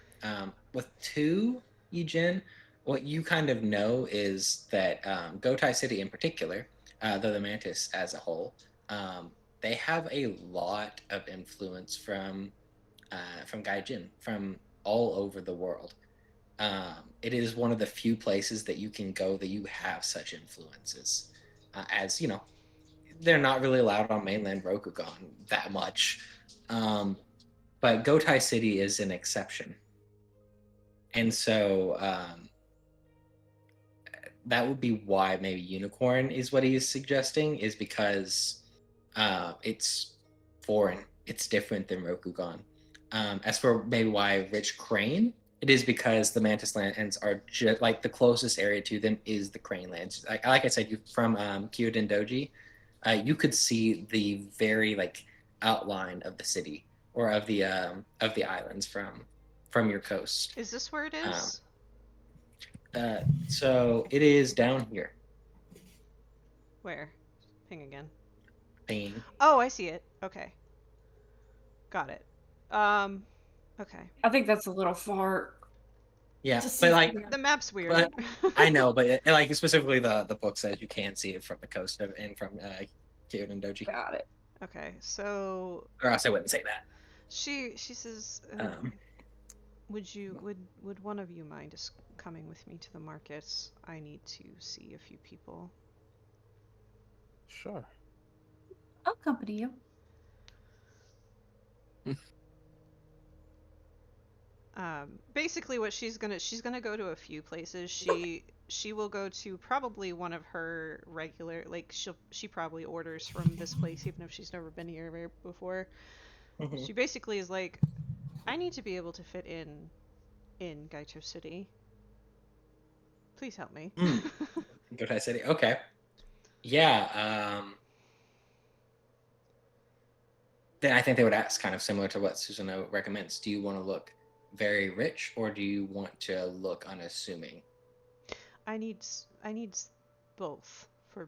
With two, Yujin, what you kind of know is that Gotai City in particular, though the Mantis as a whole, they have a lot of influence from Gaijin, from all over the world. It is one of the few places that you can go that you have such influences. As you know, they're not really allowed on mainland Rokugan that much. But Gotai City is an exception. And so that would be why maybe Unicorn is what he is suggesting, is because it's foreign. It's different than Rokugan. As for maybe why Rich Crane, it is because the Mantis Lands are just like the closest area to them is the Crane Lands. Like I said, from Kyoden Doji, you could see the very like outline of the city or of the islands from your coast.
Is this where it is?
So it is down here.
Where? Ping again.
Ping.
Oh, I see it. Okay. Got it. Okay.
I think that's a little far.
Yeah,
to see
but like
from here.
The map's weird.
But I know, but like specifically the book says you can see it from the coast and from Kyoden Doji.
Got it.
Okay, so
Or else I wouldn't say that.
she says, would one of you mind just coming with me to the markets? I need to see a few people.
Sure.
I'll accompany you.
Basically what she's gonna go to a few places. She will go to probably one of her regular, like she probably orders from this place even if she's never been here before.
Mhm.
She basically is like, I need to be able to fit in Gaito City. Please help me.
Gotai City. Okay. Yeah. Then I think they would ask, kind of similar to what Susanoo recommends. Do you want to look very rich, or do you want to look unassuming?
I need both for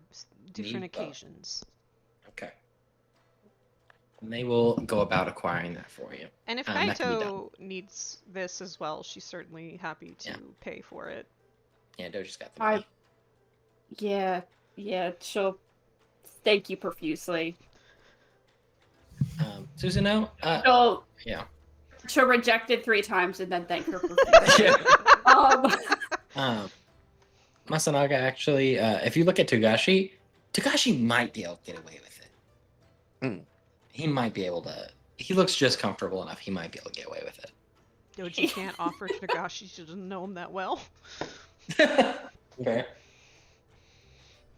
different
Need both.
occasions.
Okay. And they will go about acquiring that for you.
And if
that can be done.
Kaito needs this as well, she's certainly happy to pay for it.
Yeah, Doji's got the money.
Yeah, she'll thank you profusely.
Susanoo?
She'll
Yeah.
she'll reject it 3 times and then thank her profusely.
Masanaga, actually, if you look at Togashi might be able to get away with it. He might be able to. He looks just comfortable enough. He might be able to get away with it.
Doji can't offer to Nagashi, she doesn't know him that well.
Okay.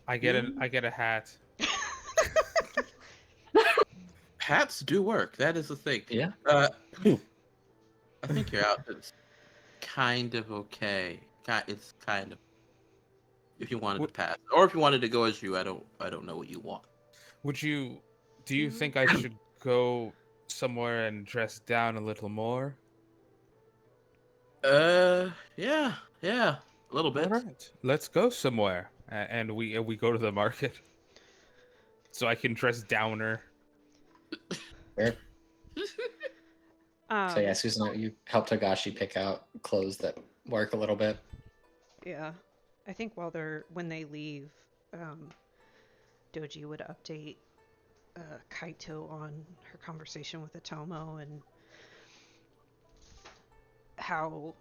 I get a hat.
hats do work. That is the thing.
Yeah.
I think your outfit's kind of okay. It's kind of, if you wanted to pass, or if you wanted to go as you. I don't know what you want.
Do you think I should go somewhere and dress down a little more?
Yeah, a little bit.
All right, let's go somewhere, and we go to the market, so I can dress downer.
Fair.
Um,
So yeah, Susan, you helped Togashi pick out clothes that work a little bit.
Yeah, I think when they leave, Doji would update Kaito on her conversation with Atomo and how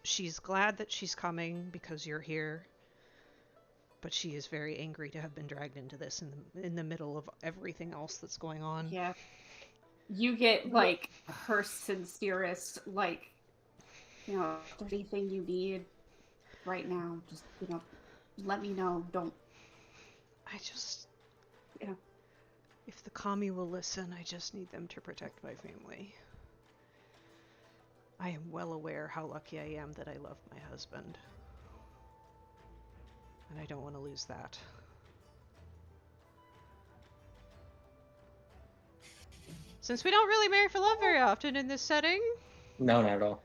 she's glad that she's coming because you're here, but she is very angry to have been dragged into this in the middle of everything else that's going on.
Yeah. You get like her sincerest, like, you know, if there's anything you need right now, just, you know, let me know. Don't,
I just,
Yeah.
if the kami will listen, I just need them to protect my family. I am well aware how lucky I am that I love my husband. And I don't want to lose that. Since we don't really marry for love very often in this setting.
No, not at all.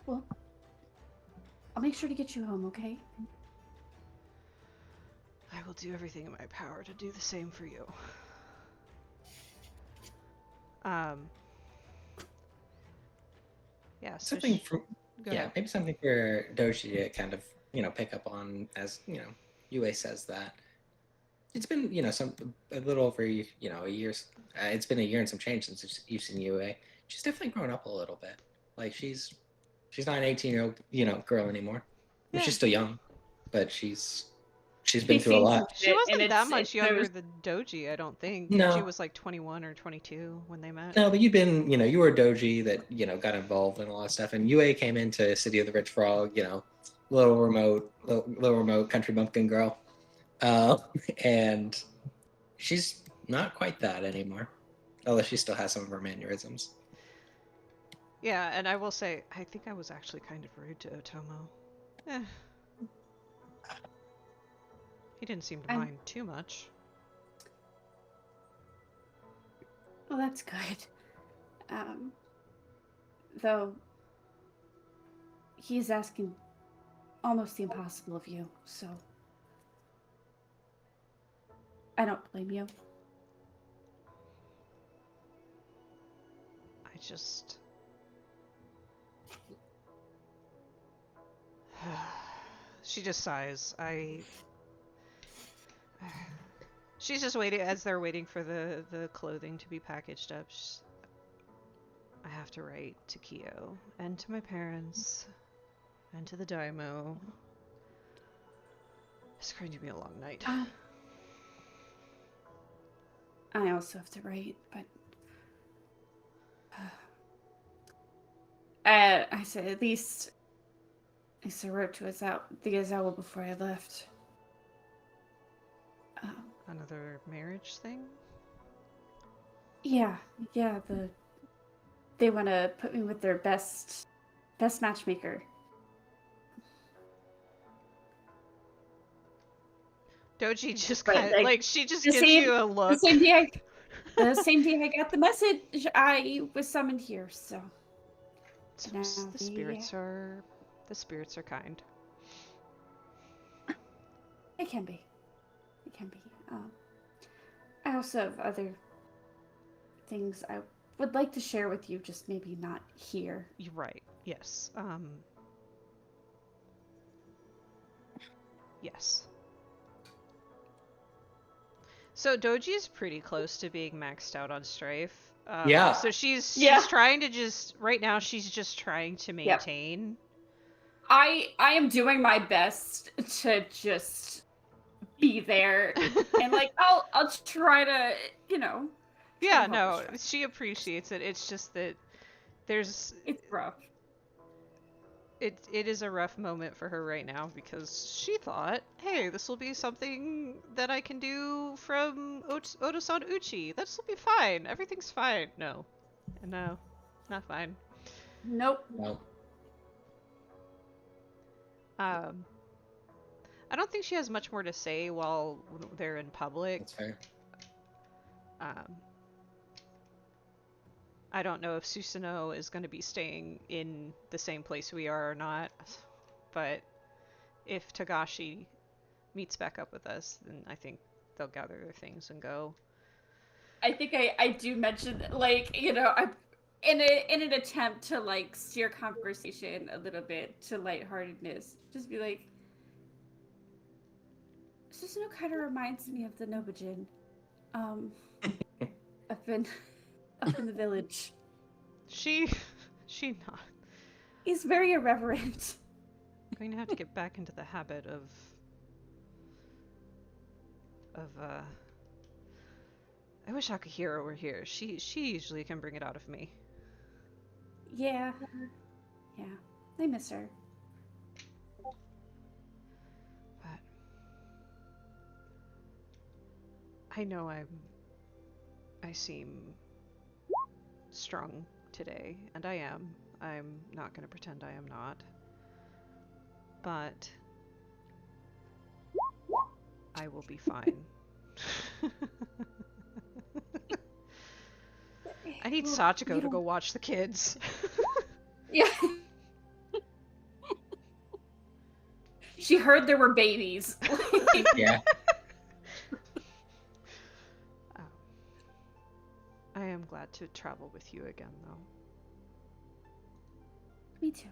well, I'll make sure to get you home, okay?
I will do everything in my power to do the same for you. Yeah, so
Something for
go
yeah,
ahead.
maybe something for Doshi to kind of pick up on, as Yue says that it's been a little over a year. It's been a year and some change since you've seen Yue. She's definitely grown up a little bit. Like she's not an 18-year-old girl anymore.
Yeah.
She's still young, but she's been through a
seen some
lot.
She
shit,
wasn't
and
that much younger
there's-
than Doji, I don't think.
No.
Doji was like 21 or 22 when they met.
No, but you've been, you were a doji that, got involved in a lot of stuff. And Yue came into City of the Rich Frog, little remote country bumpkin girl. And she's not quite that anymore. Although she still has some of her mannerisms.
Yeah, and I will say, I think I was actually kind of rude to Otomo. Eh. He didn't seem to
I'm-
mind too much.
Well, that's good. Though he's asking almost the impossible of you, so I don't blame you.
I just... She just sighs. She's just waiting, as they're waiting for the clothing to be packaged up. I have to write to Kyo, and to my parents, and to the Daimo. It's going to be a long night.
I also have to write, but I said at least I wrote to the Azawa before I left.
Another marriage thing?
Yeah, they want to put me with their best matchmaker.
Doji just
But,
kind of,
like,
she just
the
gives
same-
you a look.
The same day I got the message, I was summoned here. So now
The spirits are kind.
it can be. It can be. I also have other things I would like to share with you, just maybe not here.
You're right. Yes. Yes. So Doji is pretty close to being maxed out on strafe.
Yeah.
So she's
Yeah.
trying to just right now. She's just trying to maintain.
I am doing my best to just be there, and like I'll try to
Yeah.
help
No,
her.
she appreciates it. It's just that there's
It's rough.
it is a rough moment for her right now because she thought, hey, this will be something that I can do from Otosan Uchi. This will be fine. Everything's fine. No. No. Not fine.
Nope.
Well,
Um, I don't think she has much more to say while they're in public.
that's fair.
Um, I don't know if Susanoo is going to be staying in the same place we are or not, but if Tagashi meets back up with us, then I think they'll gather their things and go.
I think I do mention, like, you know, I in an attempt to like steer conversation a little bit to lightheartedness, just be like, Susanoo kind of reminds me of the Nobujin. Up in up in the village.
She not.
He's very irreverent.
I'm going to have to get back into the habit of I wish Akihiro were here. She usually can bring it out of me.
Yeah. Yeah. I miss her.
But I know I seem strong today, and I am. I'm not going to pretend I am not. But I will be fine. I need
Well,
Sachiko
you
to go
don't-
watch the kids.
Yeah. She heard there were babies.
Yeah.
I am glad to travel with you again, though.
Me too.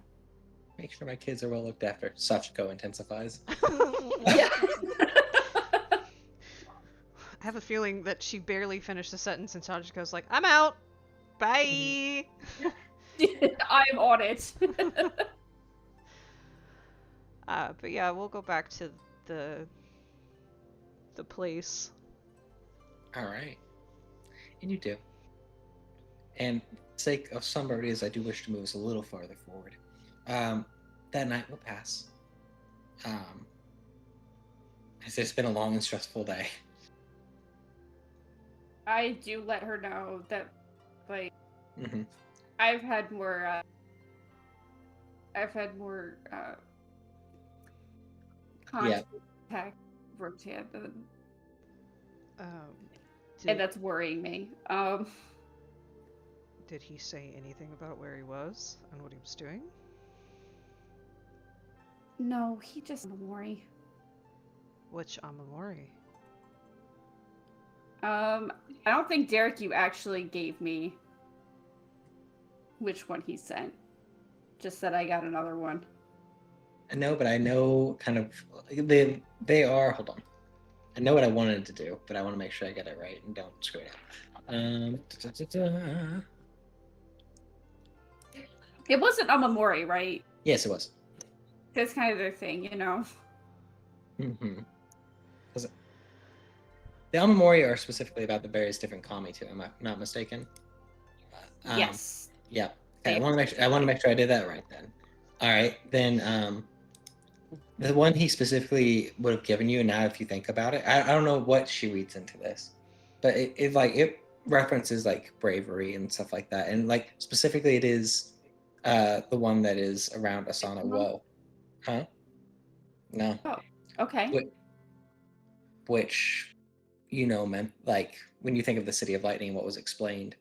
Make sure my kids are well looked after. Sachiko intensifies.
Yeah.
I have a feeling that she barely finished the sentence and Sachiko's like, I'm out! Bye!
I'm on it.
But yeah, we'll go back to the place.
All right. And you do. And for the sake of somebody, I do wish to move us a little farther forward. That night will pass. As it's been a long and stressful day.
I do let her know that, like,
Mm-hmm.
I've had more contact with Rotan, and that's worrying me.
Did he say anything about where he was and what he was doing?
No, he just worry.
Which Amamori?
I don't think Derek, you actually gave me which one he sent. Just that I got another one.
I know, but I know kind of they are. Hold on. I know what I wanted to do, but I want to make sure I get it right and don't screw it up.
It wasn't Amamori, right?
Yes, it was.
That's kind of their thing, you know.
Mm-hmm. The Amamori are specifically about the various different kami too. Am I not mistaken?
Yes.
Yeah. Okay, I want to make sure I did that right then. All right, then. The one he specifically would have given you, and now if you think about it, I don't know what she reads into this, but it references like bravery and stuff like that, and like specifically it is the one that is around Asana Woe. Huh? No.
Oh, okay.
Which meant like when you think of the City of Lightning, what was explained.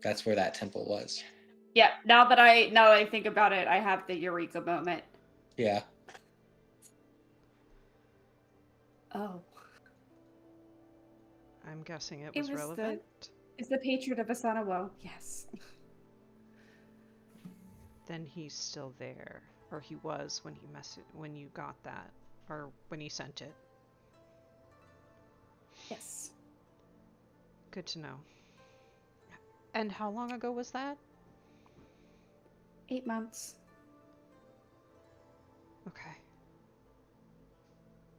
That's where that temple was.
Yeah, now that I think about it, I have the eureka moment.
Yeah.
I'm guessing it was relevant.
It's the patron of Asana Woe. Yes.
Then he's still there, or he was when when you got that, or when he sent it.
Yes.
Good to know. And how long ago was that?
8 months.
Okay.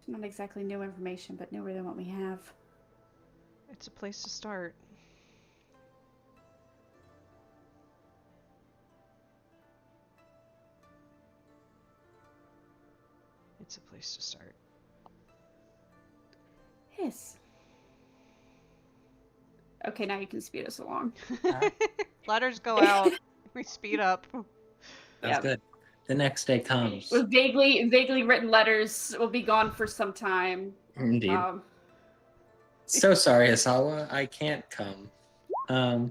Not exactly new information, but newer than what we have.
It's a place to start. That's a place to start.
Yes. Okay, now you can speed us along.
Letters go out. We speed up.
That's
Yep.
good. The next day comes.
With vaguely written letters will be gone for some time.
Indeed.
Um,
So sorry, Asawa. I can't come.
Yeah,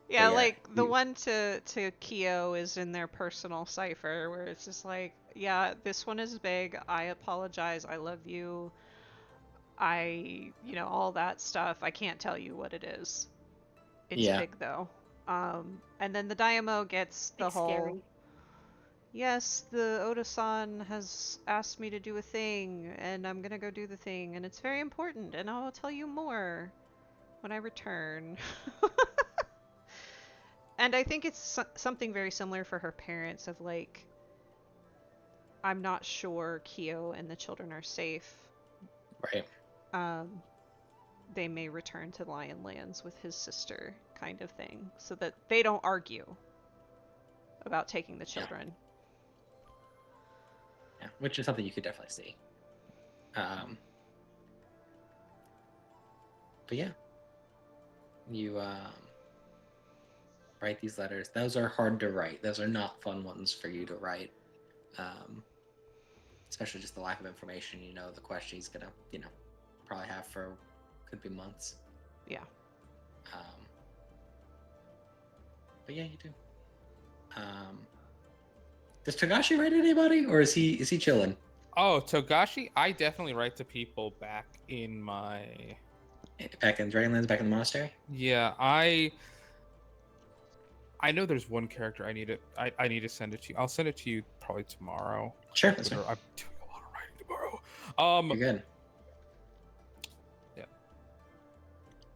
yeah,
like the
you-
one to Kyo is in their personal cipher where it's just like, yeah, this one is big. I apologize. I love you. All that stuff. I can't tell you what it is. It's
Yeah.
big though. And then the Daimyo gets the
it's
whole,
scary.
yes, the Oda-san has asked me to do a thing, and I'm gonna go do the thing, and it's very important, and I'll tell you more when I return. And I think it's something very similar for her parents of like, I'm not sure Kyo and the children are safe.
Right.
They may return to Lion Lands with his sister, kind of thing, so that they don't argue about taking the children.
Yeah, which is something you could definitely see. But yeah, you write these letters. Those are hard to write. Those are not fun ones for you to write. Especially just the lack of information. The question he's gonna, probably have for could be months.
Yeah.
But yeah, you do. Does Togashi write anybody, or is he chilling?
Oh, Togashi, I definitely write to people back in my.
Back in Dragonlands, back in the monastery?
Yeah, I know there's one character I need to send it to you. I'll send it to you probably tomorrow.
Sure, that's fine.
I'm doing a lot of writing tomorrow.
You're good.
Yeah.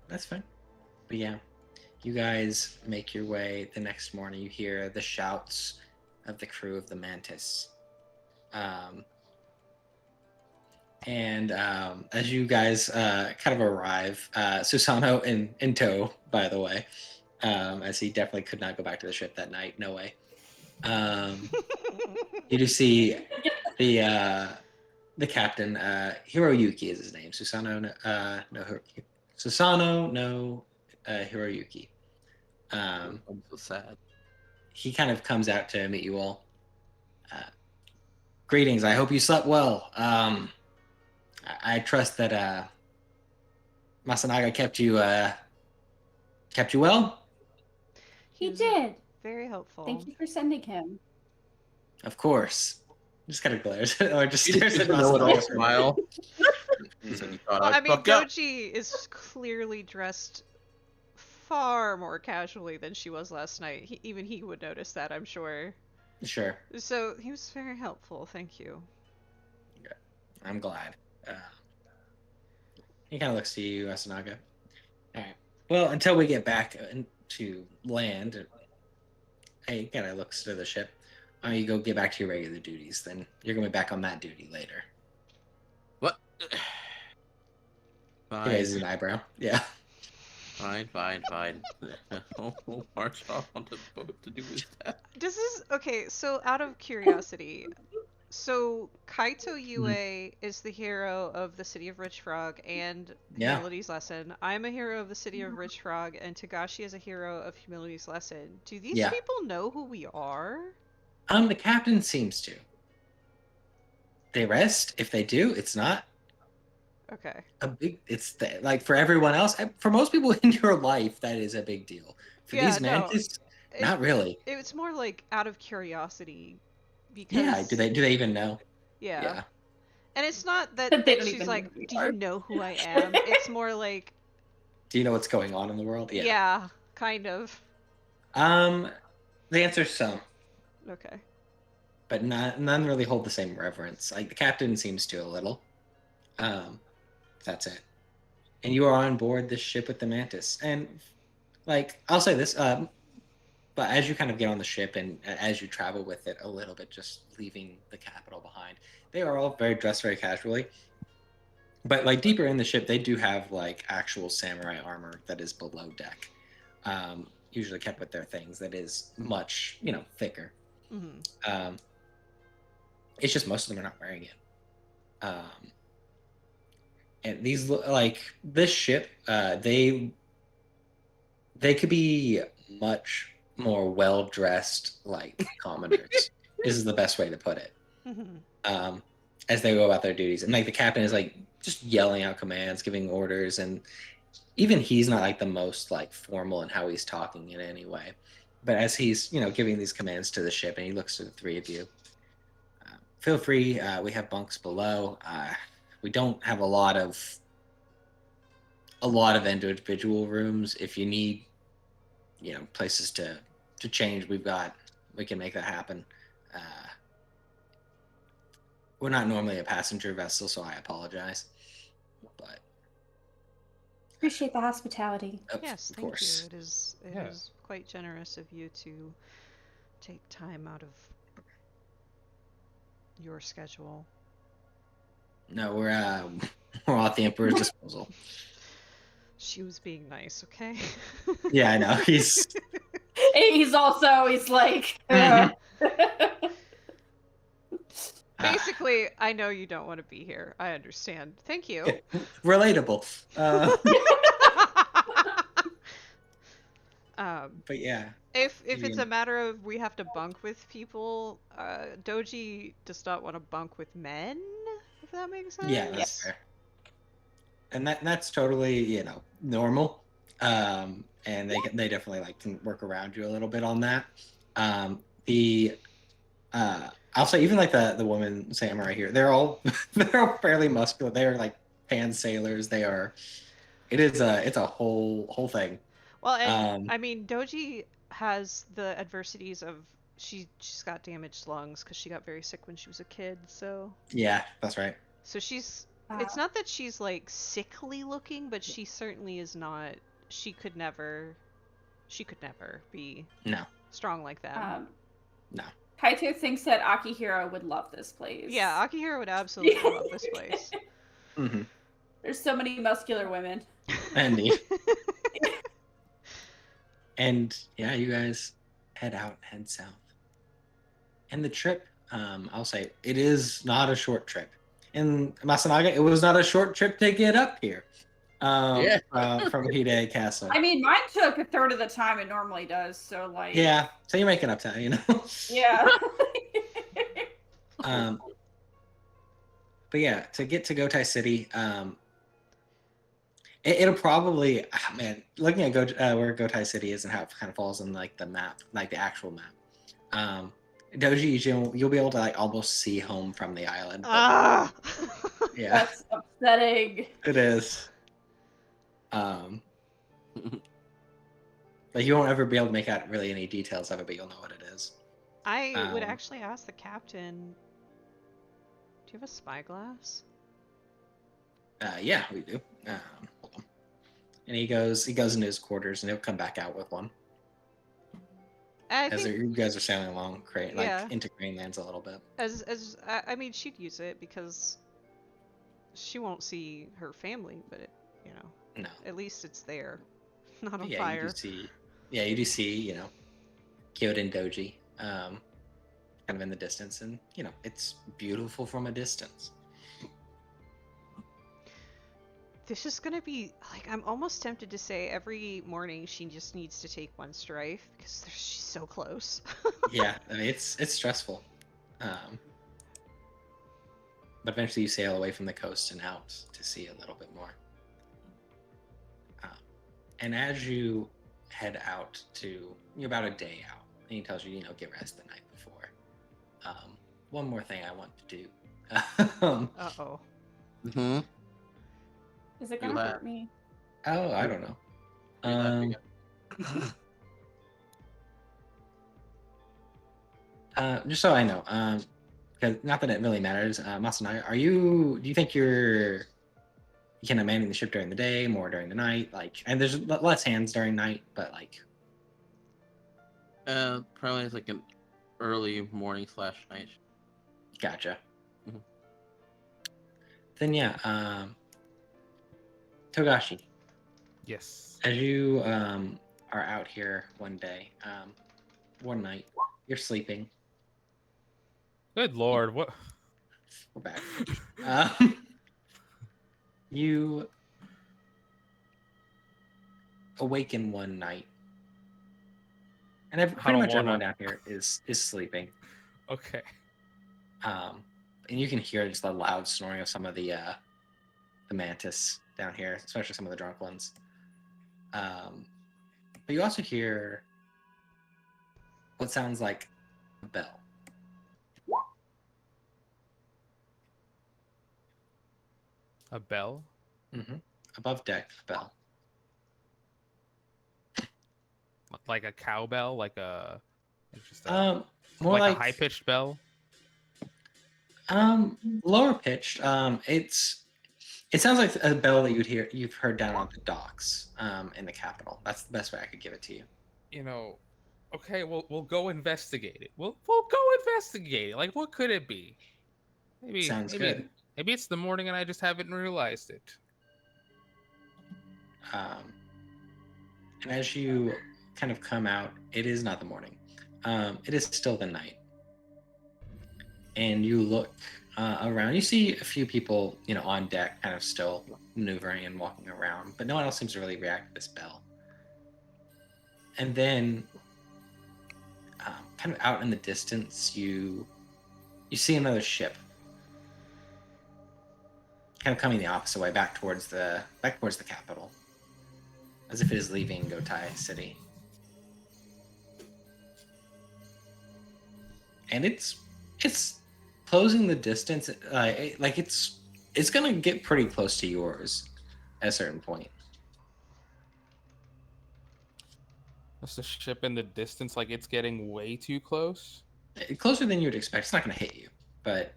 That's fine. But yeah, you guys make your way the next morning. You hear the shouts of the crew of the Mantis. And as you guys kind of arrive, Susano in tow, by the way, as he definitely could not go back to the ship that night. No way. You do see the captain, Hiroyuki is his name. Susano no Hiroyuki.
I'm so sad.
He kind of comes out to meet you all. Greetings. I hope you slept well. I trust that Masanaga kept you well.
He
was
did.
Very helpful.
Thank you for sending him.
Of course. Just kind of glares or just
You
stares at
didn't know it all
Masanaga.
smile. So you thought
Well,
I'd
I mean,
fuck up.
Goji is clearly dressed far more casually than she was last night. Even he would notice that, I'm sure.
Sure.
So he was very helpful. Thank you.
I'm glad. He kind of looks to you, Asanaga. All right. Well, until we get back to land, he kind of looks to the ship. You go get back to your regular duties. Then you're gonna be back on that duty later.
What?
He
Fine,
raises an eyebrow. Yeah.
fine. March off on the boat to do with that.
Okay, so out of curiosity, so Kaito Yue is the hero of the City of Rich Frog and
Yeah.
Humility's Lesson. I'm a hero of the City of Rich Frog, and Togashi is a hero of Humility's Lesson. Do these
Yeah.
people know who we are?
The captain seems to. They rest. If they do, it's not
Okay.
a big. Like for everyone else, for most people in your life, that is a big deal. For
Yeah,
these
no,
mantis, not really.
It's more like out of curiosity because
Yeah. Do they even know?
Yeah. And it's not that,
They don't
she's
even
like,
know who we
do
are."
you know who I am? It's more like,
Do you know what's going on in the world?
yeah, kind of.
The answer is some,
Okay.
but none really hold the same reverence. Like the captain seems to a little. That's it. And you are on board this ship with the Mantis, and like I'll say this, but as you kind of get on the ship and as you travel with it a little bit, just leaving the capital behind, they are all dressed very casually. But like deeper in the ship, they do have like actual samurai armor that is below deck, usually kept with their things. That is much thicker.
Mm-hmm.
It's just most of them are not wearing it. And these like this ship, they could be much more well dressed like commoners. This is the best way to put it. Um, as they go about their duties, and like the captain is like just yelling out commands, giving orders, and even he's not like the most like formal in how he's talking in any way. But as he's giving these commands to the ship, and he looks to the three of you, feel free. We have bunks below. We don't have a lot of individual rooms. If you need, places to change, we can make that happen. We're not normally a passenger vessel, so I apologize. But
Appreciate the hospitality.
Yes,
of
thank
course.
you. It is quite generous of you to take time out of your schedule.
No, we're all at the Emperor's disposal.
She was being nice, okay?
Yeah, I know. He's
He's like.
Basically, I know you don't want to be here. I understand. Thank you.
relatable. But yeah.
If it's a matter of we have to bunk with people, Doji does not want to bunk with men, if that makes sense.
Yeah, that's fair. And that's totally, normal. And they definitely can work around you a little bit on that. I'll say even the woman samurai here, they're all fairly muscular. They are like pan sailors. It's a whole thing.
Well, and I mean, Doji has the adversities of she's got damaged lungs because she got very sick when she was a kid. So
yeah, that's right.
So she's. It's not that she's like sickly looking, but she certainly is not. She could never be strong like that.
No.
Kaito thinks that Akihiro would love this place.
Yeah, Akihiro would absolutely love this place.
Mm-hmm.
There's so many muscular women.
Andy. And yeah, you guys head south. And the trip, I'll say, it is not a short trip. In Masanaga, it was not a short trip to get up here. From Hide Castle.
I mean, mine took a third of the time it normally does, so like.
Yeah, so you're making up time,
Yeah.
But yeah, to get to Gotai City, it'll probably, looking at where Gotai City is and how it kind of falls in like the map, like the actual map. Doji, you'll be able to like almost see home from the island.
Ah!
Yeah,
that's upsetting.
It is. Like you won't ever be able to make out really any details of it, but you'll know what it is.
I would actually ask the captain. Do you have a spyglass?
Yeah, we do. Hold on. And he goes into his quarters, and he'll come back out with one. You guys are sailing along, into Greenlands a little bit.
I mean, she'd use it because she won't see her family, but
no,
at least it's there, not on
yeah,
fire.
You do see, Kyoto and Doji, kind of in the distance, and it's beautiful from a distance.
This is gonna be like, I'm almost tempted to say every morning she just needs to take one strife because she's so close.
Yeah, I mean it's stressful, but eventually you sail away from the coast and out to see a little bit more. And as you head out you're about a day out, and he tells you, get rest the night before. One more thing I want to do.
Uh-oh.
Mm-hmm.
Is it gonna hurt me?
Oh, I don't know. Just so I know, because not that it really matters, Masanaga, do you think you can manning the ship during the day, more during the night? And there's less hands during night, but
probably like an early morning / night.
Gotcha.
Mm-hmm.
Then yeah, Togashi.
Yes.
As you are out here one day, one night, you're sleeping.
Good lord, what?
We're back. Um, you awaken one night, and pretty
don't
much everyone
wanna-
down here is sleeping.
Okay.
And you can hear just the loud snoring of some of the mantis down here, especially some of the drunk ones. But you also hear what sounds like a bell.
A bell?
Above deck, bell.
Like a cowbell? Like just
More
like
like
a high pitched bell?
lower pitched. It sounds like a bell that you've heard down on the docks, in the capital. That's the best way I could give it to you.
You know, okay, we'll go investigate it. We'll go investigate it. Like, what could it be?
Sounds good.
Maybe it's the morning and I just haven't realized it.
And as you kind of come out, it is not the morning. It is still the night. And you look around. You see a few people, on deck, kind of still maneuvering and walking around, but no one else seems to really react to this bell. And then, kind of out in the distance, you see another ship, kind of coming the opposite way, back towards the capital, as if it is leaving Gotai City. And it's closing the distance. It's gonna get pretty close to yours at a certain point.
That's the ship in the distance, like it's getting way too close.
Closer than you would expect. It's not gonna hit you, but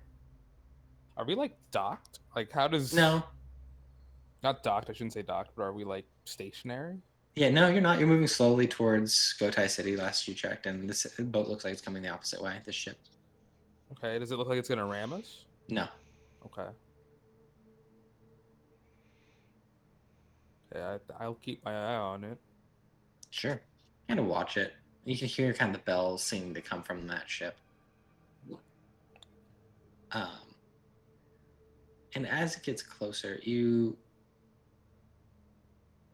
Are we like docked? Like, how does
no.
Not docked, I shouldn't say docked, but are we like stationary?
Yeah, no, you're not. You're moving slowly towards Gotai City. Last you checked, and this boat looks like it's coming the opposite way. This ship.
Okay, does it look like it's gonna ram us?
No.
Okay. Yeah, I'll keep my eye on it.
Sure. Kind of watch it. You can hear kind of the bells seeming to come from that ship. And as it gets closer, you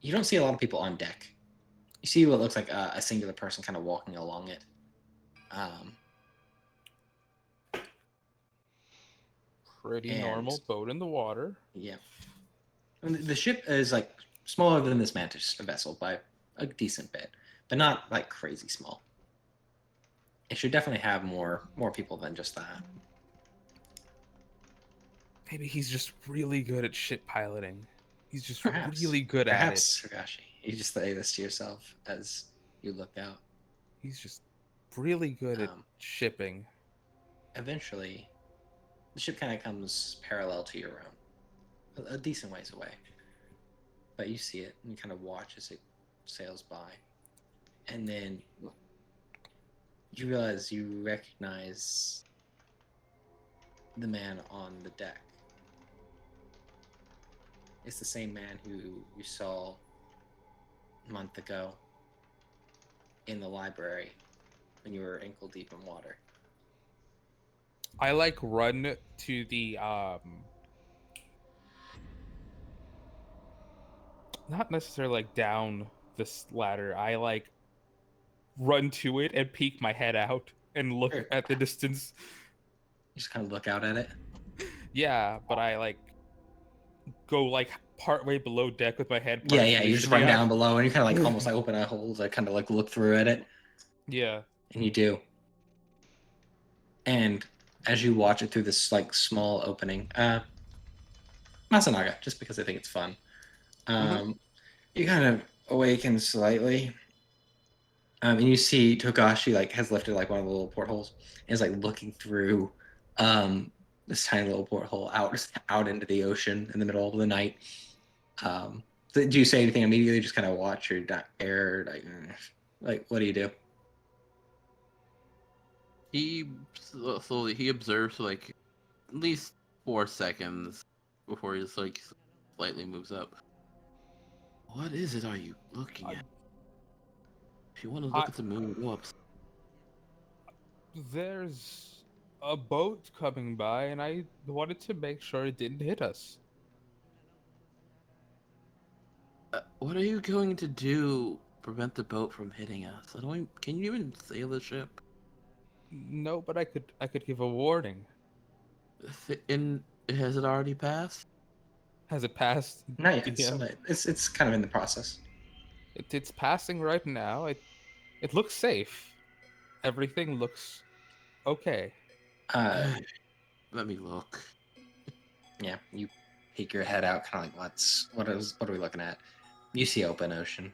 don't see a lot of people on deck. You see what looks like a singular person kind of walking along it.
Pretty normal boat in the water.
Yeah. And the ship is like smaller than this mantis vessel by a decent bit, but not like crazy small. It should definitely have more people than just that.
Maybe he's just really good at ship piloting. He's just
Perhaps.
really good at it.
Perhaps, Higashi. You just say this to yourself as you look out.
He's just really good at shipping.
Eventually, the ship kind of comes parallel to your own, a decent ways away. But you see it, and you kind of watch as it sails by. And then you realize you recognize the man on the deck. It's the same man who you saw a month ago in the library when you were ankle deep in water.
I like run to the not necessarily like down this ladder. I like run to it and peek my head out and look
Sure.
at the distance.
You just kind of look out at it.
Yeah, but I like go like partway below deck with my head.
Yeah,
partially
you just
straight
run
out.
down below and you kind of like almost like open a hole to kind of like look through at it.
Yeah.
And you do. And as you watch it through this like small opening, Masanaga, just because I think it's fun, you kind of awaken slightly. And you see Togashi like has lifted like one of the little portholes and is like looking through this tiny little porthole out into the ocean in the middle of the night. Do you say anything immediately? Just kind of watch or not air? Like what do you do?
He slowly observes like at least 4 seconds before he just like slightly moves up. What is it? Are you looking at? If you want to look at the moon, go up.
There's a boat coming by, and I wanted to make sure it didn't hit us.
What are you going to do? Prevent the boat from hitting us? I don't. Can you even sail the ship?
No, but I could give a warning.
Has it already passed?
Has it passed?
Not yet.
DM?
It's kind of in the process.
It's passing right now. It looks safe. Everything looks okay.
Let me look.
Yeah, you peek your head out, kind of like, what are we looking at? You see open ocean.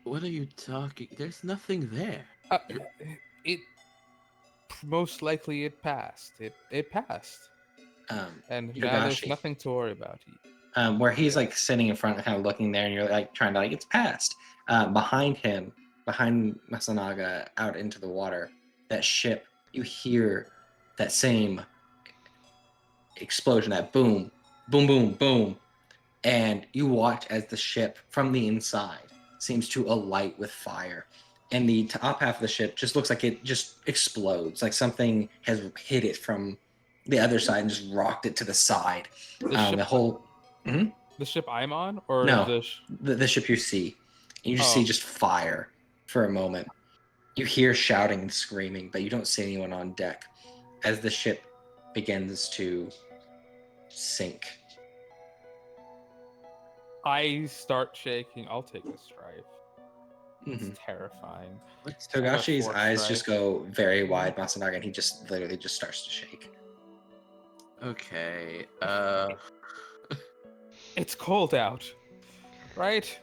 What are you talking? There's nothing there.
Uh, it most likely it passed. It passed, and now there's
Togashi,
nothing to worry about.
where he's like sitting in front, kind of looking there, and you're like trying to like it's past. Behind him, behind Masanaga, out into the water, that ship. You hear that same explosion, that boom, boom, boom, boom, and you watch as the ship from the inside seems to alight with fire, and the top half of the ship just looks like it just explodes, like something has hit it from the other side and just rocked it to the side. The whole
The ship I'm on, or
No. the ship you see, and you just see
Oh.
just fire for a moment. You hear shouting and screaming, but you don't see anyone on deck as the ship begins to sink.
I start shaking. I'll take a strife.
Mhm.
It's terrifying.
Togashi's
Fourth
eyes
strike.
just go very wide, Masanaga, and he just literally just starts to shake.
Okay.
It's cold out, right?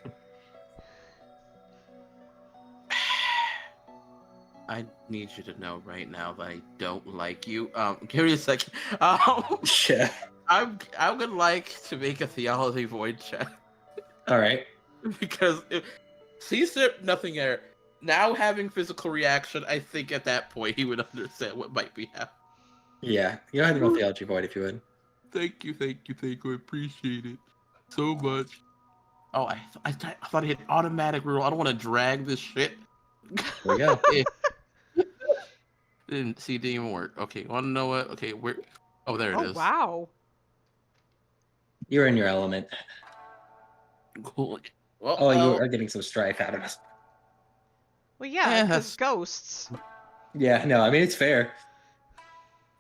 I need you to know right now that I don't like you. Give me a second.
Yeah.
I'm gonna like to make a theology void check
All right.
because if sees there nothing there. Now having physical reaction, I think at that point he would understand what might be happening.
Yeah. You don't have to roll theology void if you would.
Thank you. I appreciate it so much. Oh, I thought he had automatic rule. I don't want to drag this shit.
There we go.
Didn't even work. Okay, want to know what? Okay, where? Oh, there it is.
Wow.
You're in your element.
Cool. Well,
Oh, you are getting some strife out of us.
Well, yeah,
Yeah,
because ghosts.
Yeah, no, I mean it's fair.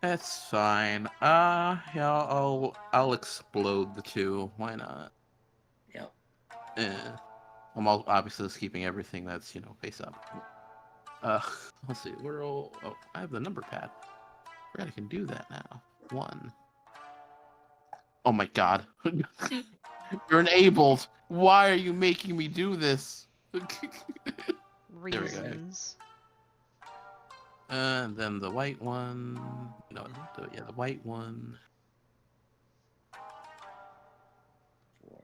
that's fine. Yeah, I'll explode the two. Why not?
Yep.
I'm obviously just keeping everything that's face up. Let's see. We're all. Oh, I have the number pad. I forgot I can do that now. 1. Oh my god. You're enabled. Why are you making me do this?
Reasons.
And then the white one. No, the white one.
4.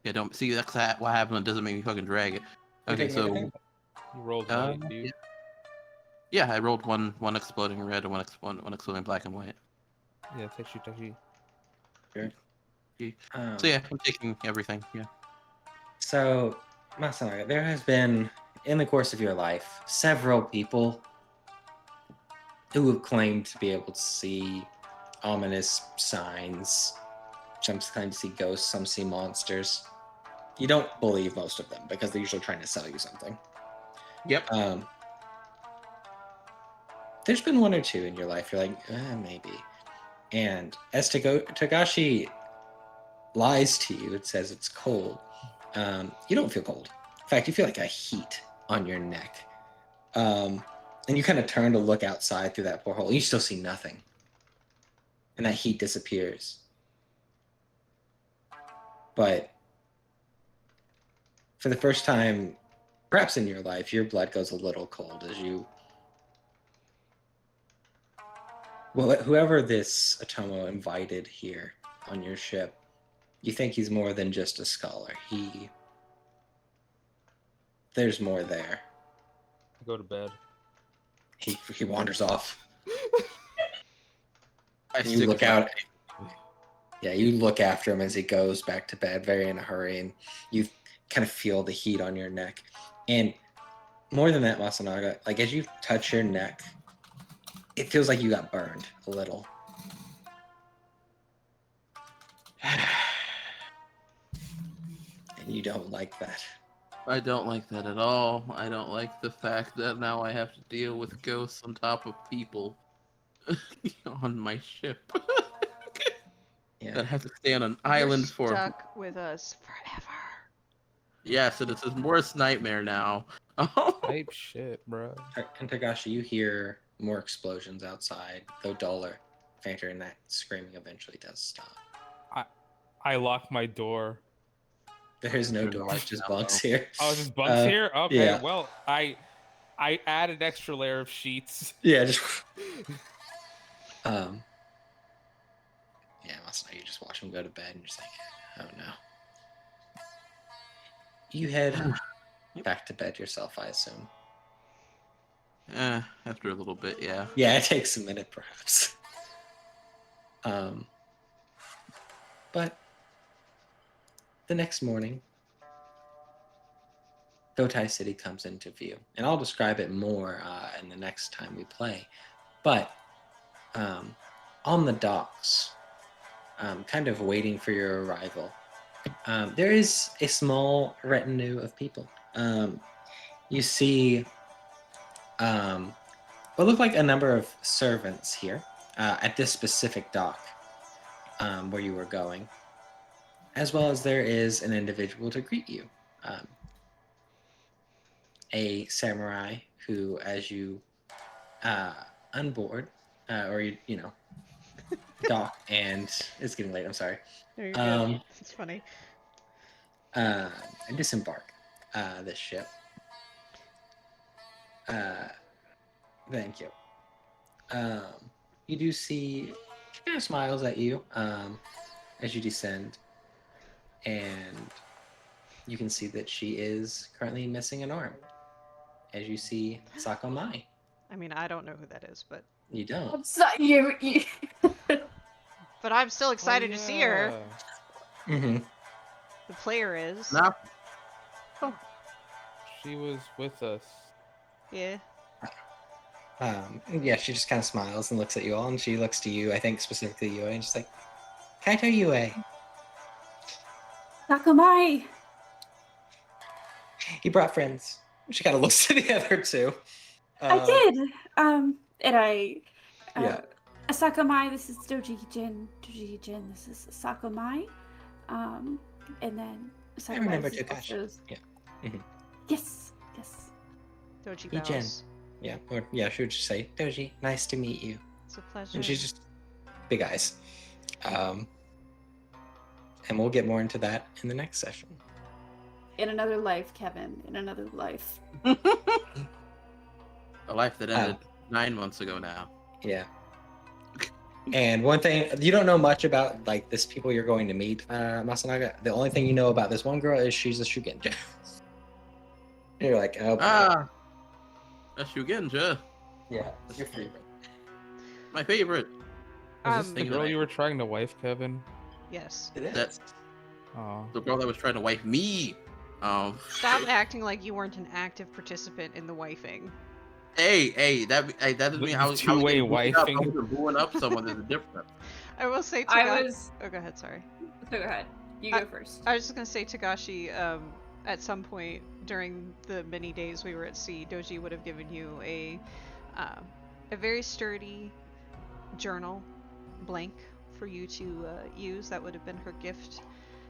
Yeah, don't see that's what happens. It doesn't make me fucking drag it. Okay,
taking
so
everything?
You rolled white, dude.
yeah, I rolled one exploding red and one exploding black and white.
Yeah, touchy.
So yeah, I'm taking everything. Yeah.
So, Masanaga, there has been, in the course of your life, several people who have claimed to be able to see ominous signs. Sometimes see ghosts, some see monsters. You don't believe most of them because they're usually trying to sell you something.
Yep.
There's been one or two in your life you're like, maybe. And as Togashi lies to you, it says it's cold. You don't feel cold. In fact, you feel like a heat on your neck. And you kind of turn to look outside through that porthole. You still see nothing. And that heat disappears. But for the first time, perhaps in your life, your blood goes a little cold as you... Well, whoever this Otomo invited here on your ship, you think he's more than just a scholar. There's more there.
I go to bed.
He wanders off.
I
You look out. Yeah, you look after him as he goes back to bed, very in a hurry, and you kind of feel the heat on your neck. And more than that, Masanaga, like as you touch your neck, it feels like you got burned a little. And you don't like that.
I don't like that at all. I don't like the fact that now I have to deal with ghosts on top of people on my ship.
Yeah.
That have to stay on an
You're
island for.
stuck with us forever.
Yes, and it's his worst nightmare now.
Type shit, bro.
And Tagashi, you hear more explosions outside, though duller, fainter, and that screaming eventually does stop.
I lock my door.
There's no
There's
door,
no
it's just
light
bunks
now,
here.
Oh, just bunks here? Okay,
yeah.
well, I add an extra layer of sheets.
Yeah, just yeah, last night you just watch him go to bed and you're just like, oh no. You head back to bed yourself, I assume.
After a little bit, yeah.
Yeah, it takes a minute perhaps. But the next morning, Gotai City comes into view, and I'll describe it more in the next time we play. But on the docks, kind of waiting for your arrival, there is a small retinue of people. You see what look like a number of servants here at this specific dock where you were going, as well as there is an individual to greet you. A samurai who, as you unboard, or you know, dock, and it's getting late. I'm sorry.
There you go. It's funny.
And disembark this ship. Thank you. You do see she kind of smiles at you as you descend, and you can see that she is currently missing an arm. As you see Sakomai.
I mean, I don't know who that is, but
You don't.
You.
but I'm still excited to see her.
Yeah.
Mm-hmm.
The player is.
Nah,
She was with us.
Yeah.
Yeah, she just kind of smiles and looks at you all, and she looks to you, I think specifically Yue, and she's like, Kaito Yue.
Sakomai.
He brought friends. She kind of looks to the other two.
I did. And I.
Yeah.
Sakomai, this is Doji Jin. Doji Jin, this is Sakomai. And then Sakomai.
remember
this is
Takashi.
also-
Yeah. Mhm.
Yes. Yes.
Doji
Hey, Jen.
bows.
Yeah, or yeah, she would just say, Doji, nice to meet you.
It's a pleasure.
And she's just big eyes. And we'll get more into that in the next session.
In another life, Kevin. In another life.
a life that ended 9 months ago now.
Yeah. And one thing, you don't know much about like this people you're going to meet, Masanaga. The only thing you know about this one girl is she's a Shugenja. You're like, oh,
A Shugenja.
yeah, that's your favorite.
My favorite.
Is this the
Thing that
girl
I-
you were trying to wife, Kevin?
Yes.
It is.
That's
Oh.
the girl that was trying to wife me.
Stop acting like you weren't an active participant in the wifing.
Hey, that doesn't mean I was
Two-way
getting booed up. I
wifing.
wasn't booing up someone. There's a difference.
I will say
I
Tagashi.
was.
Oh, go ahead. Sorry.
So go ahead. You go first.
I was just gonna say Tagashi. At some point during the many days we were at sea, Doji would have given you a very sturdy journal, blank, for you to use. That would have been her gift.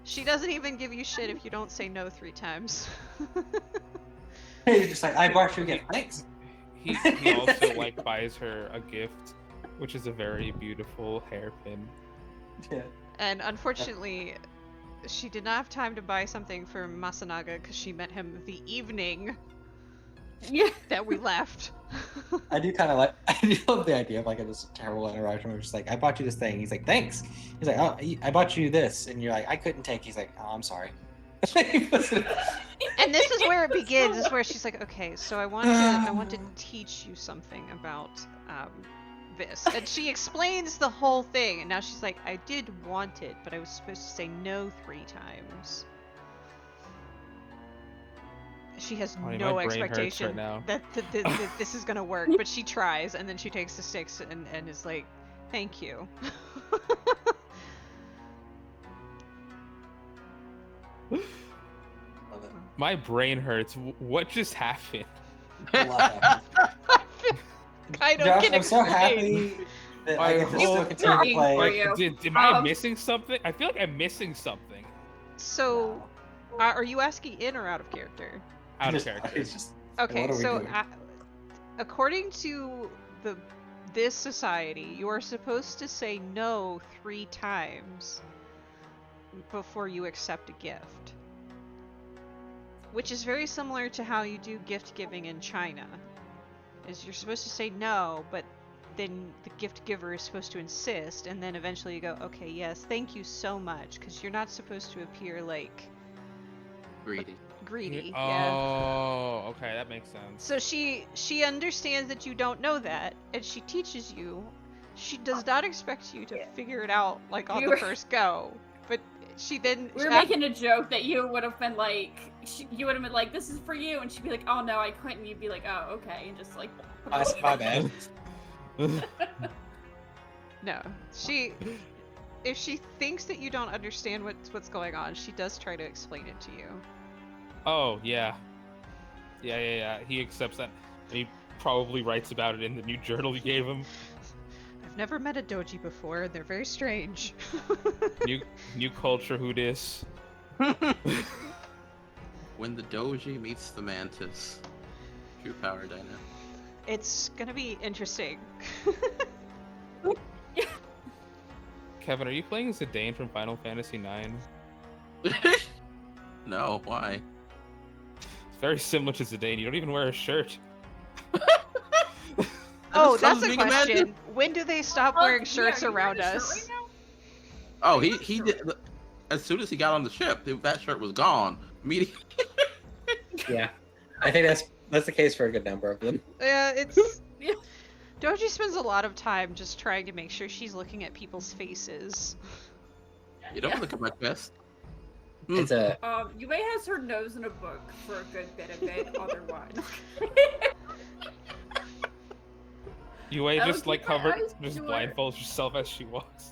She doesn't even give you shit if you don't say no 3 times.
He's just like, I brought you again. Thanks.
He also like buys her a gift, which is a very beautiful hairpin.
Yeah.
And unfortunately, she did not have time to buy something for Masanaga because she met him the evening
Yeah.
that we left.
I do kind of like, I do love the idea of like this terrible interaction where it's just like, I bought you this thing. He's like, thanks. He's like, oh, I bought you this. And you're like, I couldn't take. He's like, oh, I'm sorry.
And this is where it begins. This is where she's like, okay, so I want to teach you something about this. And she explains the whole thing. And now she's like, I did want it, but I was supposed to say no 3 times. She has
Honey,
no
my brain hurts
expectation
right now.
that this is gonna work, but she tries, and then she takes the sticks and is like, "Thank you."
Love it.
My brain hurts. What just happened?
A lot happened.
Kaido
Josh,
can
I'm so
explain.
happy that I get to
whole
still continue to
thing
play.
for you.
Am I
Um,
missing something? I feel like I'm missing something.
So, are you asking in or out of character?
Out of
Just-
character.
it's just-
Okay,
What are we
so
doing?
according to this society, you are supposed to say no 3 times before you accept a gift. Which is very similar to how you do gift giving in China. Is you're supposed to say no, but then the gift giver is supposed to insist, and then eventually you go, okay, yes, thank you so much, because you're not supposed to appear like
Greedy.
greedy. Yeah.
Oh, okay, that makes sense.
So she understands that you don't know that, and she teaches you. She does not expect you to figure it out like on
You
the
were-
first go, but she then.
We were making a joke that you would have been like, you would have been like, "This is for you," and she'd be like, "Oh no, I couldn't." And you'd be like, "Oh, okay," and just like.
My bad.
No, she. If she thinks that you don't understand what's going on, she does try to explain it to you.
Oh, yeah. Yeah. He accepts that. And he probably writes about it in the new journal you gave him.
I've never met a doji before, and they're very strange.
New culture, who dis?
When the doji meets the mantis. True power dynamic.
It's gonna be interesting.
Kevin, are you playing Zidane from Final Fantasy IX?
No, why?
It's very similar to Zidane. You don't even wear a shirt.
Oh,
just
that's
sounds
a
being a
question.
man.
When do they stop
Oh,
wearing
yeah,
shirts
are you
around
wearing a shirt
us?
right now?
Oh, he did. As soon as he got on the ship, that shirt was gone. Immediately.
Yeah, I think that's the case for a good number of them.
Yeah, it's.
Yeah.
Doji spends a lot of time just trying to make sure she's looking at people's faces.
You don't look at my chest.
It's a
Yue has her nose in a book for a good bit of it. Otherwise,
Yue
I'll
just
keep
like
my
covered,
eyes
just
shut.
blindfolds herself as she walks.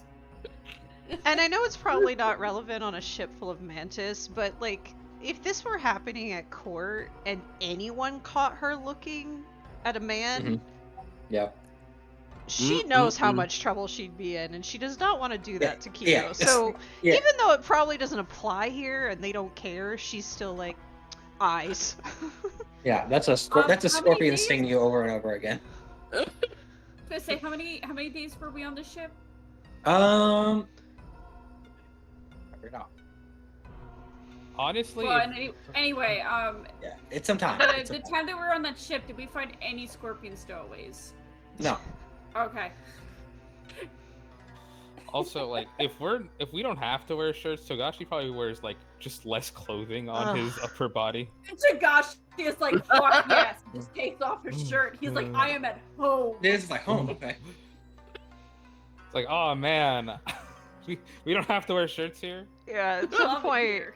And I know it's probably not relevant on a ship full of mantis, but like, if this were happening at court and anyone caught her looking at a man,
Mhm. Yep.
she knows how
Mm-mm.
much trouble she'd be in, and she does not want to do that to Kyo.
yeah,
So
yeah.
even though it probably doesn't apply here and they don't care, she's still like, eyes.
Yeah, that's a
how many
scorpion
days?
stinging you over and over again.
I was gonna say, how many days were we on the ship?
I forgot.
Honestly,
Well,
if-
anyway,
Yeah, it's some time.
the
It's some time.
time that we were on that ship, did we find any scorpion stowaways?
No.
Okay.
also like if we don't have to wear shirts, Togashi probably wears like just less clothing on his upper body.
Gosh, he is like, fuck yes. He just takes off his shirt. He's like, I am at home.
This is like home. Okay.
It's like, oh man, we don't have to wear shirts here.
Yeah, at
Love
some
it
point,
here.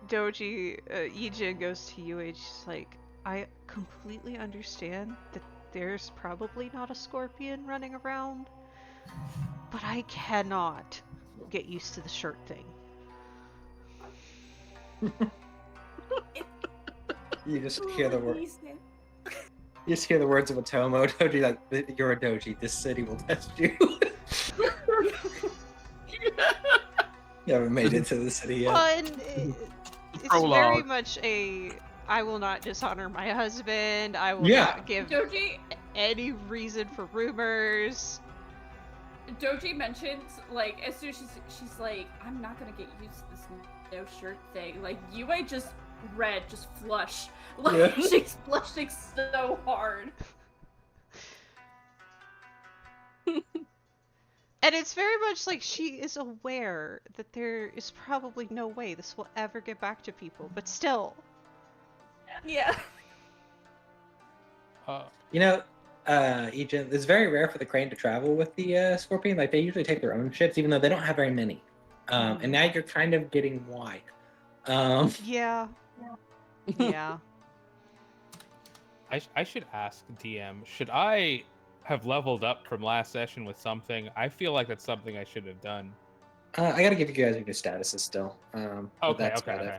Doji, Ijin goes to Yue, she's like, I completely understand that there's probably not a scorpion running around, but I cannot get used to the shirt thing.
You just hear the word.
He said-
You just hear the words of Otomo. Doji, like, you're a doji. This city will test you. You haven't made it to the city yet.
Well, and it's very
Prologue.
much I will not dishonor my husband, I will
Yeah.
not give
Doji
any reason for rumors.
mentions, like, as soon as she's like, I'm not gonna get used to this no shirt thing. Like, Yue just red, just flush. Like,
Yeah.
she's flushing so hard.
And it's very much like she is aware that there is probably no way this will ever get back to people, but still.
Yeah.
You know, Ijin, it's very rare for the crane to travel with the scorpion. Like, they usually take their own ships, even though they don't have very many. And now you're kind of getting why.
Yeah. Yeah.
I should ask DM. Should I have leveled up from last session with something? I feel like that's something I should have done.
I gotta give you guys your new statuses still. But
Okay,
that's
okay,
about it.
okay.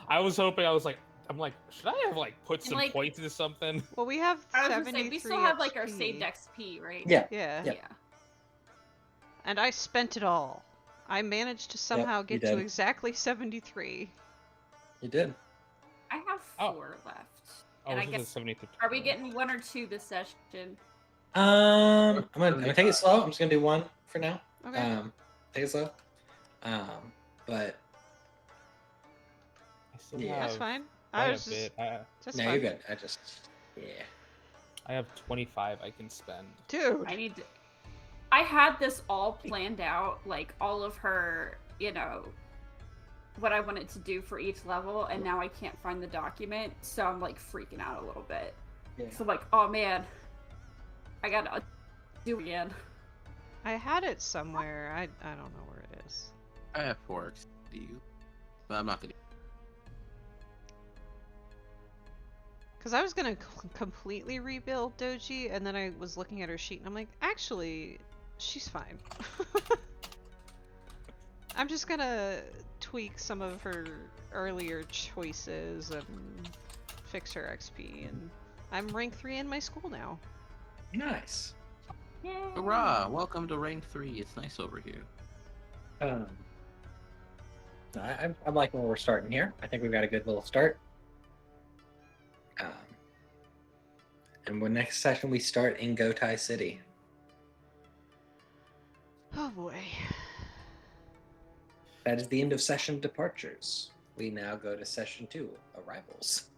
I was hoping. I'm like, should I have like put
And,
some
like-
points into something?
Well, we have
I was gonna
73
say we still have like our
XP.
saved XP, right?
Yeah.
Yeah.
Yep.
Yeah.
And I spent it all. I managed to somehow
you
get to
did.
exactly 73.
You did.
I have
Oh.
4 left.
Oh,
And I
this is
guess
73.
are we getting 1 or 2 this session?
I'm gonna take it slow. I'm just gonna do 1 for now.
Okay.
Take it slow. But
I still
Yeah.
That's
have
fine.
quite
I
a
was just,
bit.
that's
no,
fine.
you're good. Yeah.
I have 25 I can spend.
Dude.
I need to... I had this all planned out, like all of her, what I wanted to do for each level, and now I can't find the document, so I'm like freaking out a little bit.
Yeah.
So I'm like, oh man, I gotta do it again.
I had it somewhere. I don't know where it is.
I have 4 XP, but I'm not gonna.
Because I was going to completely rebuild Doji, and then I was looking at her sheet, and I'm like, actually, she's fine. I'm just going to tweak some of her earlier choices and fix her XP, and I'm rank 3 in my school now.
Nice.
Yay.
Hurrah! Welcome to rank 3. It's nice over here.
No, I'm liking where we're starting here. I think we've got a good little start. And when next session we start in Gotai City.
Oh boy.
That is the end of session departures. We now go to session 2, arrivals.